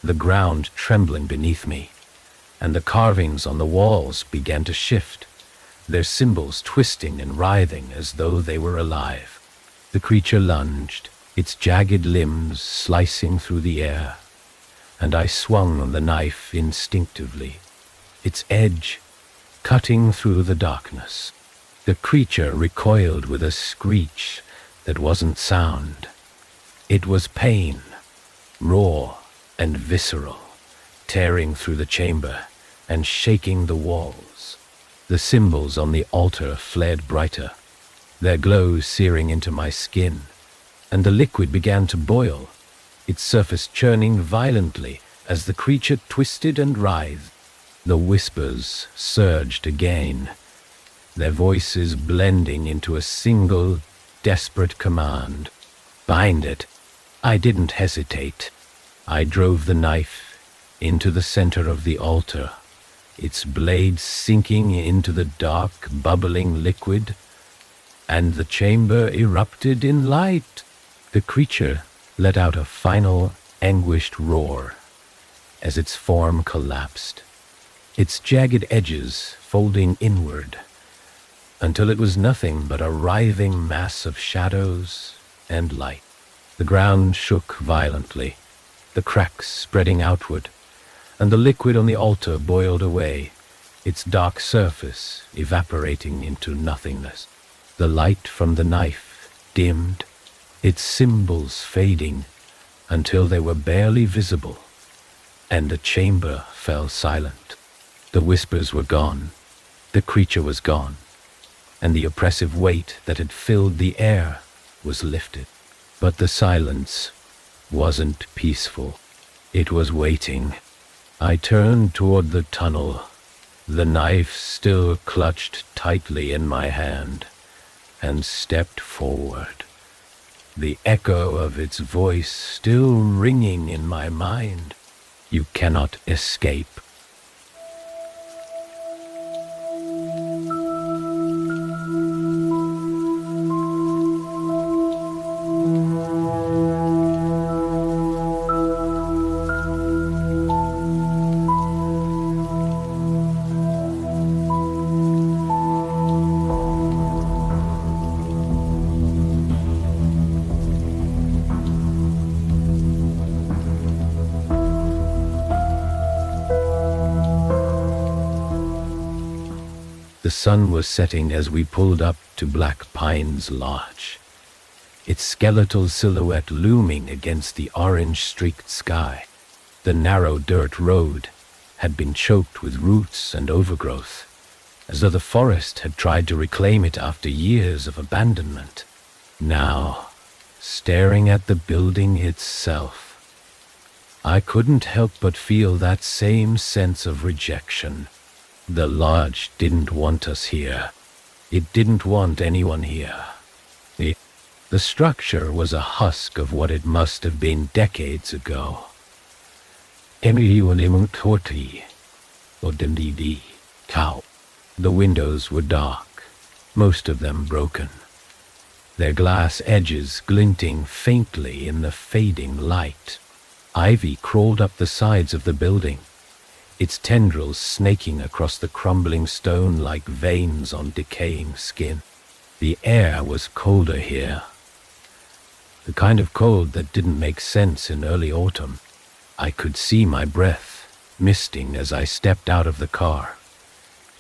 S1: the ground trembling beneath me, and the carvings on the walls began to shift, their symbols twisting and writhing as though they were alive. The creature lunged, its jagged limbs slicing through the air, and I swung on the knife instinctively, its edge cutting through the darkness. The creature recoiled with a screech that wasn't sound. It was pain, raw and visceral, tearing through the chamber and shaking the walls. The symbols on the altar flared brighter, their glow searing into my skin, and the liquid began to boil, its surface churning violently as the creature twisted and writhed. The whispers surged again, their voices blending into a single, desperate command. "Bind it." I didn't hesitate. I drove the knife into the center of the altar, its blade sinking into the dark, bubbling liquid, and the chamber erupted in light. The creature let out a final, anguished roar as its form collapsed, its jagged edges folding inward, until it was nothing but a writhing mass of shadows and light. The ground shook violently, the cracks spreading outward, and the liquid on the altar boiled away, its dark surface evaporating into nothingness. The light from the knife dimmed, its symbols fading until they were barely visible, and the chamber fell silent. The whispers were gone, the creature was gone, and the oppressive weight that had filled the air was lifted. But the silence wasn't peaceful. It was waiting. I turned toward the tunnel, the knife still clutched tightly in my hand, and stepped forward, the echo of its voice still ringing in my mind. "You cannot escape." The sun was setting as we pulled up to Black Pine's lodge, its skeletal silhouette looming against the orange-streaked sky. The narrow dirt road had been choked with roots and overgrowth, as though the forest had tried to reclaim it after years of abandonment. Now, staring at the building itself, I couldn't help but feel that same sense of rejection. The lodge didn't want us here. It didn't want anyone here. The structure was a husk of what it must have been decades ago. The windows were dark, most of them broken, their glass edges glinting faintly in the fading light. Ivy crawled up the sides of the building, its tendrils snaking across the crumbling stone like veins on decaying skin. The air was colder here. the kind of cold that didn't make sense in early autumn. I could see my breath misting as I stepped out of the car,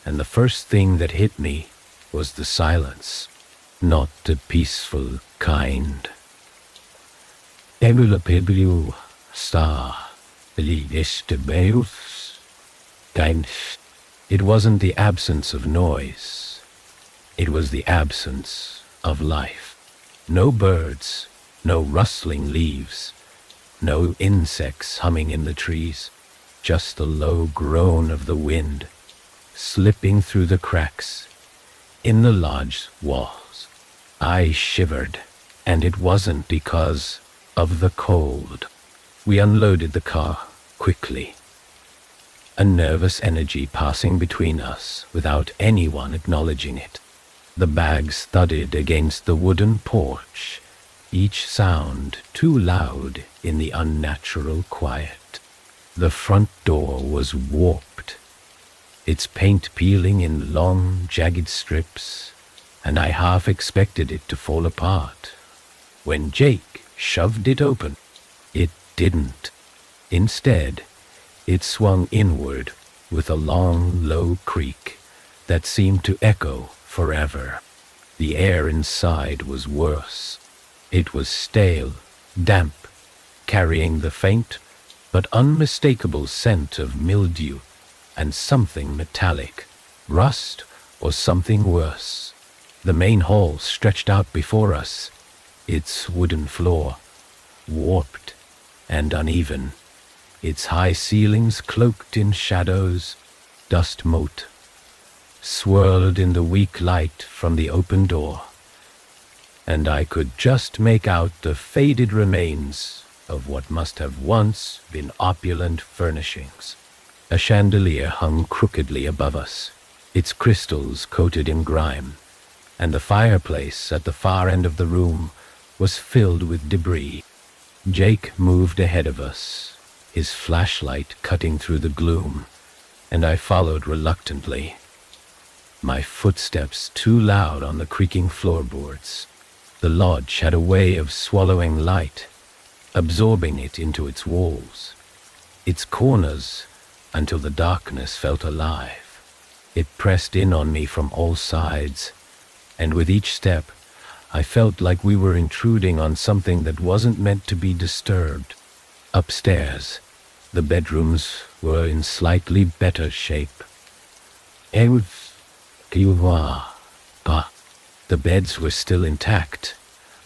S1: and the first thing that hit me was the silence, not the peaceful kind. Envelop star, it wasn't the absence of noise. It was the absence of life. No birds, no rustling leaves, no insects humming in the trees, just the low groan of the wind slipping through the cracks in the lodge walls. I shivered, and it wasn't because of the cold. We unloaded the car quickly, a nervous energy passing between us without anyone acknowledging it. The bags thudded against the wooden porch, each sound too loud in the unnatural quiet. The front door was warped, its paint peeling in long, jagged strips, and I half expected it to fall apart. When Jake shoved it open, it didn't. Instead, it swung inward with a long, low creak that seemed to echo forever. The air inside was worse. It was stale, damp, carrying the faint but unmistakable scent of mildew and something metallic, rust or something worse. The main hall stretched out before us, its wooden floor warped and uneven, its high ceilings cloaked in shadows. Dust mote swirled in the weak light from the open door, and I could just make out the faded remains of what must have once been opulent furnishings. A chandelier hung crookedly above us, its crystals coated in grime, and the fireplace at the far end of the room was filled with debris. Jake moved ahead of us, his flashlight cutting through the gloom, and I followed reluctantly, my footsteps too loud on the creaking floorboards. The lodge had a way of swallowing light, absorbing it into its walls, its corners, until the darkness felt alive. It pressed in on me from all sides, and with each step, I felt like we were intruding on something that wasn't meant to be disturbed. Upstairs, the bedrooms were in slightly better shape. The beds were still intact,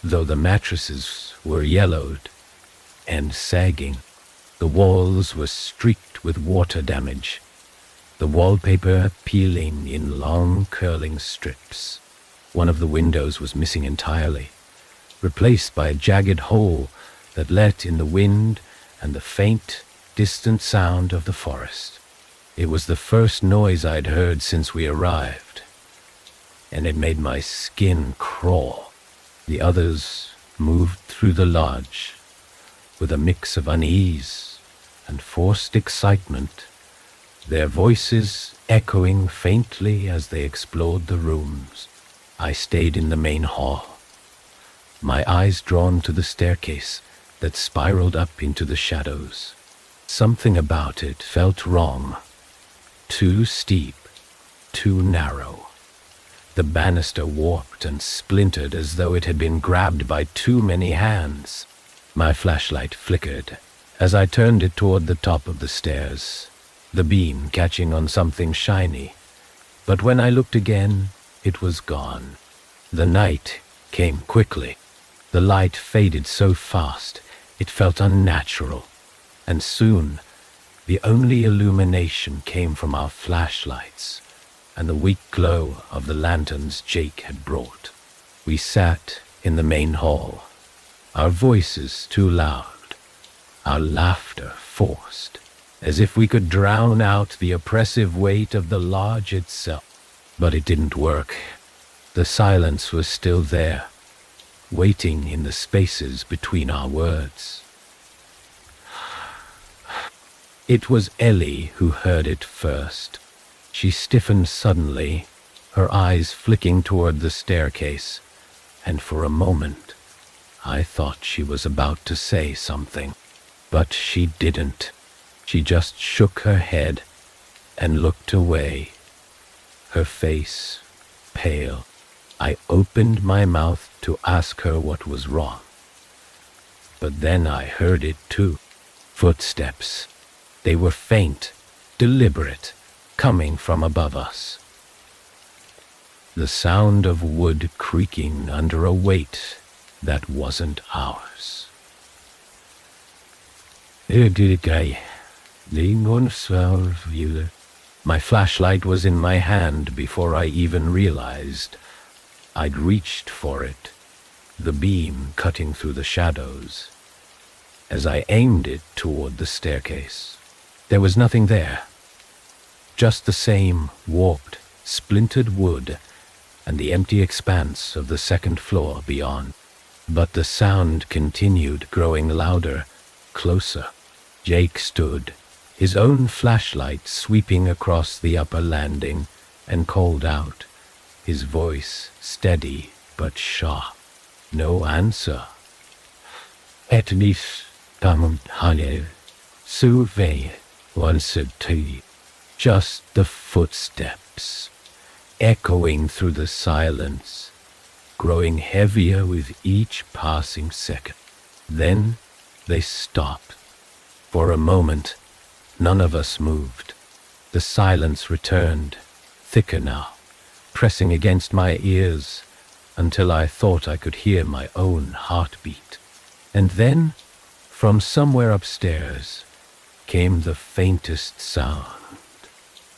S1: though the mattresses were yellowed and sagging. The walls were streaked with water damage, the wallpaper peeling in long curling strips. One of the windows was missing entirely, replaced by a jagged hole that let in the wind and the faint, distant sound of the forest. It was the first noise I'd heard since we arrived, and it made my skin crawl. The others moved through the lodge with a mix of unease and forced excitement, their voices echoing faintly as they explored the rooms. I stayed in the main hall, my eyes drawn to the staircase that spiraled up into the shadows. Something about it felt wrong, too steep, too narrow. The banister warped and splintered as though it had been grabbed by too many hands. My flashlight flickered as I turned it toward the top of the stairs, the beam catching on something shiny. But when I looked again, it was gone. The night came quickly. The light faded so fast, it felt unnatural, and soon the only illumination came from our flashlights and the weak glow of the lanterns Jake had brought. We sat in the main hall, our voices too loud, our laughter forced, as if we could drown out the oppressive weight of the lodge itself. But it didn't work. The silence was still there, waiting in the spaces between our words. It was Ellie who heard it first. She stiffened suddenly, her eyes flicking toward the staircase, and for a moment, I thought she was about to say something, but she didn't. She just shook her head and looked away, her face pale. I opened my mouth to ask her what was wrong. But then I heard it too. Footsteps. They were faint, deliberate, coming from above us. The sound of wood creaking under a weight that wasn't ours. My flashlight was in my hand before I even realized. I'd reached for it, the beam cutting through the shadows. As I aimed it toward the staircase, there was nothing there. Just the same warped, splintered wood and the empty expanse of the second floor beyond. But the sound continued, growing louder, closer. Jake stood, his own flashlight sweeping across the upper landing, and called out, his voice steady but sharp. No answer. At least, survey once or two. Just the footsteps, echoing through the silence, growing heavier with each passing second. Then they stopped. For a moment, none of us moved. The silence returned, thicker now, pressing against my ears until I thought I could hear my own heartbeat. And then, from somewhere upstairs, came the faintest sound.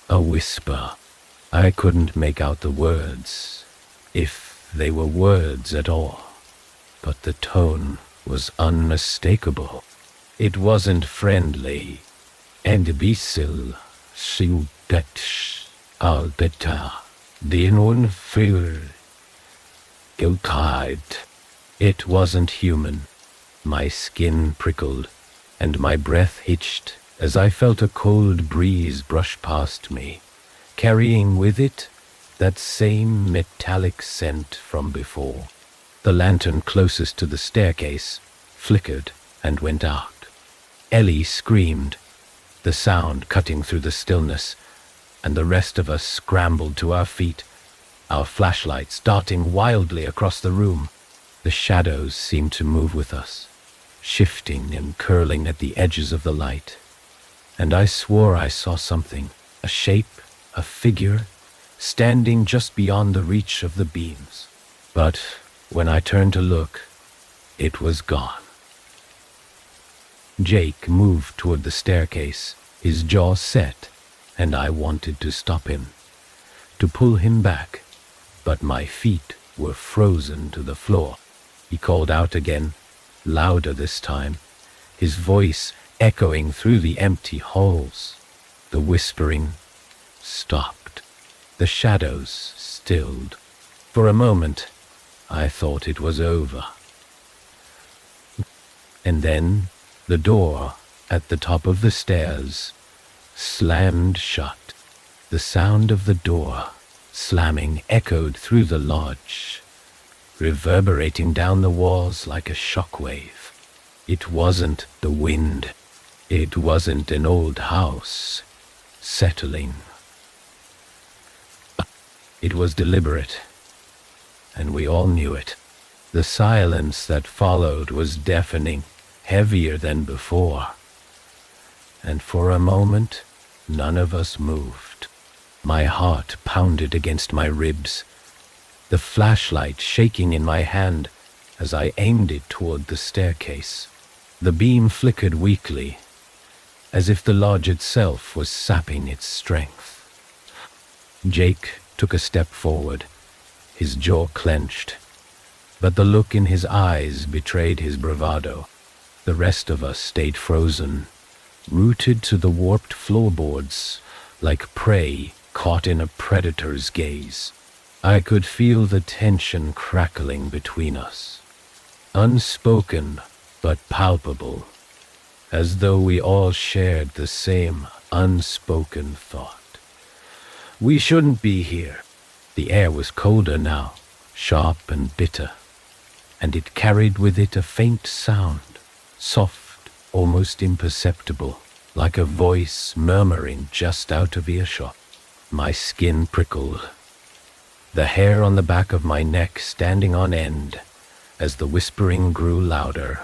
S1: A whisper. I couldn't make out the words, if they were words at all, but the tone was unmistakable. It wasn't friendly. And bisil siudatsh albeta dinun fir gilkide. It wasn't human. My skin prickled, and my breath hitched as I felt a cold breeze brush past me, carrying with it that same metallic scent from before. The lantern closest to the staircase flickered and went out. Ellie screamed, the sound cutting through the stillness, and the rest of us scrambled to our feet, our flashlights darting wildly across the room. The shadows seemed to move with us, shifting and curling at the edges of the light. And I swore I saw something, a shape, a figure, standing just beyond the reach of the beams. But when I turned to look, it was gone. Jake moved toward the staircase, his jaw set, and I wanted to stop him, to pull him back, but my feet were frozen to the floor. He called out again, louder this time, his voice echoing through the empty halls. The whispering stopped. The shadows stilled. For a moment, I thought it was over. And then the door at the top of the stairs slammed shut. The sound of the door slamming echoed through the lodge, reverberating down the walls like a shockwave. It wasn't the wind. It wasn't an old house settling. It was deliberate, and we all knew it. The silence that followed was deafening, heavier than before. And for a moment, none of us moved. My heart pounded against my ribs, the flashlight shaking in my hand as I aimed it toward the staircase. The beam flickered weakly, as if the lodge itself was sapping its strength. Jake took a step forward, his jaw clenched, but the look in his eyes betrayed his bravado. The rest of us stayed frozen, rooted to the warped floorboards like prey caught in a predator's gaze. I could feel the tension crackling between us, unspoken but palpable, as though we all shared the same unspoken thought. We shouldn't be here. The air was colder now, sharp and bitter. and it carried with it a faint sound, soft, almost imperceptible, like a voice murmuring just out of earshot. My skin prickled, the hair on the back of my neck standing on end as the whispering grew louder,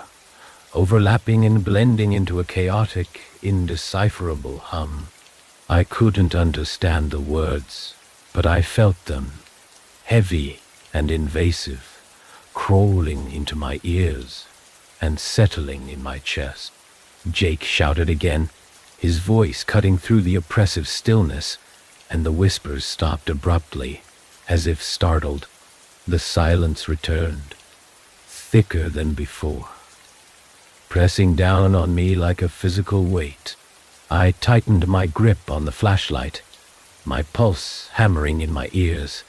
S1: overlapping and blending into a chaotic, indecipherable hum. I couldn't understand the words, but I felt them, heavy and invasive, crawling into my ears and settling in my chest. Jake shouted again, his voice cutting through the oppressive stillness, and the whispers stopped abruptly, as if startled. The silence returned, thicker than before, pressing down on me like a physical weight. I tightened my grip on the flashlight, my pulse hammering in my ears,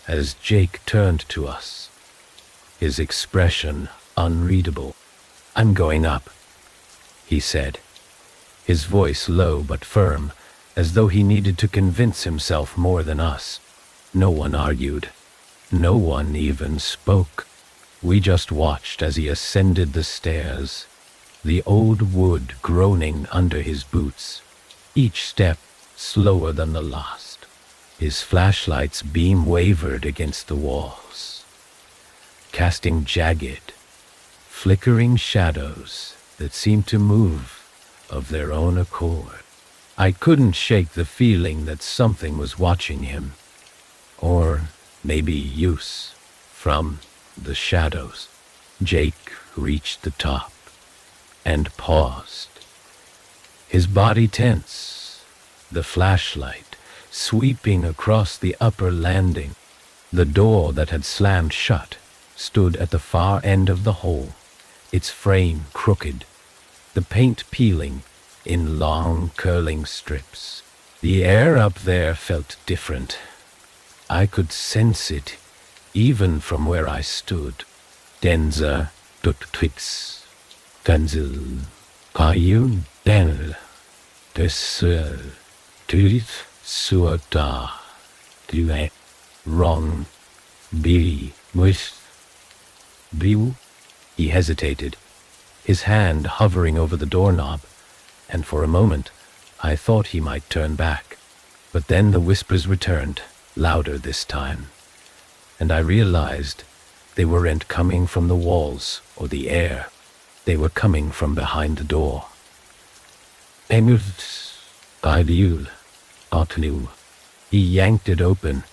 S1: as Jake turned to us, his expression unreadable. "I'm going up," he said, his voice low but firm, as though he needed to convince himself more than us. No one argued. No one even spoke. We just watched as he ascended the stairs, the old wood groaning under his boots, each step slower than the last. His flashlight's beam wavered against the walls, casting jagged, flickering shadows that seemed to move of their own accord. I couldn't shake the feeling that something was watching him, or maybe use, from the shadows. Jake reached the top and paused, his body tense, the flashlight sweeping across the upper landing. The door that had slammed shut stood at the far end of the hole, its frame crooked, the paint peeling in long curling strips. The air up there felt different. I could sense it, even from where I stood. Denser twix, tanzil, kayun del, desel, turit suata, due, wrong, bi, muist, biu. He hesitated, his hand hovering over the doorknob, and for a moment I thought he might turn back. But then the whispers returned, louder this time, and I realized they weren't coming from the walls or the air. They were coming from behind the door. He yanked it open,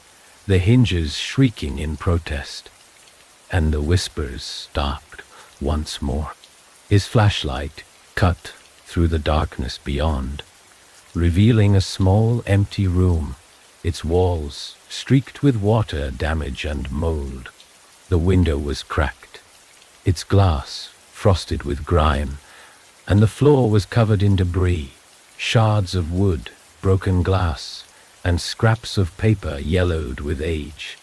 S1: the hinges shrieking in protest, and the whispers stopped once more. His flashlight cut through the darkness beyond, revealing a small empty room, its walls streaked with water damage and mold. The window was cracked, its glass frosted with grime, and the floor was covered in debris, shards of wood, broken glass, and scraps of paper yellowed with age.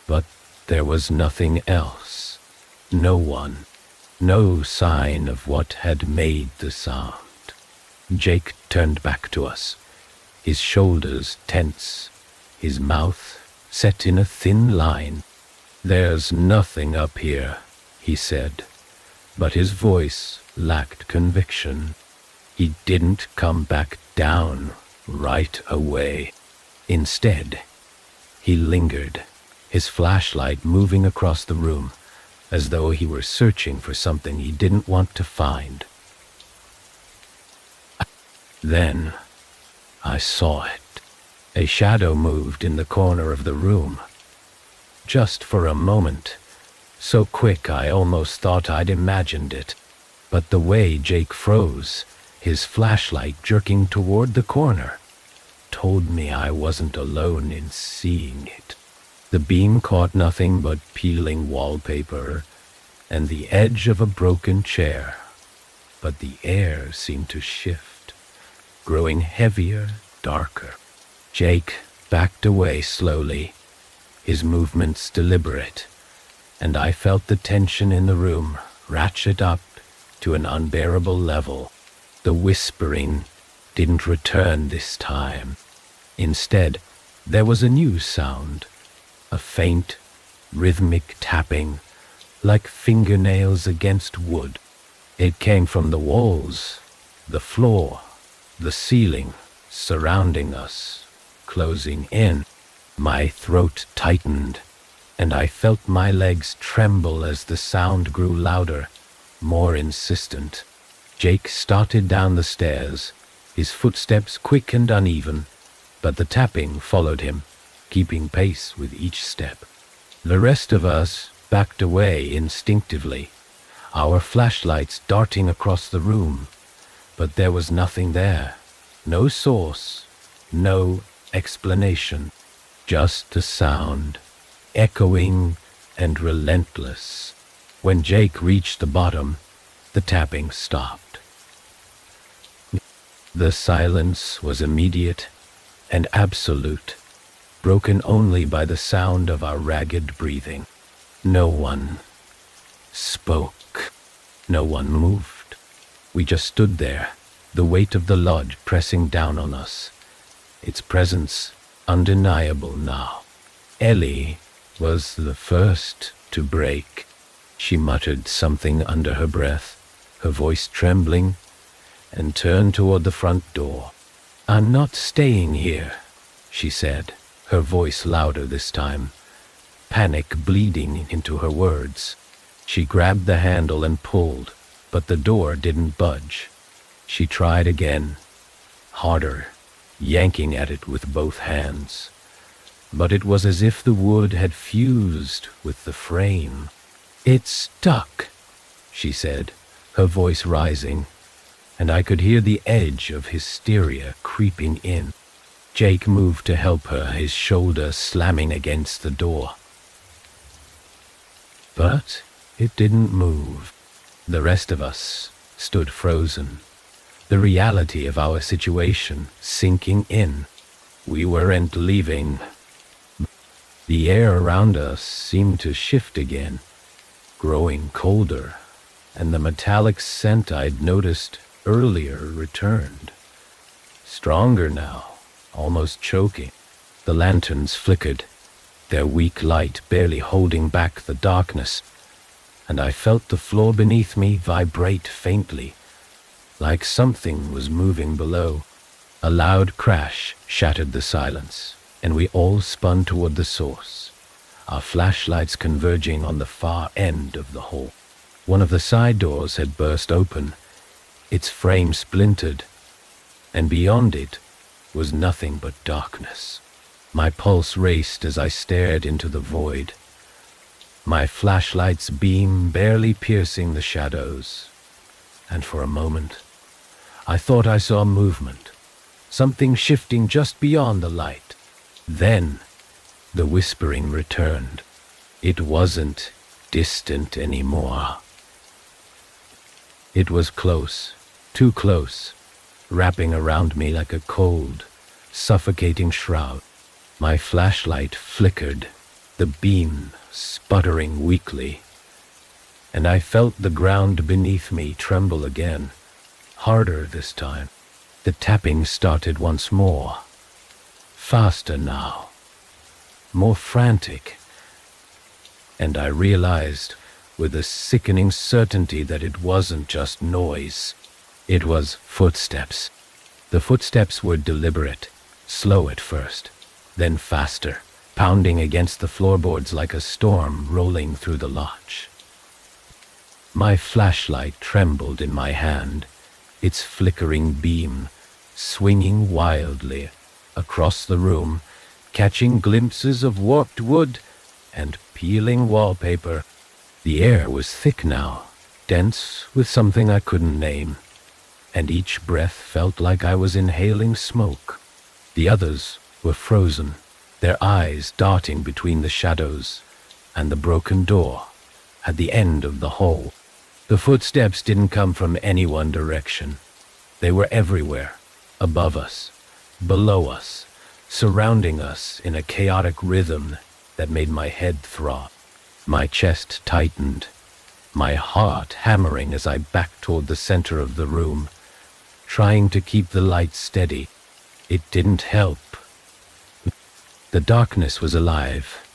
S1: But there was nothing else. No one. No sign of what had made the sound. Jake turned back to us, his shoulders tense, his mouth set in a thin line. "There's nothing up here," he said, but his voice lacked conviction. He didn't come back down right away. Instead, he lingered, his flashlight moving across the room, as though he were searching for something he didn't want to find. Then I saw it. A shadow moved in the corner of the room. Just for a moment, so quick I almost thought I'd imagined it. But the way Jake froze, his flashlight jerking toward the corner, told me I wasn't alone in seeing it. The beam caught nothing but peeling wallpaper and the edge of a broken chair, but the air seemed to shift, growing heavier, darker. Jake backed away slowly, his movements deliberate, and I felt the tension in the room ratchet up to an unbearable level. The whispering didn't return this time. Instead, there was a new sound, a faint, rhythmic tapping, like fingernails against wood. It came from the walls, the floor, the ceiling, surrounding us, closing in. My throat tightened, and I felt my legs tremble as the sound grew louder, more insistent. Jake started down the stairs, his footsteps quick and uneven, but the tapping followed him, keeping pace with each step. The rest of us backed away instinctively, our flashlights darting across the room, but there was nothing there. No source, no explanation, just the sound, echoing and relentless. When Jake reached the bottom, the tapping stopped. The silence was immediate and absolute, broken only by the sound of our ragged breathing. No one spoke. No one moved. We just stood there, the weight of the lodge pressing down on us, its presence undeniable now. Ellie was the first to break. She muttered something under her breath, her voice trembling, and turned toward the front door. "I'm not staying here," she said, her voice louder this time, panic bleeding into her words. She grabbed the handle and pulled, but the door didn't budge. She tried again, harder, yanking at it with both hands. But it was as if the wood had fused with the frame. "It's stuck," she said, her voice rising, and I could hear the edge of hysteria creeping in. Jake moved to help her, his shoulder slamming against the door. But it didn't move. The rest of us stood frozen, the reality of our situation sinking in. We weren't leaving. The air around us seemed to shift again, growing colder, and the metallic scent I'd noticed earlier returned. Stronger now, almost choking. The lanterns flickered, their weak light barely holding back the darkness, and I felt the floor beneath me vibrate faintly, like something was moving below. A loud crash shattered the silence, and we all spun toward the source, our flashlights converging on the far end of the hall. One of the side doors had burst open, its frame splintered, and beyond it was nothing but darkness. My pulse raced as I stared into the void, my flashlight's beam barely piercing the shadows, and for a moment I thought I saw movement, something shifting just beyond the light. Then the whispering returned. It wasn't distant anymore. It was close, too close, wrapping around me like a cold, suffocating shroud. My flashlight flickered, the beam sputtering weakly, and I felt the ground beneath me tremble again, harder this time. The tapping started once more, faster now, more frantic, and I realized with a sickening certainty that it wasn't just noise. It was footsteps. The footsteps were deliberate, slow at first, then faster, pounding against the floorboards like a storm rolling through the lodge. My flashlight trembled in my hand, its flickering beam swinging wildly across the room, catching glimpses of warped wood and peeling wallpaper. The air was thick now, dense with something I couldn't name, and each breath felt like I was inhaling smoke. The others were frozen, their eyes darting between the shadows and the broken door at the end of the hall. The footsteps didn't come from any one direction. They were everywhere, above us, below us, surrounding us in a chaotic rhythm that made my head throb. My chest tightened, my heart hammering as I backed toward the center of the room, trying to keep the light steady. It didn't help. The darkness was alive,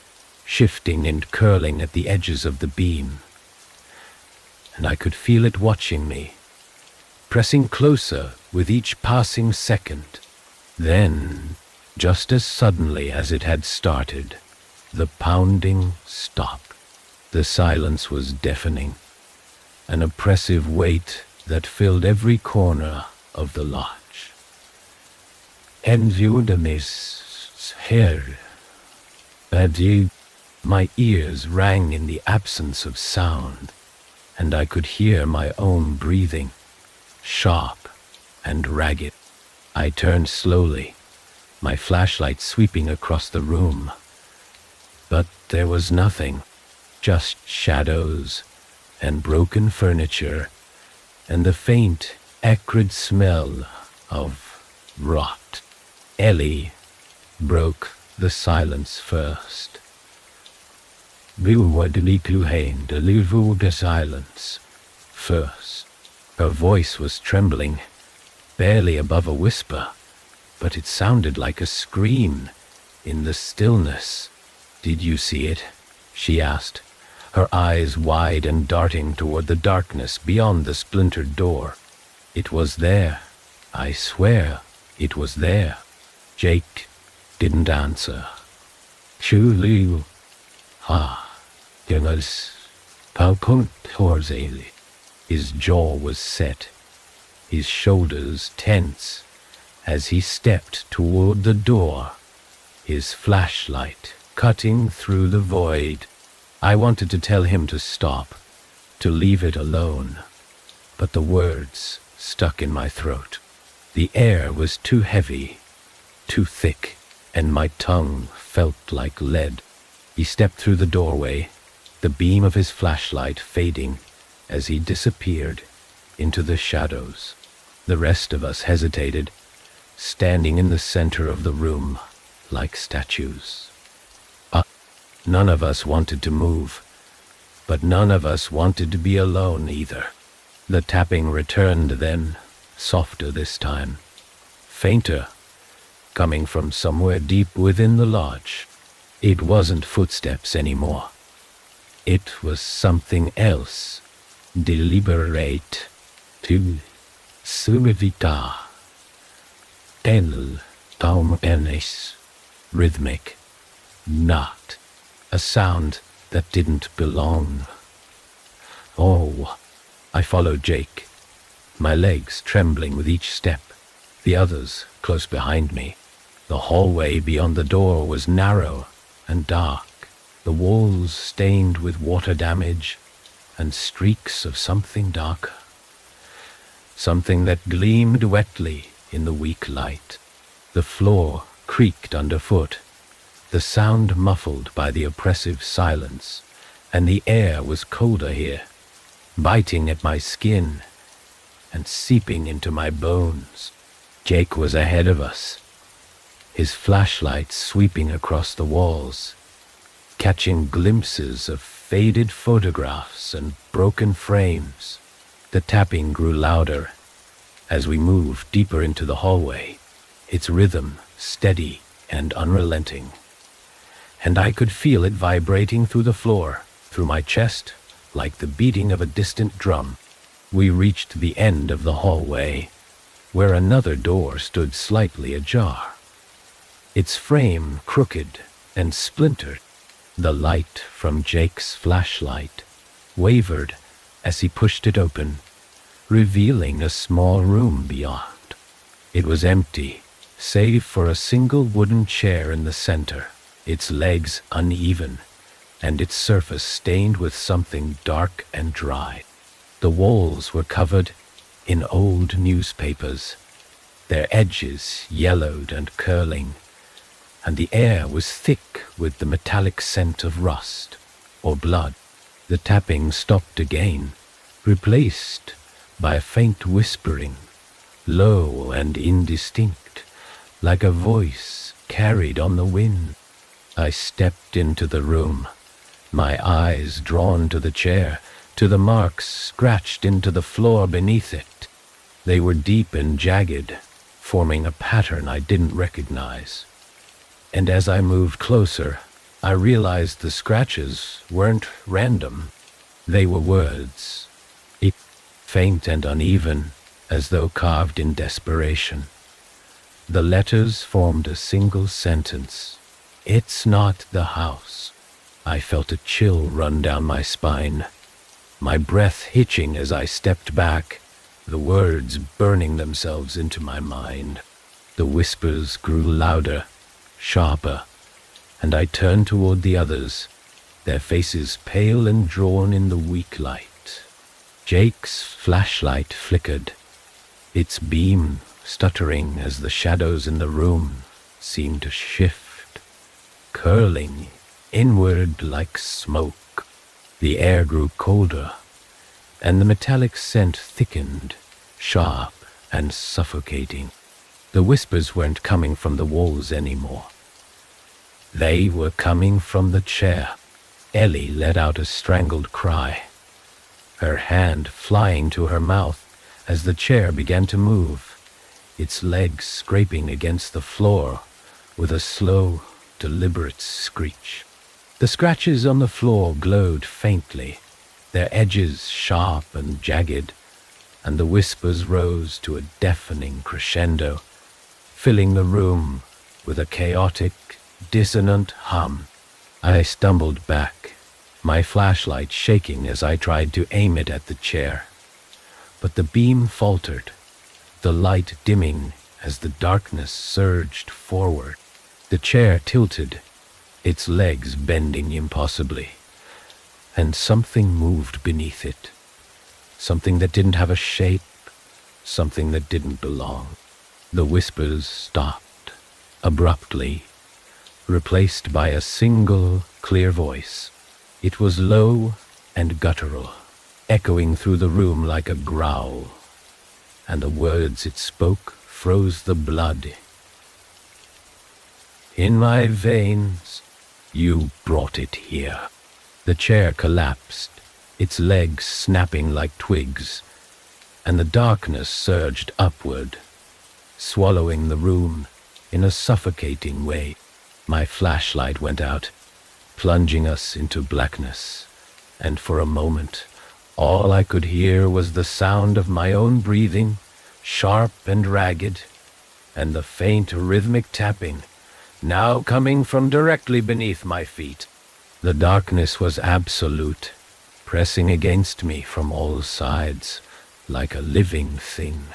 S1: shifting and curling at the edges of the beam, and I could feel it watching me, pressing closer with each passing second. Then, just as suddenly as it had started, the pounding stopped. The silence was deafening, an oppressive weight that filled every corner of the lodge. Envelop here. Adieu. My ears rang in the absence of sound, and I could hear my own breathing, sharp and ragged. I turned slowly, my flashlight sweeping across the room. But there was nothing, just shadows and broken furniture and the faint, acrid smell of rot. Ellie broke the silence first. Deliver the silence first. Her voice was trembling, barely above a whisper, but it sounded like a scream in the stillness. Did you see it? She asked, her eyes wide and darting toward the darkness beyond the splintered door. It was there. I swear it was there. Jake didn't answer. Surely, his jaw was set, his shoulders tense, as he stepped toward the door, his flashlight cutting through the void. I wanted to tell him to stop, to leave it alone, but the words stuck in my throat. The air was too heavy, too thick, and my tongue felt like lead. He stepped through the doorway, the beam of his flashlight fading as he disappeared into the shadows. The rest of us hesitated, standing in the center of the room like statues. None of us wanted to move, but none of us wanted to be alone either. The tapping returned then, softer this time, fainter, coming from somewhere deep within the lodge. It wasn't footsteps anymore. It was something else, deliberate, to sumivita, el tom enes, rhythmic, not a sound that didn't belong. Oh, I followed Jake, my legs trembling with each step, the others close behind me. The hallway beyond the door was narrow and dark, the walls stained with water damage and streaks of something darker, something that gleamed wetly in the weak light. The floor creaked underfoot, the sound muffled by the oppressive silence, and the air was colder here, biting at my skin and seeping into my bones. Jake was ahead of us, his flashlight sweeping across the walls, catching glimpses of faded photographs and broken frames. The tapping grew louder as we moved deeper into the hallway, its rhythm steady and unrelenting. And I could feel it vibrating through the floor, through my chest, like the beating of a distant drum. We reached the end of the hallway, where another door stood slightly ajar, its frame crooked and splintered. The light from Jake's flashlight wavered as he pushed it open, revealing a small room beyond. It was empty, save for a single wooden chair in the center, its legs uneven, and its surface stained with something dark and dry. The walls were covered in old newspapers, their edges yellowed and curling, and the air was thick with the metallic scent of rust or blood. The tapping stopped again, replaced by a faint whispering, low and indistinct, like a voice carried on the wind. I stepped into the room, my eyes drawn to the chair, to the marks scratched into the floor beneath it. They were deep and jagged, forming a pattern I didn't recognize. And as I moved closer, I realized the scratches weren't random. They were words, faint and uneven, as though carved in desperation. The letters formed a single sentence. "It's not the house." I felt a chill run down my spine, my breath hitching as I stepped back, the words burning themselves into my mind. The whispers grew louder, sharper, and I turned toward the others, their faces pale and drawn in the weak light. Jake's flashlight flickered, its beam stuttering as the shadows in the room seemed to shift, curling inward like smoke. The air grew colder, and the metallic scent thickened, sharp and suffocating. The whispers weren't coming from the walls anymore. They were coming from the chair. Ellie let out a strangled cry, her hand flying to her mouth as the chair began to move, its legs scraping against the floor with a slow, deliberate screech. The scratches on the floor glowed faintly, their edges sharp and jagged, and the whispers rose to a deafening crescendo, filling the room with a chaotic, dissonant hum. I stumbled back, my flashlight shaking as I tried to aim it at the chair. But the beam faltered, the light dimming as the darkness surged forward. The chair tilted, its legs bending impossibly, and something moved beneath it. Something that didn't have a shape, something that didn't belong. The whispers stopped, abruptly, replaced by a single, clear voice. It was low and guttural, echoing through the room like a growl, and the words it spoke froze the blood in my veins. "You brought it here." The chair collapsed, its legs snapping like twigs, and the darkness surged upward, swallowing the room in a suffocating way. My flashlight went out, plunging us into blackness, and for a moment, all I could hear was the sound of my own breathing, sharp and ragged, and the faint rhythmic tapping, now coming from directly beneath my feet. The darkness was absolute, pressing against me from all sides, like a living thing.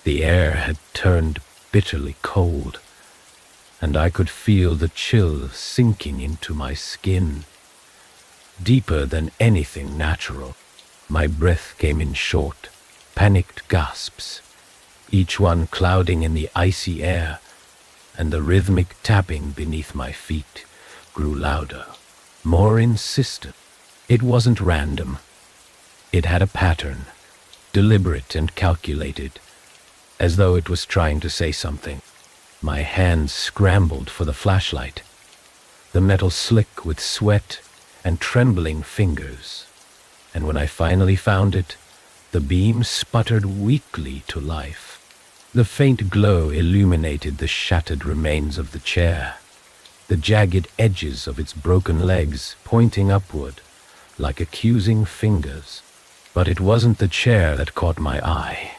S1: The air had turned bitterly cold, and I could feel the chill sinking into my skin, deeper than anything natural. My breath came in short, panicked gasps, each one clouding in the icy air, and the rhythmic tapping beneath my feet grew louder, more insistent. It wasn't random. It had a pattern, deliberate and calculated, as though it was trying to say something. My hands scrambled for the flashlight, the metal slick with sweat and trembling fingers, and when I finally found it, the beam sputtered weakly to life. The faint glow illuminated the shattered remains of the chair, the jagged edges of its broken legs pointing upward like accusing fingers. But it wasn't the chair that caught my eye.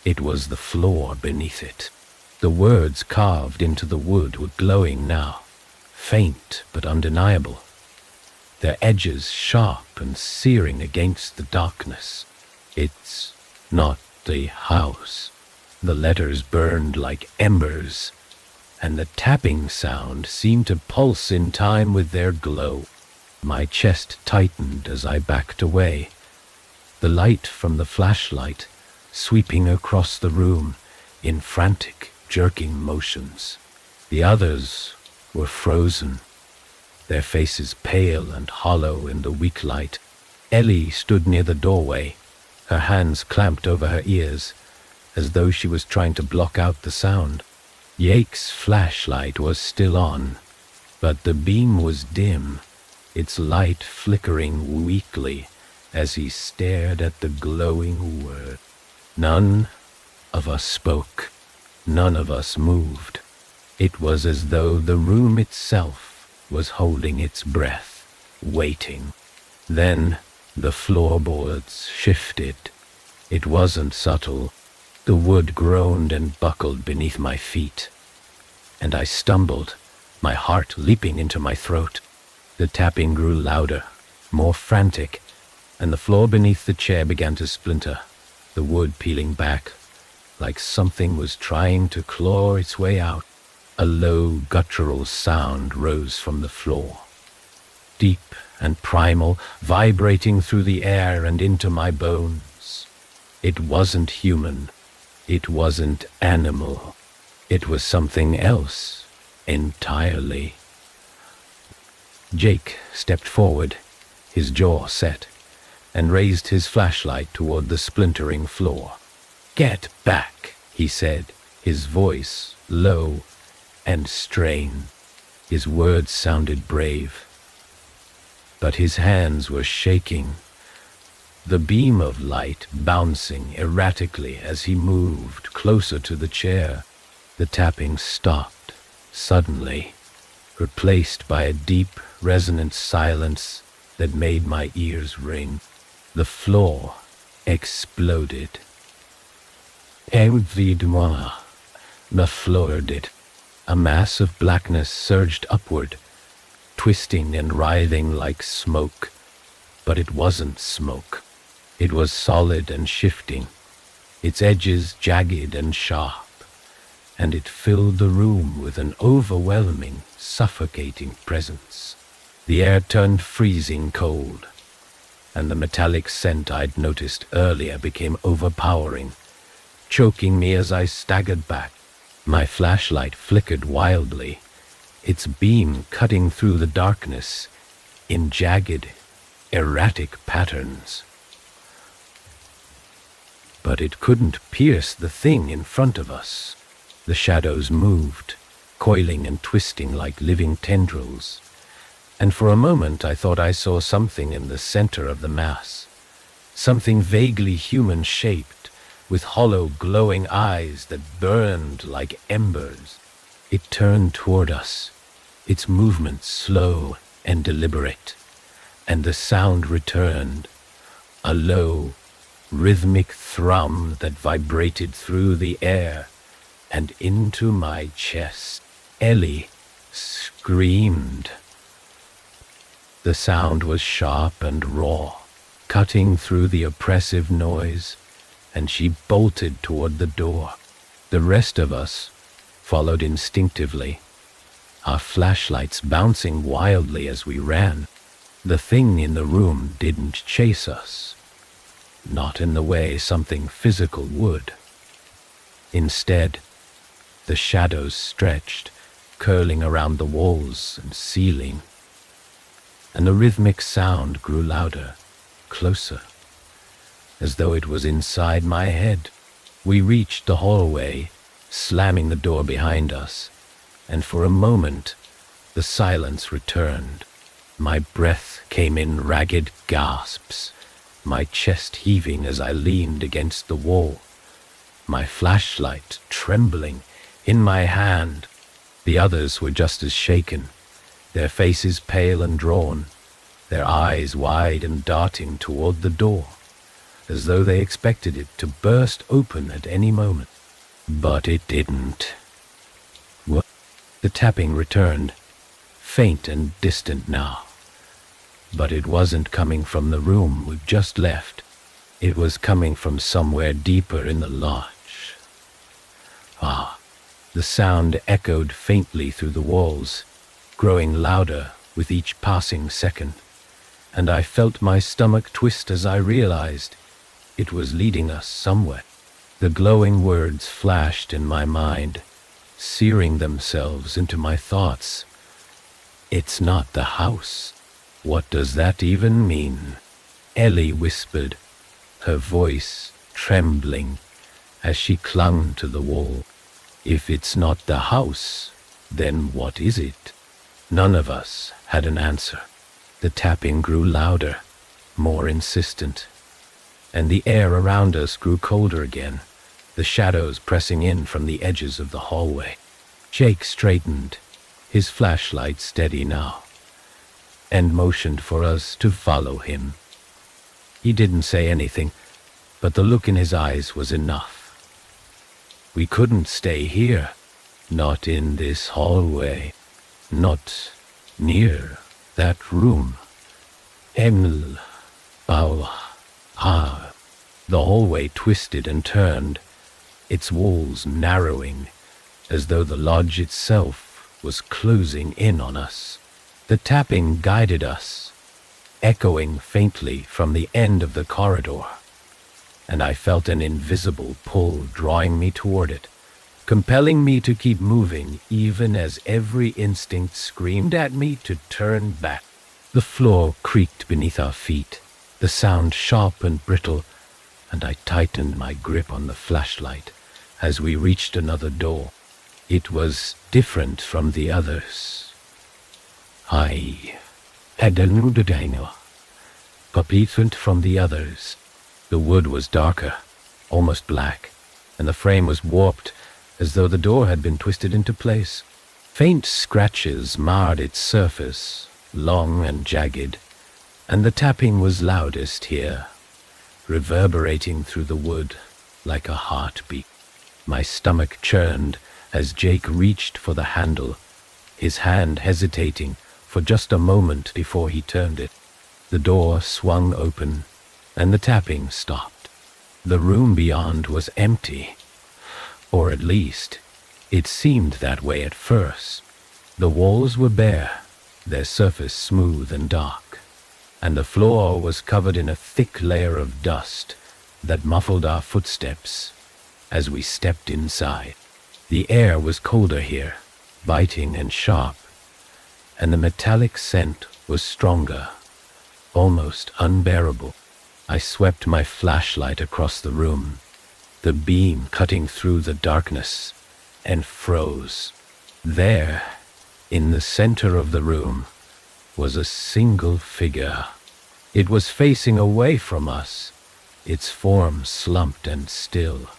S1: It was the floor beneath it. The words carved into the wood were glowing now, faint but undeniable, their edges sharp and searing against the darkness. "It's not the house." The letters burned like embers, and the tapping sound seemed to pulse in time with their glow. My chest tightened as I backed away, the light from the flashlight sweeping across the room in frantic, jerking motions. The others were frozen, their faces pale and hollow in the weak light. Ellie stood near the doorway, her hands clamped over her ears, as though she was trying to block out the sound. Jake's flashlight was still on, but the beam was dim, its light flickering weakly as he stared at the glowing word. None of us spoke. None of us moved. It was as though the room itself was holding its breath, waiting. Then The floorboards shifted. It wasn't subtle. The wood groaned and buckled beneath my feet, and I stumbled, my heart leaping into my throat. The tapping grew louder, more frantic, and the floor beneath the chair began to splinter, the wood peeling back, like something was trying to claw its way out. A low, guttural sound rose from the floor, deep and primal, vibrating through the air and into my bones. It wasn't human. It wasn't animal. It was something else entirely. Jake stepped forward, his jaw set, and raised his flashlight toward the splintering floor. "Get back," he said, his voice low and strained. His words sounded brave, but his hands were shaking, the beam of light bouncing erratically as he moved closer to the chair. The tapping stopped suddenly, replaced by a deep, resonant silence that made my ears ring. The floor exploded. Évidemment, the floor did. A mass of blackness surged upward, twisting and writhing like smoke. But it wasn't smoke. It was solid and shifting, its edges jagged and sharp, and it filled the room with an overwhelming, suffocating presence. The air turned freezing cold, and the metallic scent I'd noticed earlier became overpowering, choking me as I staggered back. My flashlight flickered wildly, its beam cutting through the darkness in jagged, erratic patterns. But it couldn't pierce the thing in front of us. The shadows moved, coiling and twisting like living tendrils, and for a moment I thought I saw something in the center of the mass, something vaguely human-shaped, with hollow, glowing eyes that burned like embers. It turned toward us, its movement slow and deliberate, and the sound returned, a low, rhythmic thrum that vibrated through the air and into my chest. Ellie screamed. The sound was sharp and raw, cutting through the oppressive noise, and she bolted toward the door. The rest of us followed instinctively, our flashlights bouncing wildly as we ran. The thing in the room didn't chase us, not in the way something physical would. Instead, the shadows stretched, curling around the walls and ceiling, and the rhythmic sound grew louder, closer, as though it was inside my head. We reached the hallway, slamming the door behind us, and for a moment the silence returned. My breath came in ragged gasps, my chest heaving as I leaned against the wall, my flashlight trembling in my hand. The others were just as shaken, their faces pale and drawn, their eyes wide and darting toward the door, as though they expected it to burst open at any moment. But it didn't. The tapping returned, faint and distant now. But it wasn't coming from the room we've just left. It was coming from somewhere deeper in the lodge. The sound echoed faintly through the walls, growing louder with each passing second, and I felt my stomach twist as I realized it was leading us somewhere. The glowing words flashed in my mind, searing themselves into my thoughts. "It's not the house. What does that even mean?" Ellie whispered, her voice trembling as she clung to the wall. "If it's not the house, then what is it?" None of us had an answer. The tapping grew louder, more insistent, and the air around us grew colder again, the shadows pressing in from the edges of the hallway. Jake straightened, his flashlight steady now, and motioned for us to follow him. He didn't say anything, but the look in his eyes was enough. We couldn't stay here. Not in this hallway. Not near that room. Eml. Ah. The hallway twisted and turned, its walls narrowing, as though the lodge itself was closing in on us. The tapping guided us, echoing faintly from the end of the corridor, and I felt an invisible pull drawing me toward it, compelling me to keep moving even as every instinct screamed at me to turn back. The floor creaked beneath our feet, the sound sharp and brittle, and I tightened my grip on the flashlight as we reached another door. It was different from the others. I had a new dino, different from the others. The wood was darker, almost black, and the frame was warped, as though the door had been twisted into place. Faint scratches marred its surface, long and jagged, and the tapping was loudest here, reverberating through the wood like a heartbeat. My stomach churned as Jake reached for the handle, his hand hesitating for just a moment before he turned it. The door swung open, and the tapping stopped. The room beyond was empty, or at least, it seemed that way at first. The walls were bare, their surface smooth and dark, and the floor was covered in a thick layer of dust that muffled our footsteps as we stepped inside. The air was colder here, biting and sharp, and the metallic scent was stronger, almost unbearable. I swept my flashlight across the room, the beam cutting through the darkness, and froze. There, in the center of the room, was a single figure. It was facing away from us, its form slumped and still,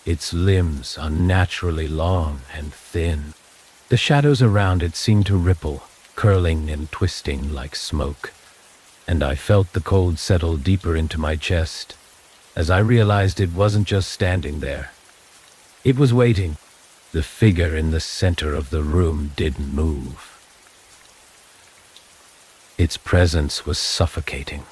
S1: its limbs unnaturally long and thin. The shadows around it seemed to ripple, curling and twisting like smoke, and I felt the cold settle deeper into my chest as I realized it wasn't just standing there. It was waiting. The figure in the center of the room didn't move. Its presence was suffocating,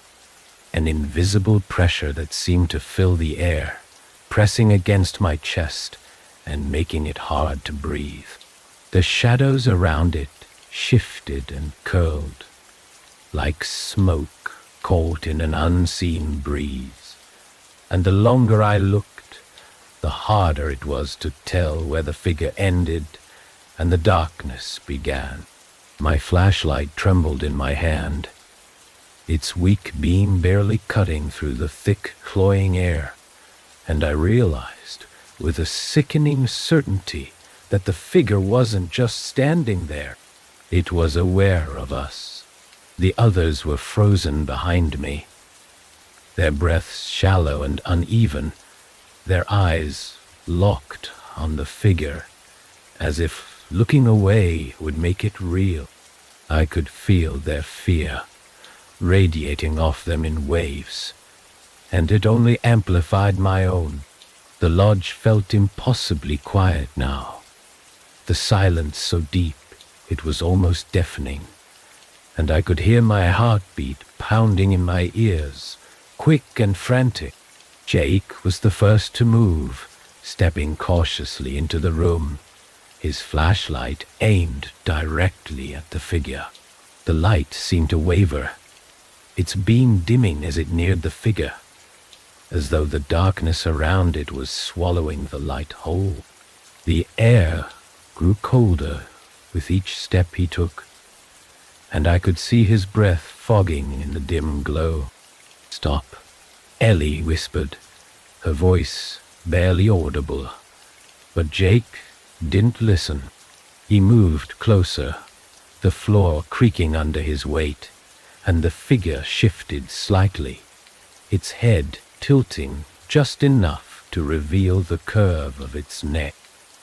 S1: an invisible pressure that seemed to fill the air, pressing against my chest and making it hard to breathe. The shadows around it shifted and curled, like smoke caught in an unseen breeze, and the longer I looked, the harder it was to tell where the figure ended and the darkness began. My flashlight trembled in my hand, its weak beam barely cutting through the thick, cloying air, and I realized with a sickening certainty that the figure wasn't just standing there. It was aware of us. The others were frozen behind me, their breaths shallow and uneven, their eyes locked on the figure, as if looking away would make it real. I could feel their fear radiating off them in waves, and it only amplified my own. The lodge felt impossibly quiet now, the silence so deep it was almost deafening, and I could hear my heartbeat pounding in my ears, quick and frantic. Jake was the first to move, stepping cautiously into the room, his flashlight aimed directly at the figure. The light seemed to waver, its beam dimming as it neared the figure, as though the darkness around it was swallowing the light whole. The air grew colder with each step he took, and I could see his breath fogging in the dim glow. "Stop," Ellie whispered, her voice barely audible, but Jake didn't listen. He moved closer, the floor creaking under his weight, and the figure shifted slightly, its head tilting just enough to reveal the curve of its neck.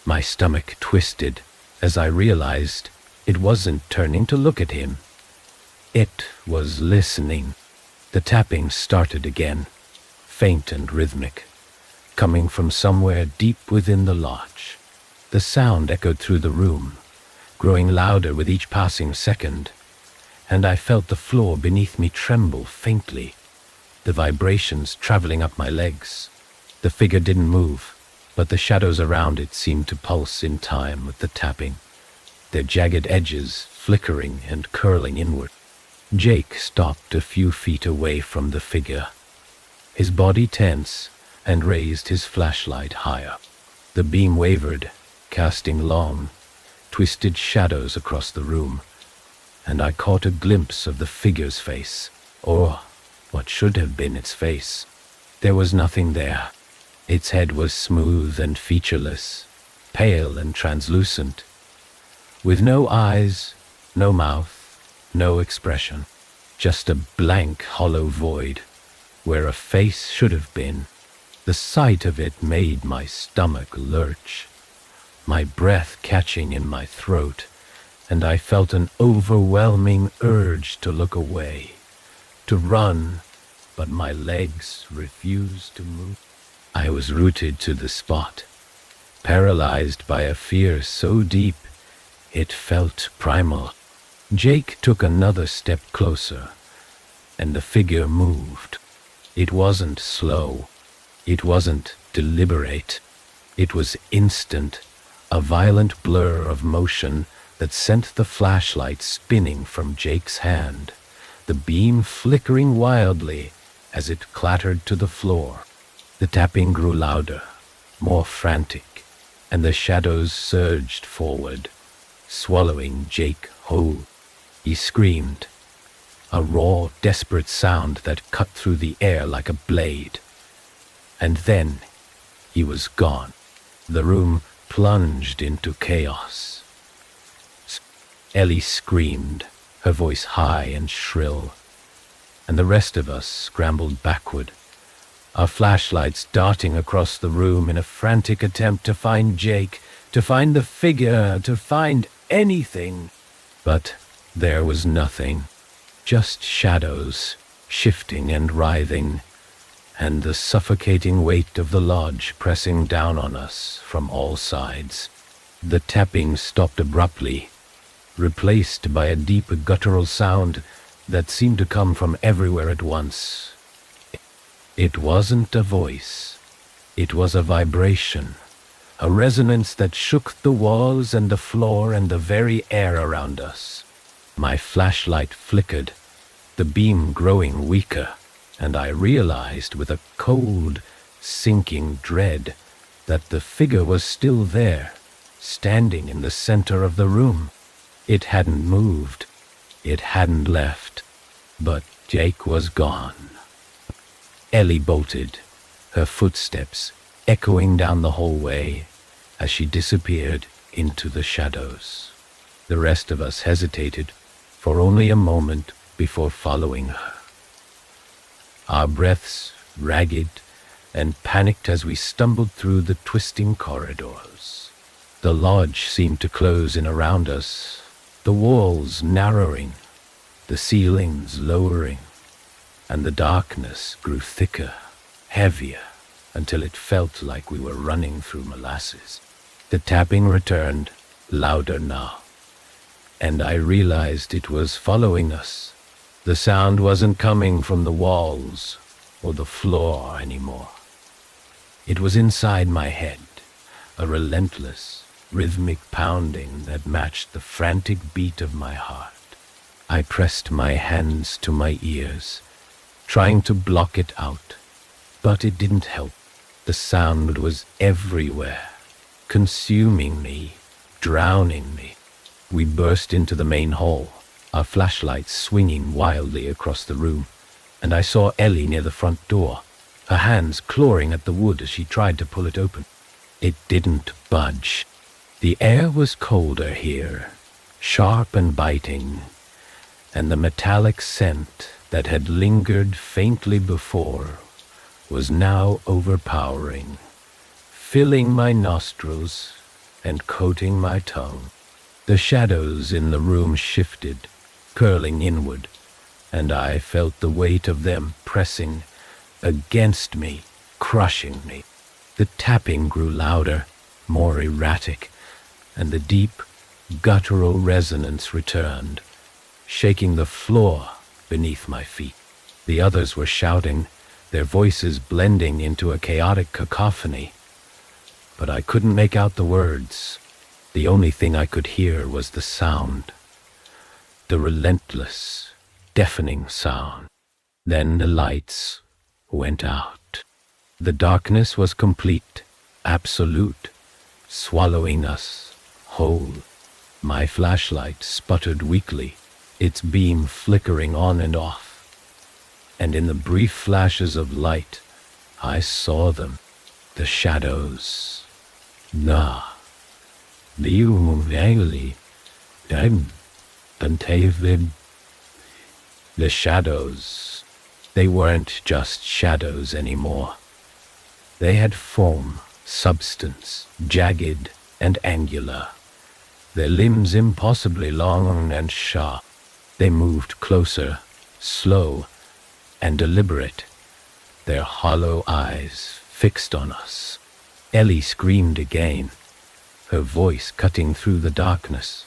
S1: My stomach twisted as I realized it wasn't turning to look at him. It was listening. The tapping started again, faint and rhythmic, coming from somewhere deep within the lodge. The sound echoed through the room, growing louder with each passing second, and I felt the floor beneath me tremble faintly, the vibrations traveling up my legs. The figure didn't move, but the shadows around it seemed to pulse in time with the tapping, their jagged edges flickering and curling inward. Jake stopped a few feet away from the figure, his body tense, and raised his flashlight higher. The beam wavered, casting long, twisted shadows across the room, and I caught a glimpse of the figure's face, or what should have been its face. There was nothing there. Its head was smooth and featureless, pale and translucent, with no eyes, no mouth, no expression, just a blank, hollow void where a face should have been. The sight of it made my stomach lurch, my breath catching in my throat, and I felt an overwhelming urge to look away, to run, but my legs refused to move. I was rooted to the spot, paralyzed by a fear so deep it felt primal. Jake took another step closer, and the figure moved. It wasn't slow. It wasn't deliberate. It was instant, a violent blur of motion that sent the flashlight spinning from Jake's hand, the beam flickering wildly as it clattered to the floor. The tapping grew louder, more frantic, and the shadows surged forward, swallowing Jake whole. He screamed, a raw, desperate sound that cut through the air like a blade. And then he was gone. The room plunged into chaos. Ellie screamed, her voice high and shrill, and the rest of us scrambled backward, our flashlights darting across the room in a frantic attempt to find Jake, to find the figure, to find anything. But there was nothing, just shadows, shifting and writhing, and the suffocating weight of the lodge pressing down on us from all sides. The tapping stopped abruptly, replaced by a deep guttural sound that seemed to come from everywhere at once. It wasn't a voice. It was a vibration, a resonance that shook the walls and the floor and the very air around us. My flashlight flickered, the beam growing weaker, and I realized with a cold, sinking dread that the figure was still there, standing in the center of the room. It hadn't moved. It hadn't left. But Jake was gone. Ellie bolted, her footsteps echoing down the hallway as she disappeared into the shadows. The rest of us hesitated for only a moment before following her, our breaths ragged and panicked as we stumbled through the twisting corridors. The lodge seemed to close in around us, the walls narrowing, the ceilings lowering, and the darkness grew thicker, heavier, until it felt like we were running through molasses. The tapping returned, louder now, and I realized it was following us. The sound wasn't coming from the walls or the floor anymore. It was inside my head, a relentless, rhythmic pounding that matched the frantic beat of my heart. I pressed my hands to my ears, trying to block it out, but it didn't help. The sound was everywhere, consuming me, drowning me. We burst into the main hall, our flashlights swinging wildly across the room, and I saw Ellie near the front door, her hands clawing at the wood as she tried to pull it open. It didn't budge. The air was colder here, sharp and biting, and the metallic scent that had lingered faintly before was now overpowering, filling my nostrils and coating my tongue. The shadows in the room shifted, curling inward, and I felt the weight of them pressing against me, crushing me. The tapping grew louder, more erratic, and the deep, guttural resonance returned, shaking the floor beneath my feet. The others were shouting, their voices blending into a chaotic cacophony, but I couldn't make out the words. The only thing I could hear was the sound, the relentless, deafening sound. Then the lights went out. The darkness was complete, absolute, swallowing us whole. My flashlight sputtered weakly, its beam flickering on and off. And in the brief flashes of light, I saw them, the shadows. The shadows. They weren't just shadows anymore. They had form, substance, jagged and angular. Their limbs impossibly long and sharp. They moved closer, slow and deliberate, their hollow eyes fixed on us. Ellie screamed again, her voice cutting through the darkness,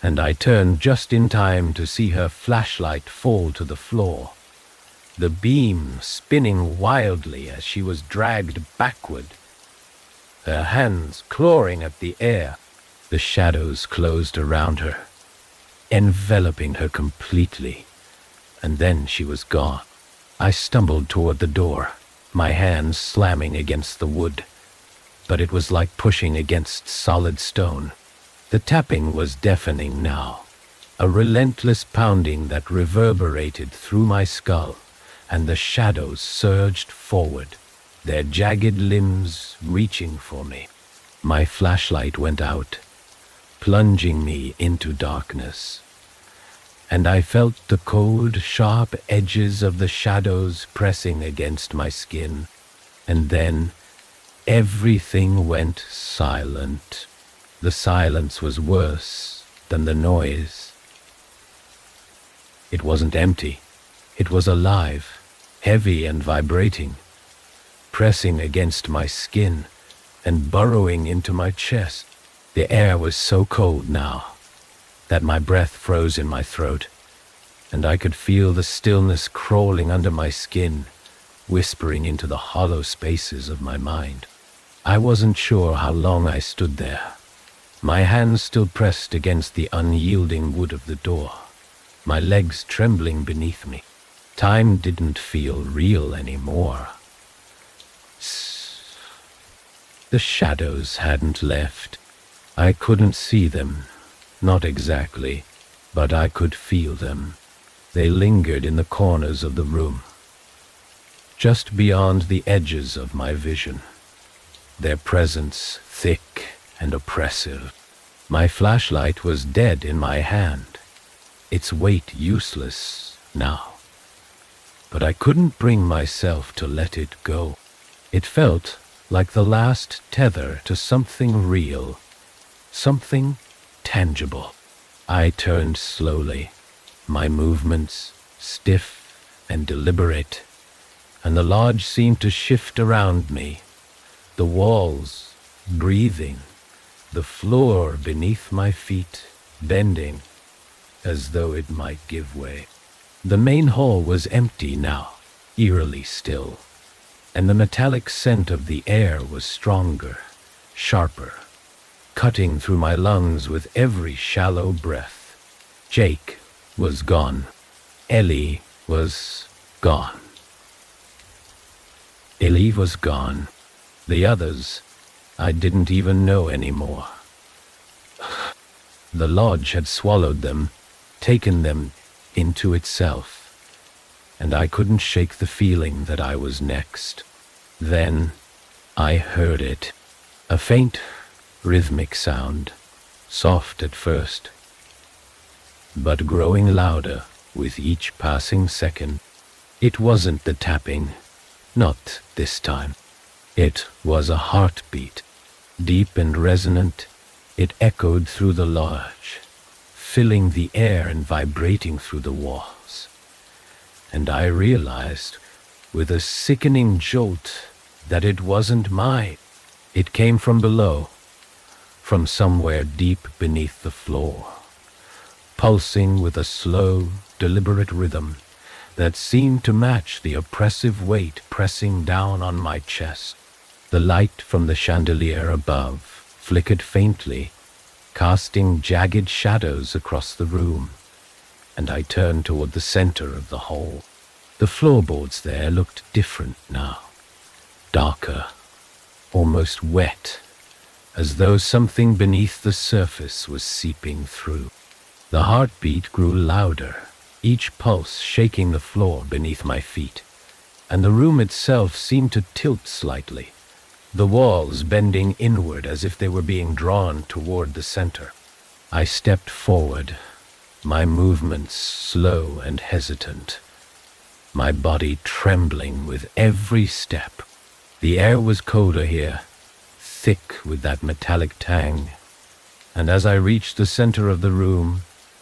S1: and I turned just in time to see her flashlight fall to the floor, the beam spinning wildly as she was dragged backward, her hands clawing at the air. The shadows closed around her, enveloping her completely, and then she was gone. I stumbled toward the door, my hands slamming against the wood, but it was like pushing against solid stone. The tapping was deafening now, a relentless pounding that reverberated through my skull, and the shadows surged forward, their jagged limbs reaching for me. My flashlight went out, plunging me into darkness, and I felt the cold, sharp edges of the shadows pressing against my skin. And then everything went silent. The silence was worse than the noise. It wasn't empty. It was alive, heavy and vibrating, pressing against my skin and burrowing into my chest. The air was so cold now that my breath froze in my throat, and I could feel the stillness crawling under my skin, whispering into the hollow spaces of my mind. I wasn't sure how long I stood there, my hands still pressed against the unyielding wood of the door, my legs trembling beneath me. Time didn't feel real anymore. The shadows hadn't left. I couldn't see them. Not exactly, but I could feel them. They lingered in the corners of the room, just beyond the edges of my vision, their presence thick and oppressive. My flashlight was dead in my hand, its weight useless now, but I couldn't bring myself to let it go. It felt like the last tether to something real, something tangible. I turned slowly, my movements stiff and deliberate, and the lodge seemed to shift around me, the walls breathing, the floor beneath my feet bending as though it might give way. The main hall was empty now, eerily still, and the metallic scent of the air was stronger, sharper, cutting through my lungs with every shallow breath. Jake was gone. Ellie was gone. Ellie was gone. The others, I didn't even know anymore. The lodge had swallowed them, taken them into itself, and I couldn't shake the feeling that I was next. Then I heard it, a faint, rhythmic sound, soft at first, but growing louder with each passing second. It wasn't the tapping, not this time. It was a heartbeat, deep and resonant. It echoed through the lodge, filling the air and vibrating through the walls. and I realized, with a sickening jolt, that it wasn't mine. It came from below, from somewhere deep beneath the floor, pulsing with a slow, deliberate rhythm that seemed to match the oppressive weight pressing down on my chest. The light from the chandelier above flickered faintly, casting jagged shadows across the room, and I turned toward the center of the hall. The floorboards there looked different now, darker, almost wet, as though something beneath the surface was seeping through. The heartbeat grew louder, each pulse shaking the floor beneath my feet, and the room itself seemed to tilt slightly, the walls bending inward as if they were being drawn toward the center. I stepped forward, my movements slow and hesitant, my body trembling with every step. The air was colder here, thick with that metallic tang, and as I reached the center of the room,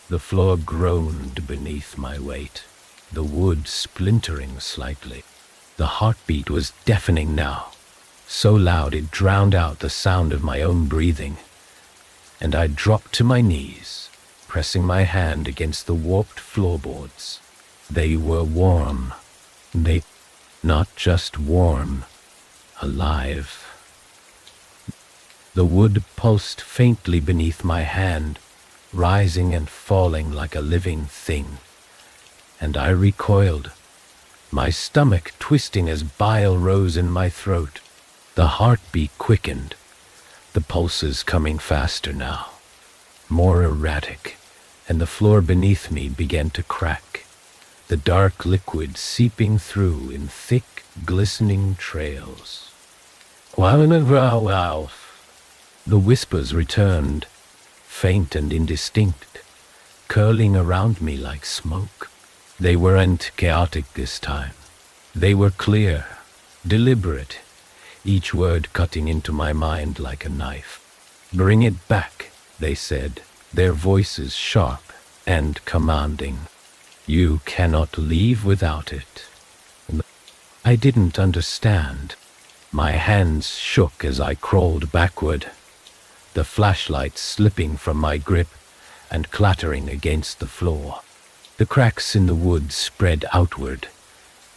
S1: the floor groaned beneath my weight, the wood splintering slightly. The heartbeat was deafening now, so loud it drowned out the sound of my own breathing, and I dropped to my knees, pressing my hand against the warped floorboards. They were warm. They not just warm, alive. The wood pulsed faintly beneath my hand, rising and falling like a living thing, and I recoiled, my stomach twisting as bile rose in my throat. The heartbeat quickened, the pulses coming faster now, more erratic, and the floor beneath me began to crack, the dark liquid seeping through in thick, glistening trails. Wow. The whispers returned, faint and indistinct, curling around me like smoke. They weren't chaotic this time. They were clear, deliberate, each word cutting into my mind like a knife. "Bring it back," they said, their voices sharp and commanding. "You cannot leave without it." I didn't understand. My hands shook as I crawled backward, the flashlight slipping from my grip and clattering against the floor. The cracks in the wood spread outward,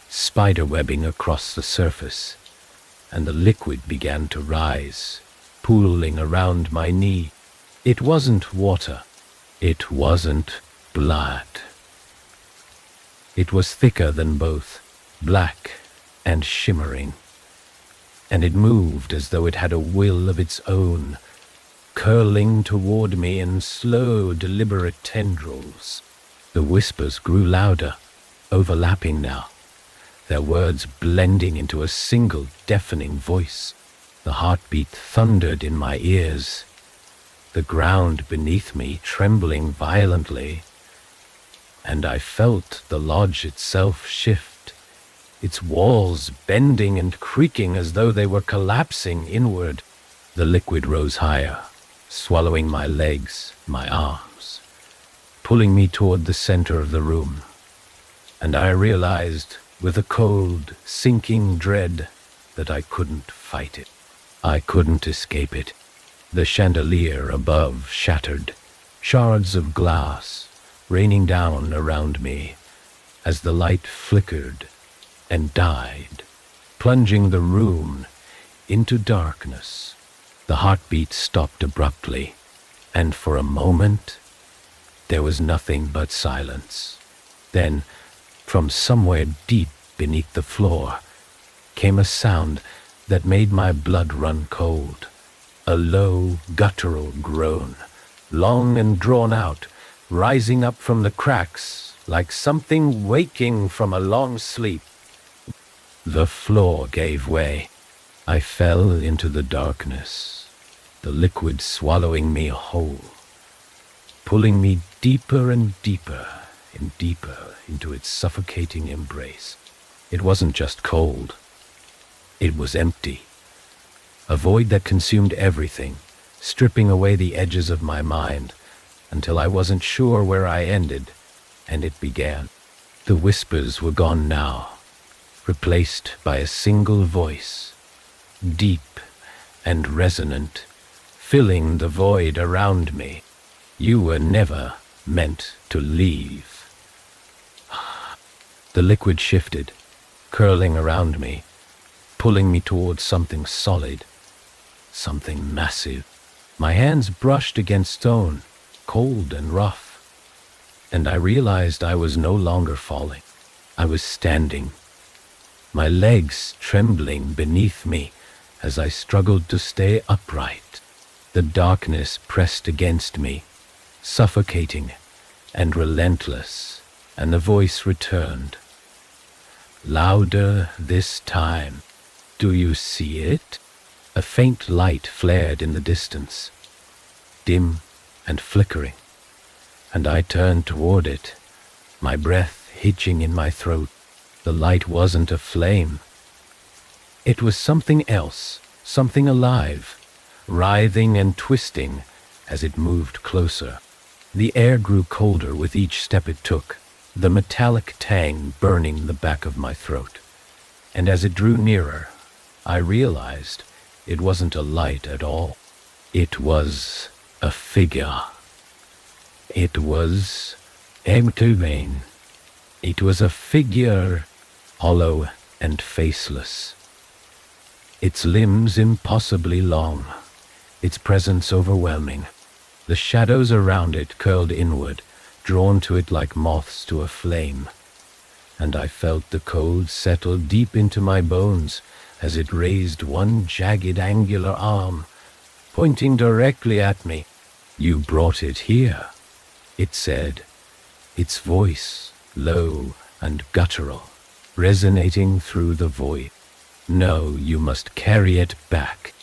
S1: spiderwebbing across the surface, and the liquid began to rise, pooling around my knee. It wasn't water. It wasn't blood. It was thicker than both, black and shimmering, and it moved as though it had a will of its own, curling toward me in slow, deliberate tendrils. The whispers grew louder, overlapping now, their words blending into a single deafening voice. The heartbeat thundered in my ears, the ground beneath me trembling violently, and I felt the lodge itself shift, its walls bending and creaking as though they were collapsing inward. The liquid rose higher, swallowing my legs, my arms, pulling me toward the center of the room, and I realized with a cold, sinking dread that I couldn't fight it. I couldn't escape it. The chandelier above shattered, shards of glass raining down around me as the light flickered and died, plunging the room into darkness. The heartbeat stopped abruptly, and for a moment there was nothing but silence. Then, from somewhere deep beneath the floor, came a sound that made my blood run cold. A low, guttural groan, long and drawn out, rising up from the cracks like something waking from a long sleep. The floor gave way. I fell into the darkness, the liquid swallowing me whole, pulling me deeper and deeper and deeper into its suffocating embrace. It wasn't just cold. It was empty. A void that consumed everything, stripping away the edges of my mind until I wasn't sure where I ended and it began. The whispers were gone now, replaced by a single voice, deep and resonant, filling the void around me. You were never meant to leave. The liquid shifted, curling around me, pulling me towards something solid, something massive. My hands brushed against stone, cold and rough, and I realized I was no longer falling. I was standing, my legs trembling beneath me as I struggled to stay upright. The darkness pressed against me, suffocating and relentless, and the voice returned. Louder this time. Do you see it? A faint light flared in the distance, dim and flickering, and I turned toward it, my breath hitching in my throat. The light wasn't a flame. It was something else, something alive, writhing and twisting as it moved closer. The air grew colder with each step it took, the metallic tang burning the back of my throat. And as it drew nearer, I realized it wasn't a light at all. It was a figure. It was empty. It was a figure, hollow and faceless. Its limbs impossibly long, its presence overwhelming. The shadows around it curled inward, drawn to it like moths to a flame, and I felt the cold settle deep into my bones as it raised one jagged angular arm, pointing directly at me. You brought it here, it said, its voice low and guttural, resonating through the void. No, you must carry it back.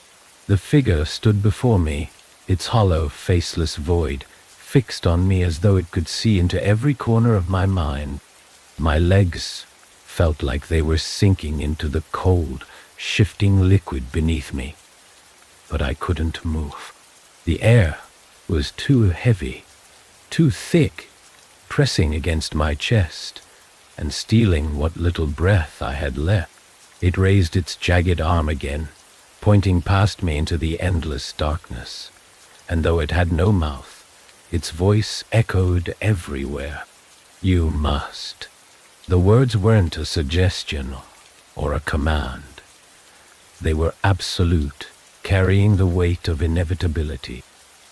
S1: The figure stood before me, its hollow, faceless void fixed on me as though it could see into every corner of my mind. My legs felt like they were sinking into the cold, shifting liquid beneath me, but I couldn't move. The air was too heavy, too thick, pressing against my chest and stealing what little breath I had left. It raised its jagged arm again, pointing past me into the endless darkness, and though it had no mouth, its voice echoed everywhere. You must. The words weren't a suggestion or a command. They were absolute, carrying the weight of inevitability.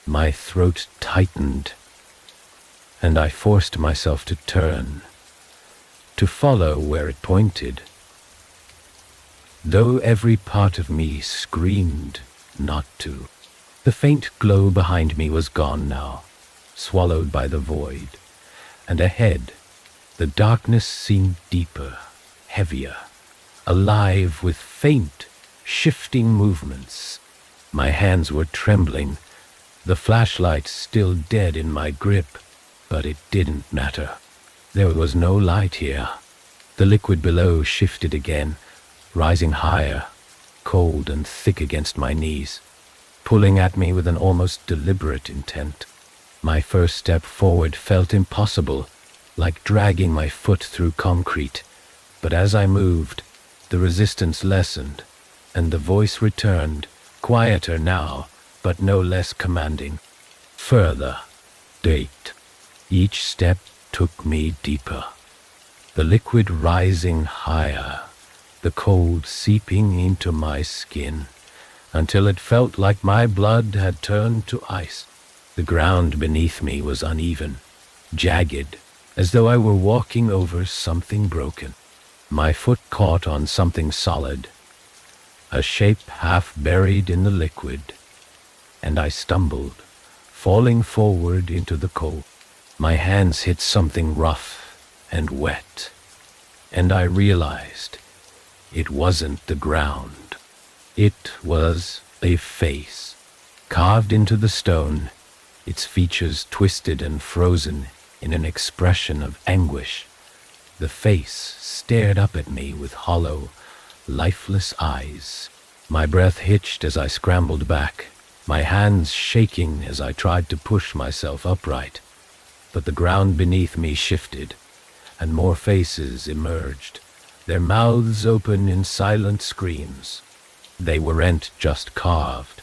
S1: My throat tightened, and I forced myself to turn, to follow where it pointed, though every part of me screamed not to. The faint glow behind me was gone now, swallowed by the void, and ahead, the darkness seemed deeper, heavier, alive with faint, shifting movements. My hands were trembling, the flashlight still dead in my grip, but it didn't matter. There was no light here. The liquid below shifted again, rising higher, cold and thick against my knees, pulling at me with an almost deliberate intent. My first step forward felt impossible, like dragging my foot through concrete, but as I moved, the resistance lessened, and the voice returned, quieter now, but no less commanding. Further. Date. Each step took me deeper, the liquid rising higher, the cold seeping into my skin, until it felt like my blood had turned to ice. The ground beneath me was uneven, jagged, as though I were walking over something broken. My foot caught on something solid, a shape half buried in the liquid, and I stumbled, falling forward into the cold. My hands hit something rough and wet, and I realized it wasn't the ground. It was a face, carved into the stone, its features twisted and frozen in an expression of anguish. The face stared up at me with hollow, lifeless eyes. My breath hitched as I scrambled back, my hands shaking as I tried to push myself upright. But the ground beneath me shifted, and more faces emerged, their mouths open in silent screams. They weren't just carved.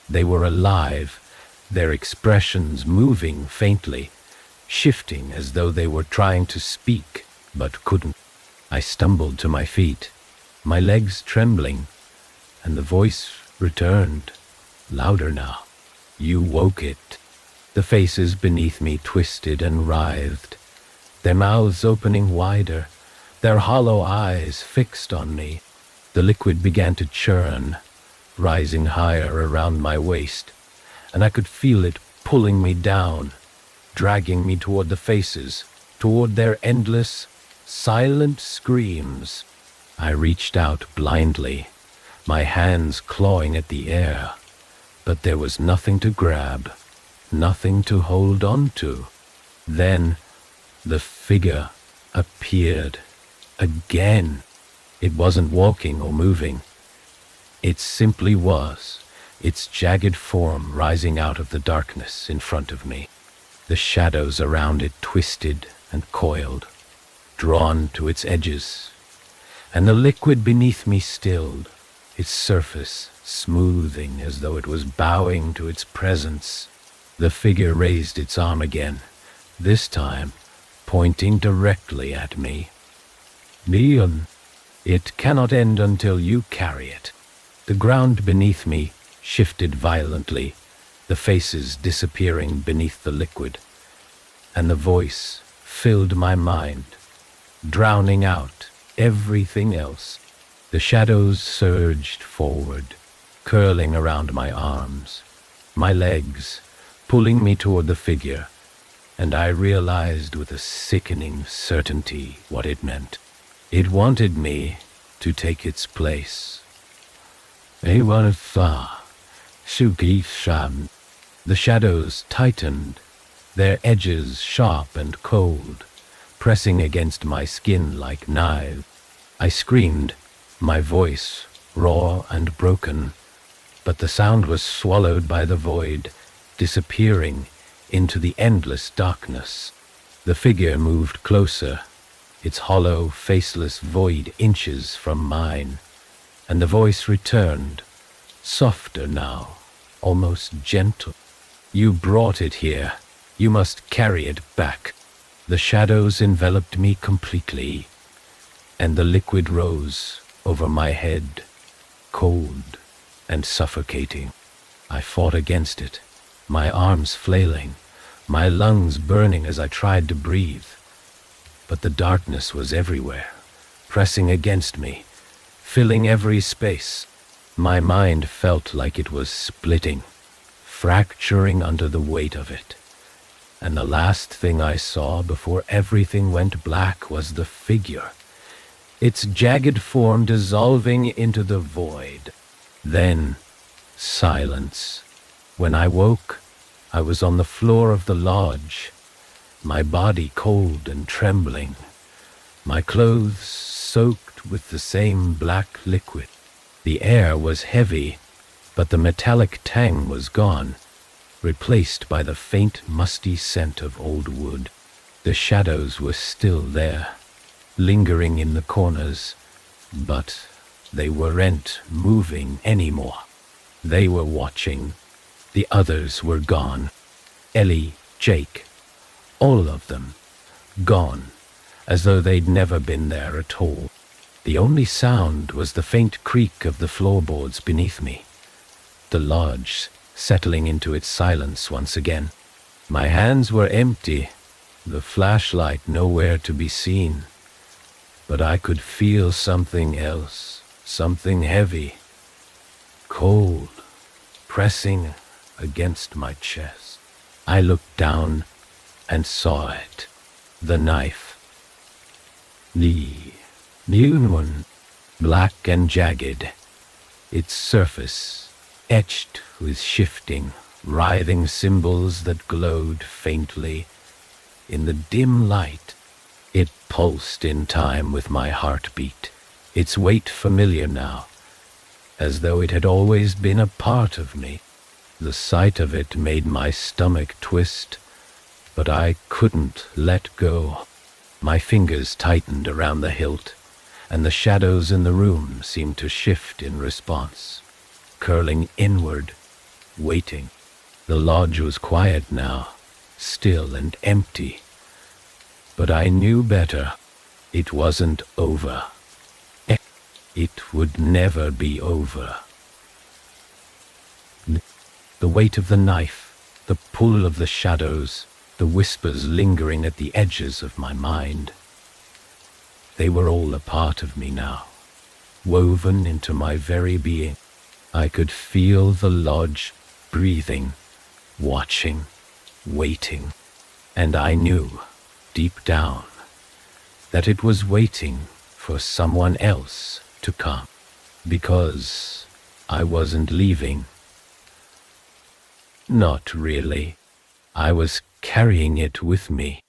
S1: They were alive, their expressions moving faintly, shifting as though they were trying to speak, but couldn't. I stumbled to my feet, my legs trembling, and the voice returned, louder now. You woke it. The faces beneath me twisted and writhed, their mouths opening wider, their hollow eyes fixed on me. The liquid began to churn, rising higher around my waist, and I could feel it pulling me down, dragging me toward the faces, toward their endless, silent screams. I reached out blindly, my hands clawing at the air, but there was nothing to grab, nothing to hold on to. Then the figure appeared again. It wasn't walking or moving. It simply was, its jagged form rising out of the darkness in front of me. The shadows around it twisted and coiled, drawn to its edges, and the liquid beneath me stilled, its surface smoothing as though it was bowing to its presence. The figure raised its arm again, this time pointing directly at me. Neon. It cannot end until you carry it. The ground beneath me shifted violently, the faces disappearing beneath the liquid, and the voice filled my mind, drowning out everything else. The shadows surged forward, curling around my arms, my legs, pulling me toward the figure, and I realized with a sickening certainty what it meant. It wanted me to take its place. The shadows tightened, their edges sharp and cold, pressing against my skin like knives. I screamed, my voice raw and broken, but the sound was swallowed by the void, disappearing into the endless darkness. The figure moved closer, its hollow, faceless void inches from mine, and the voice returned, softer now, almost gentle. You brought it here. You must carry it back. The shadows enveloped me completely, and the liquid rose over my head, cold and suffocating. I fought against it, my arms flailing, my lungs burning as I tried to breathe. But the darkness was everywhere, pressing against me, filling every space. My mind felt like it was splitting, fracturing under the weight of it. And the last thing I saw before everything went black was the figure, its jagged form dissolving into the void. Then, silence. When I woke, I was on the floor of the lodge, my body cold and trembling, my clothes soaked with the same black liquid. The air was heavy, but the metallic tang was gone, replaced by the faint, musty scent of old wood. The shadows were still there, lingering in the corners, but they weren't moving anymore. They were watching. The others were gone. Ellie, Jake, all of them, gone, as though they'd never been there at all. The only sound was the faint creak of the floorboards beneath me, the lodge settling into its silence once again. My hands were empty, the flashlight nowhere to be seen, but I could feel something else, something heavy, cold, pressing against my chest. I looked down and saw it, the knife. The new one, black and jagged, its surface etched with shifting, writhing symbols that glowed faintly in the dim light. It pulsed in time with my heartbeat, its weight familiar now, as though it had always been a part of me. The sight of it made my stomach twist, but I couldn't let go. My fingers tightened around the hilt, and the shadows in the room seemed to shift in response, curling inward, waiting. The lodge was quiet now, still and empty. But I knew better. It wasn't over. It would never be over. The weight of the knife, the pull of the shadows, the whispers lingering at the edges of my mind. They were all a part of me now, woven into my very being. I could feel the lodge breathing, watching, waiting, and I knew, deep down, that it was waiting for someone else to come, because I wasn't leaving. Not really. I was carrying it with me.